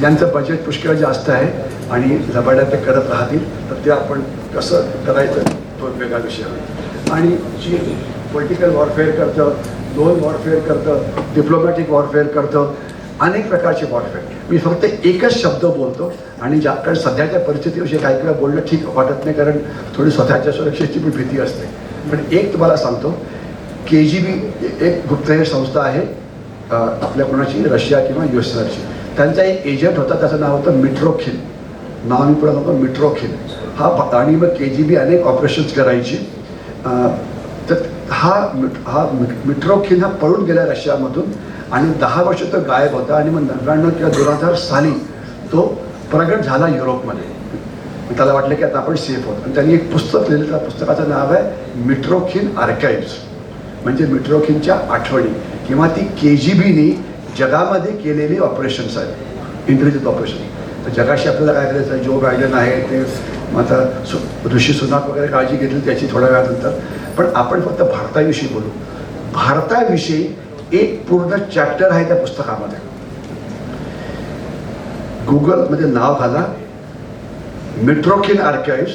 यांचं बजेट पुष्कळ जास्त आहे आणि लबाड्या ते करत राहतील. तर ते आपण कसं करायचं तो वेगळा विषय आहे. आणि चीन पॉलिटिकल वॉरफेअर करतं, लोन वॉरफेअर करतं, डिप्लोमॅटिक वॉरफेअर करतं, अनेक प्रकारचे वॉरफेअर. मी फक्त एकच शब्द बोलतो आणि कारण सध्याच्या परिस्थितीविषयी काही वेळा बोलणं ठीक वाटत नाही, कारण थोडी स्वतःच्या सुरक्षेची पण भीती असते. पण एक तुम्हाला सांगतो, KGB एक गुप्तहेर संस्था आहे आपल्या कोणाची, रशिया किंवा USSRची. त्यांचा एक एजंट होता, त्याचं नाव होतं मिट्रोखिन. नाव मी पुढे सांगतो, मिट्रोखिन. आणि मग KGB अनेक ऑपरेशन्स करायची. तर हा मिट्रोखिन हा पळून गेला रशियामधून आणि 10 वर्ष तो गायब होता. आणि मग 99 किंवा 2000 साली तो प्रगट झाला युरोपमध्ये. त्याला वाटलं की आता आपण सेफ होतो. आणि त्यांनी एक पुस्तक लिहिलं, त्या पुस्तकाचं नाव आहे मिट्रोखिन आर्काइव्स, म्हणजे मिट्रोखिनच्या आठवणी, किंवा ती KGBनी जगामध्ये केलेली ऑपरेशन्स आहेत, इंटेलिजन्स ऑपरेशन. तर जगाशी आपल्याला काय करायचं? जो बायडन आहे ते आता ऋषी सुनाक वगैरे काळजी घेतली त्याची थोड्या वेळानंतर. पण आपण फक्त भारताविषयी बोलू. भारताविषयी एक पूर्ण चॅप्टर आहे त्या पुस्तकामध्ये. गुगलमध्ये नाव घाला, मिट्रोखिन आर्काइव्स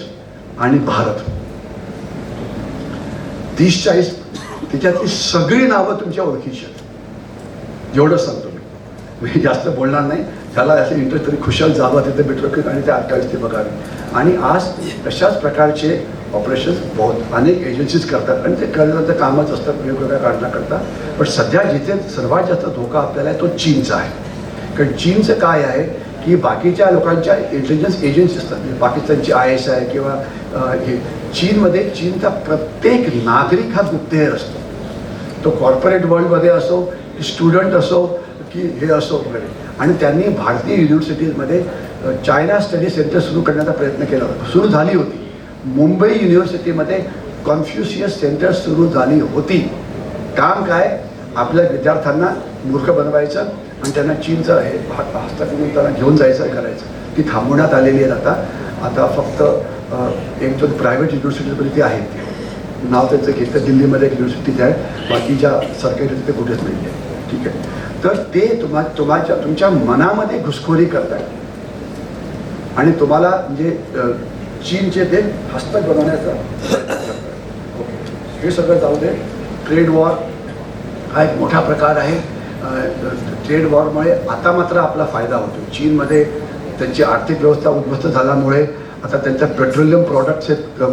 आणि भारत. 30-40 त्याच्यातली सगळी नावं तुमच्या ओळखीची आहेत. जेवढं सांगतो मी जास्त बोलणार नाही. त्याला असं इंटरेस्ट तरी खुशाल जावं तिथे मिट्रोखिन आणि ते आर्काइव्स ते बघावे. आणि आज तशाच प्रकारचे ऑपरेशन्स अनेक एजन्सीज करतात आणि ते करण्याचं कामच असतं वेगवेगळ्या कारणाकरता. पण सध्या जिथे सर्वात जास्त धोका आपल्याला आहे तो चीनचा आहे. कारण चीनचं काय आहे की बाकीच्या लोकांच्या इंटेलिजन्स एजन्सी असतात, म्हणजे पाकिस्तानची ISI किंवा हे, चीनमध्ये चीनचा प्रत्येक नागरिक हा गुप्तहेर असतो. तो कॉर्पोरेट वर्ल्डमध्ये असो की स्टुडंट असो की हे असो वगैरे. आणि त्यांनी भारतीय युनिव्हर्सिटीजमध्ये चायना स्टडी सेंटर सुरू करण्याचा प्रयत्न केला होता, सुरू झाली होती. मुंबई युनिव्हर्सिटीमध्ये कॉन्फ्युशियस सेंटर सुरू झाली होती. काम काय? आपल्या विद्यार्थ्यांना मूर्ख बनवायचं आणि त्यांना चीनचं हे हस्तकरून त्यांना घेऊन जायचं करायचं. ती थांबवण्यात आलेली आहे आता फक्त एक दोन प्रायव्हेट युनिव्हर्सिटीमध्ये ती आहेत. नाव त्यांचं घेतलं, दिल्लीमध्ये एक युनिव्हर्सिटीत आहे, बाकीच्या सरकारी तिथे कुठेच नाही आहे. ठीक आहे. तर ते तुमच्या मनामध्ये घुसखोरी करतायत आणि तुम्हाला म्हणजे चीनचे ते हस्तक बनवण्याचा प्रयत्न करतायत. ओके, हे सगळं जाऊ दे. ट्रेड वॉर हा एक मोठा प्रकार आहे. ट्रेड वॉरमुळे आता मात्र आपला फायदा होतो. चीनमध्ये त्यांची आर्थिक व्यवस्था उद्ध्वस्त झाल्यामुळे आता त्यांच्या पेट्रोलियम प्रॉडक्ट्स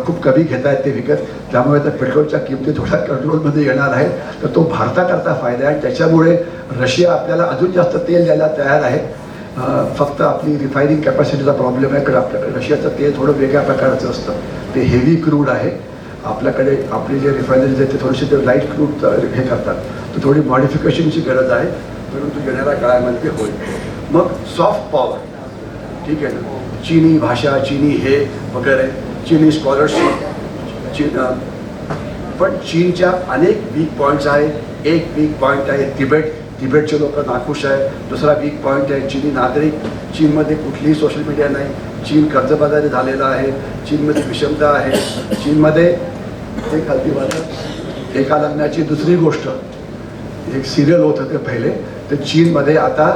खूप कमी घेत आहेत ते विकत, त्यामुळे त्या पेट्रोलच्या किमती थोड्या कंट्रोलमध्ये येणार आहेत. तर तो भारताकरता फायदा आहे. त्याच्यामुळे रशिया आपल्याला अजून जास्त तेल द्यायला तयार आहे. फक्त आपली रिफायनिंग कॅपॅसिटीचा प्रॉब्लेम आहे, कारण आपल्याकडे रशियाचं तेल थोडं वेगळ्या प्रकारचं असतं. ते हेवी क्रूड आहे. आपल्याकडे आपली जे रिफायनरीज आहेत ते थोडेसे ते लाईट क्रूड हे करतात, तर थोडी मॉडिफिकेशनची गरज आहे, परंतु येणाऱ्या काळामध्ये ते होईल. मग सॉफ्ट पॉवर, ठीक आहे ना, चीनी भाषा, चीनी हे वगैरे, चीनी स्कॉलरशिप, पण चीनच्या अनेक वीक पॉईंट्स आहेत. एक वीक पॉईंट आहे तिबेटचे लोक नाखुश आहे. दुसरा वीक पॉईंट आहे चीनी नागरिक. चीनमध्ये कुठलीही सोशल मीडिया नाही. चीन कर्जबाजारी झालेला आहे. चीनमध्ये विषमता आहे. चीनमध्ये एक खालती एका लग्नाची दुसरी गोष्ट, एक सिरियल होत होते पहिले, तर चीनमध्ये आता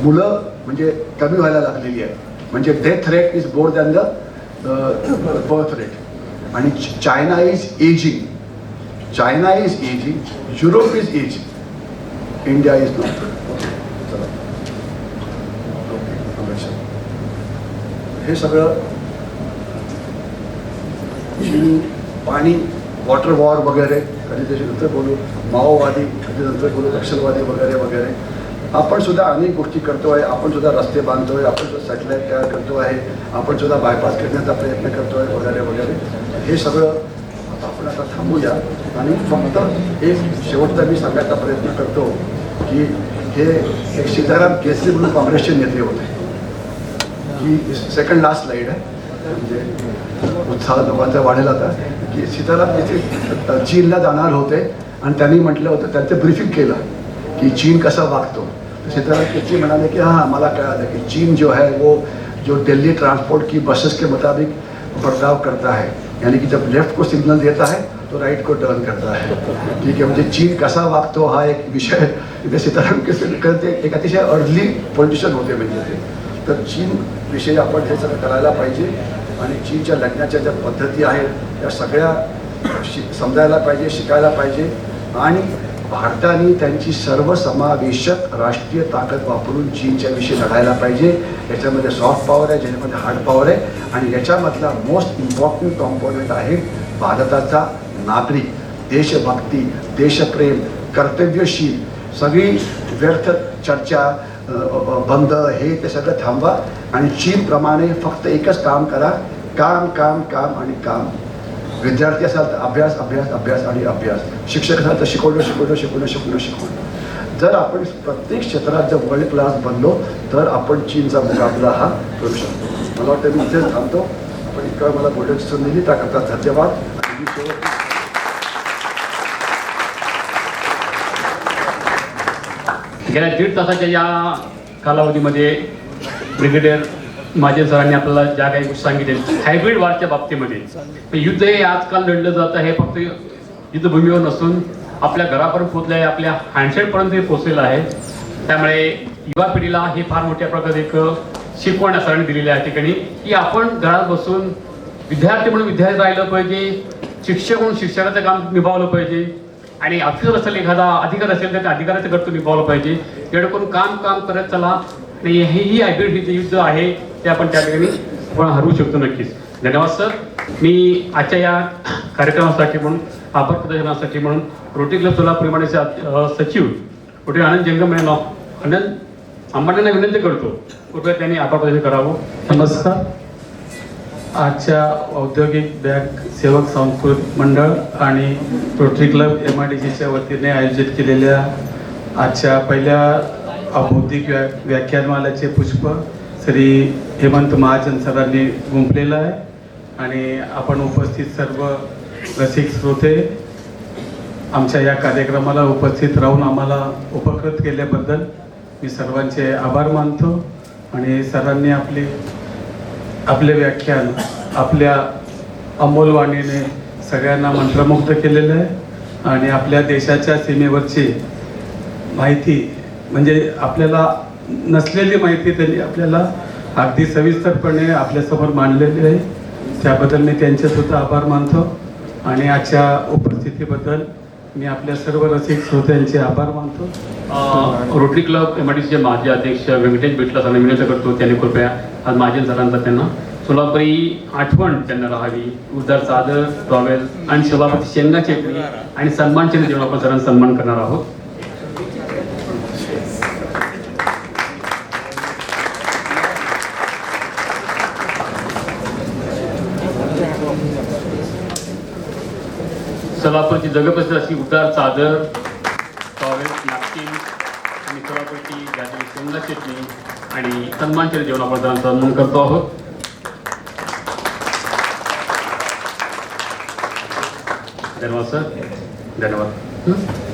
मुलं म्हणजे कमी व्हायला लागलेली आहे. म्हणजे death rate is more than the birth rate. आणि China is aging, Europe is aging, India is not. हे सगळं चीनी पाणी, वॉटर वॉर वगैरे, कधी त्याच्यानंतर बोलू, माओवादी, कधी नंतर बोलू नक्षलवादी वगैरे वगैरे. आपण सुद्धा अनेक गोष्टी करतो आहे. आपण सुद्धा रस्ते बांधतो आहे, आपण सुद्धा सॅटेलाईट तयार करतो आहे, आपण सुद्धा बायपास करण्याचा प्रयत्न करतो आहे वगैरे वगैरे. हे सगळं आपण आता थांबूया आणि फक्त एक शेवटचा मी सांगायचा प्रयत्न करतो की हे एक सीताराम केसरी म्हणून काँग्रेसचे नेते होते. ही सेकंड लास्ट स्लाईड आहे, म्हणजे उत्साह लोकांचा वाढेल आता, की सीताराम तिथे चीनला जाणार होते आणि त्यांनी म्हटलं होतं, त्यांचं ब्रीफिंग केलं कि चीन कैसा वागतो. तो सीताराम केसरी म्हणाले की हाँ मला कळालं की चीन जो है वो जो दिल्ली ट्रांसपोर्ट की बसेस के मुताबिक बर्ताव करता है, यानी कि जब लेफ्ट को सिग्नल देता है तो राइट को टर्न करता है. ठीक आहे, म्हणजे चीन कसा वागतो हा एक विषय इथे सीताराम केसरी करते. एक अतिशय अर्ली पॉलिटिशियन होते म्हणजे ते. तर चीन विषयी आपण हे सगळं करायला पाहिजे आणि चीनच्या लढण्याच्या ज्या पद्धती आहेत त्या सगळ्या समजायला पाहिजे, शिकायला पाहिजे. आणि भारताने त्यांची सर्वसमावेशक राष्ट्रीय ताकद वापरून चीनच्या विषयी लढायला पाहिजे. याच्यामध्ये सॉफ्ट पॉवर आहे, ज्याच्यामध्ये हार्ड पॉवर आहे, आणि याच्यामधला मोस्ट इम्पॉर्टंट कॉम्पोनंट आहे भारताचा नागरिक, देशभक्ती, देशप्रेम, कर्तव्यशील. सगळी व्यर्थ चर्चा, बंद, हे ते सगळं थांबवा आणि चीनप्रमाणे फक्त एकच काम करा, काम काम काम आणि काम. विद्यार्थी असाल तर अभ्यास अभ्यास अभ्यास आणि अभ्यास. शिक्षक असाल तर शिकवणं. जर आपण प्रत्येक क्षेत्रात जर वर्ल्ड क्लास बनलो तर आपण चीनचा मुकाबला हा करू शकतो. मला वाटतं मी इथेच थांबतो. आपण इतकं मला बोलण्याची संधी दिली त्याकरता धन्यवाद. आणि मी गेल्या 1.5 तासाच्या या कालावधीमध्ये ब्रिगेडियर माझे सरांनी आपल्याला ज्या काही गोष्टी सांगितल्या हायब्रिड वॉरच्या बाबतीमध्ये, युद्ध हे आजकाल लढलं जातं, हे फक्त युद्धभूमीवर नसून आपल्या घरापर्यंत पोहोचलं आहे, आपल्या हँडसेटपर्यंत हे पोहोचलेलं आहे. त्यामुळे युवा पिढीला हे फार मोठ्या प्रकारे एक शिकवण सरांनी दिलेली आहे ठिकाणी, की आपण घरात बसून विद्यार्थी म्हणून विद्यार्थी राहिलं पाहिजे, शिक्षक म्हणून शिक्षकाचं काम निभावलं पाहिजे, आणि ऑफिसर असेल, एखादा अधिकारी असेल तर त्या अधिकाराचं कर्तव्य निभावलं पाहिजे. जेणेकरून काम काम करत चला. आणि ही हायब्रिड हे जे युद्ध आहे ते आपण त्या ठिकाणी आपण हरवू शकतो नक्कीच. धन्यवाद सर. मी आजच्या या कार्यक्रमासाठी म्हणून, आभार प्रदर्शनासाठी म्हणून रोटरी क्लब सोलापूर प्रमाणेचे सचिव रोटरी आनंद जंगम यांना अंबाड्यांना विनंती करतो, कृपया त्यांनी आभार प्रदर्शन करावं. नमस्कार. आजच्या औद्योगिक बँक सेवक सांस्कृतिक मंडळ आणि रोटरी क्लब MIDCच्या वतीने आयोजित केलेल्या आजच्या पहिल्या औद्योगिक व्याख्यानमालेचे पुष्प श्री हेमंत महाजन सरांनी गुंफलेलं आहे. आणि आपण उपस्थित सर्व रसिक श्रोते आमच्या या कार्यक्रमाला उपस्थित राहून आम्हाला उपकृत केल्याबद्दल मी सर्वांचे आभार मानतो. आणि सरांनी आपले व्याख्यान आपल्या अमोल वाणीने सगळ्यांना मंत्रमुग्ध केलेलं आहे आणि आपल्या देशाच्या सीमेवरची माहिती म्हणजे आपल्याला नसलेली माहिती त्यांनी आपल्याला अगदी सविस्तरपणे आपल्यासमोर मांडलेली आहे. त्याबद्दल मी त्यांचे सुद्धा आभार मानतो आणि आजच्या उपस्थितीबद्दल मी आपल्या सर्व रसिक श्रोत्यांचे आभार मानतो. रोटरी क्लब MIDCचे माजी अध्यक्ष व्यंकटेश बिटला सरांना विनंती करतो त्यांनी कृपया आज माजी सरांचा त्यांना सोलापुरी आठवण त्यांना राहावी, उद्धार चादर, टॉवेल आणि सभापती शेंगा चटणी आणि सन्मान चिन्ह देऊन आपण सरांचा सन्मान करणार आहोत. सोलापूरची जगप्रसिद्ध अशी उद्धार चादर, टॉवेल, नॅपकिन आणि सोलापूरची गाजरी शेंगा चटणी आणि सन्मान चिन्ह देऊन आपण सरांचा सन्मान करतो आहोत. धन्यवाद सर, धन्यवाद.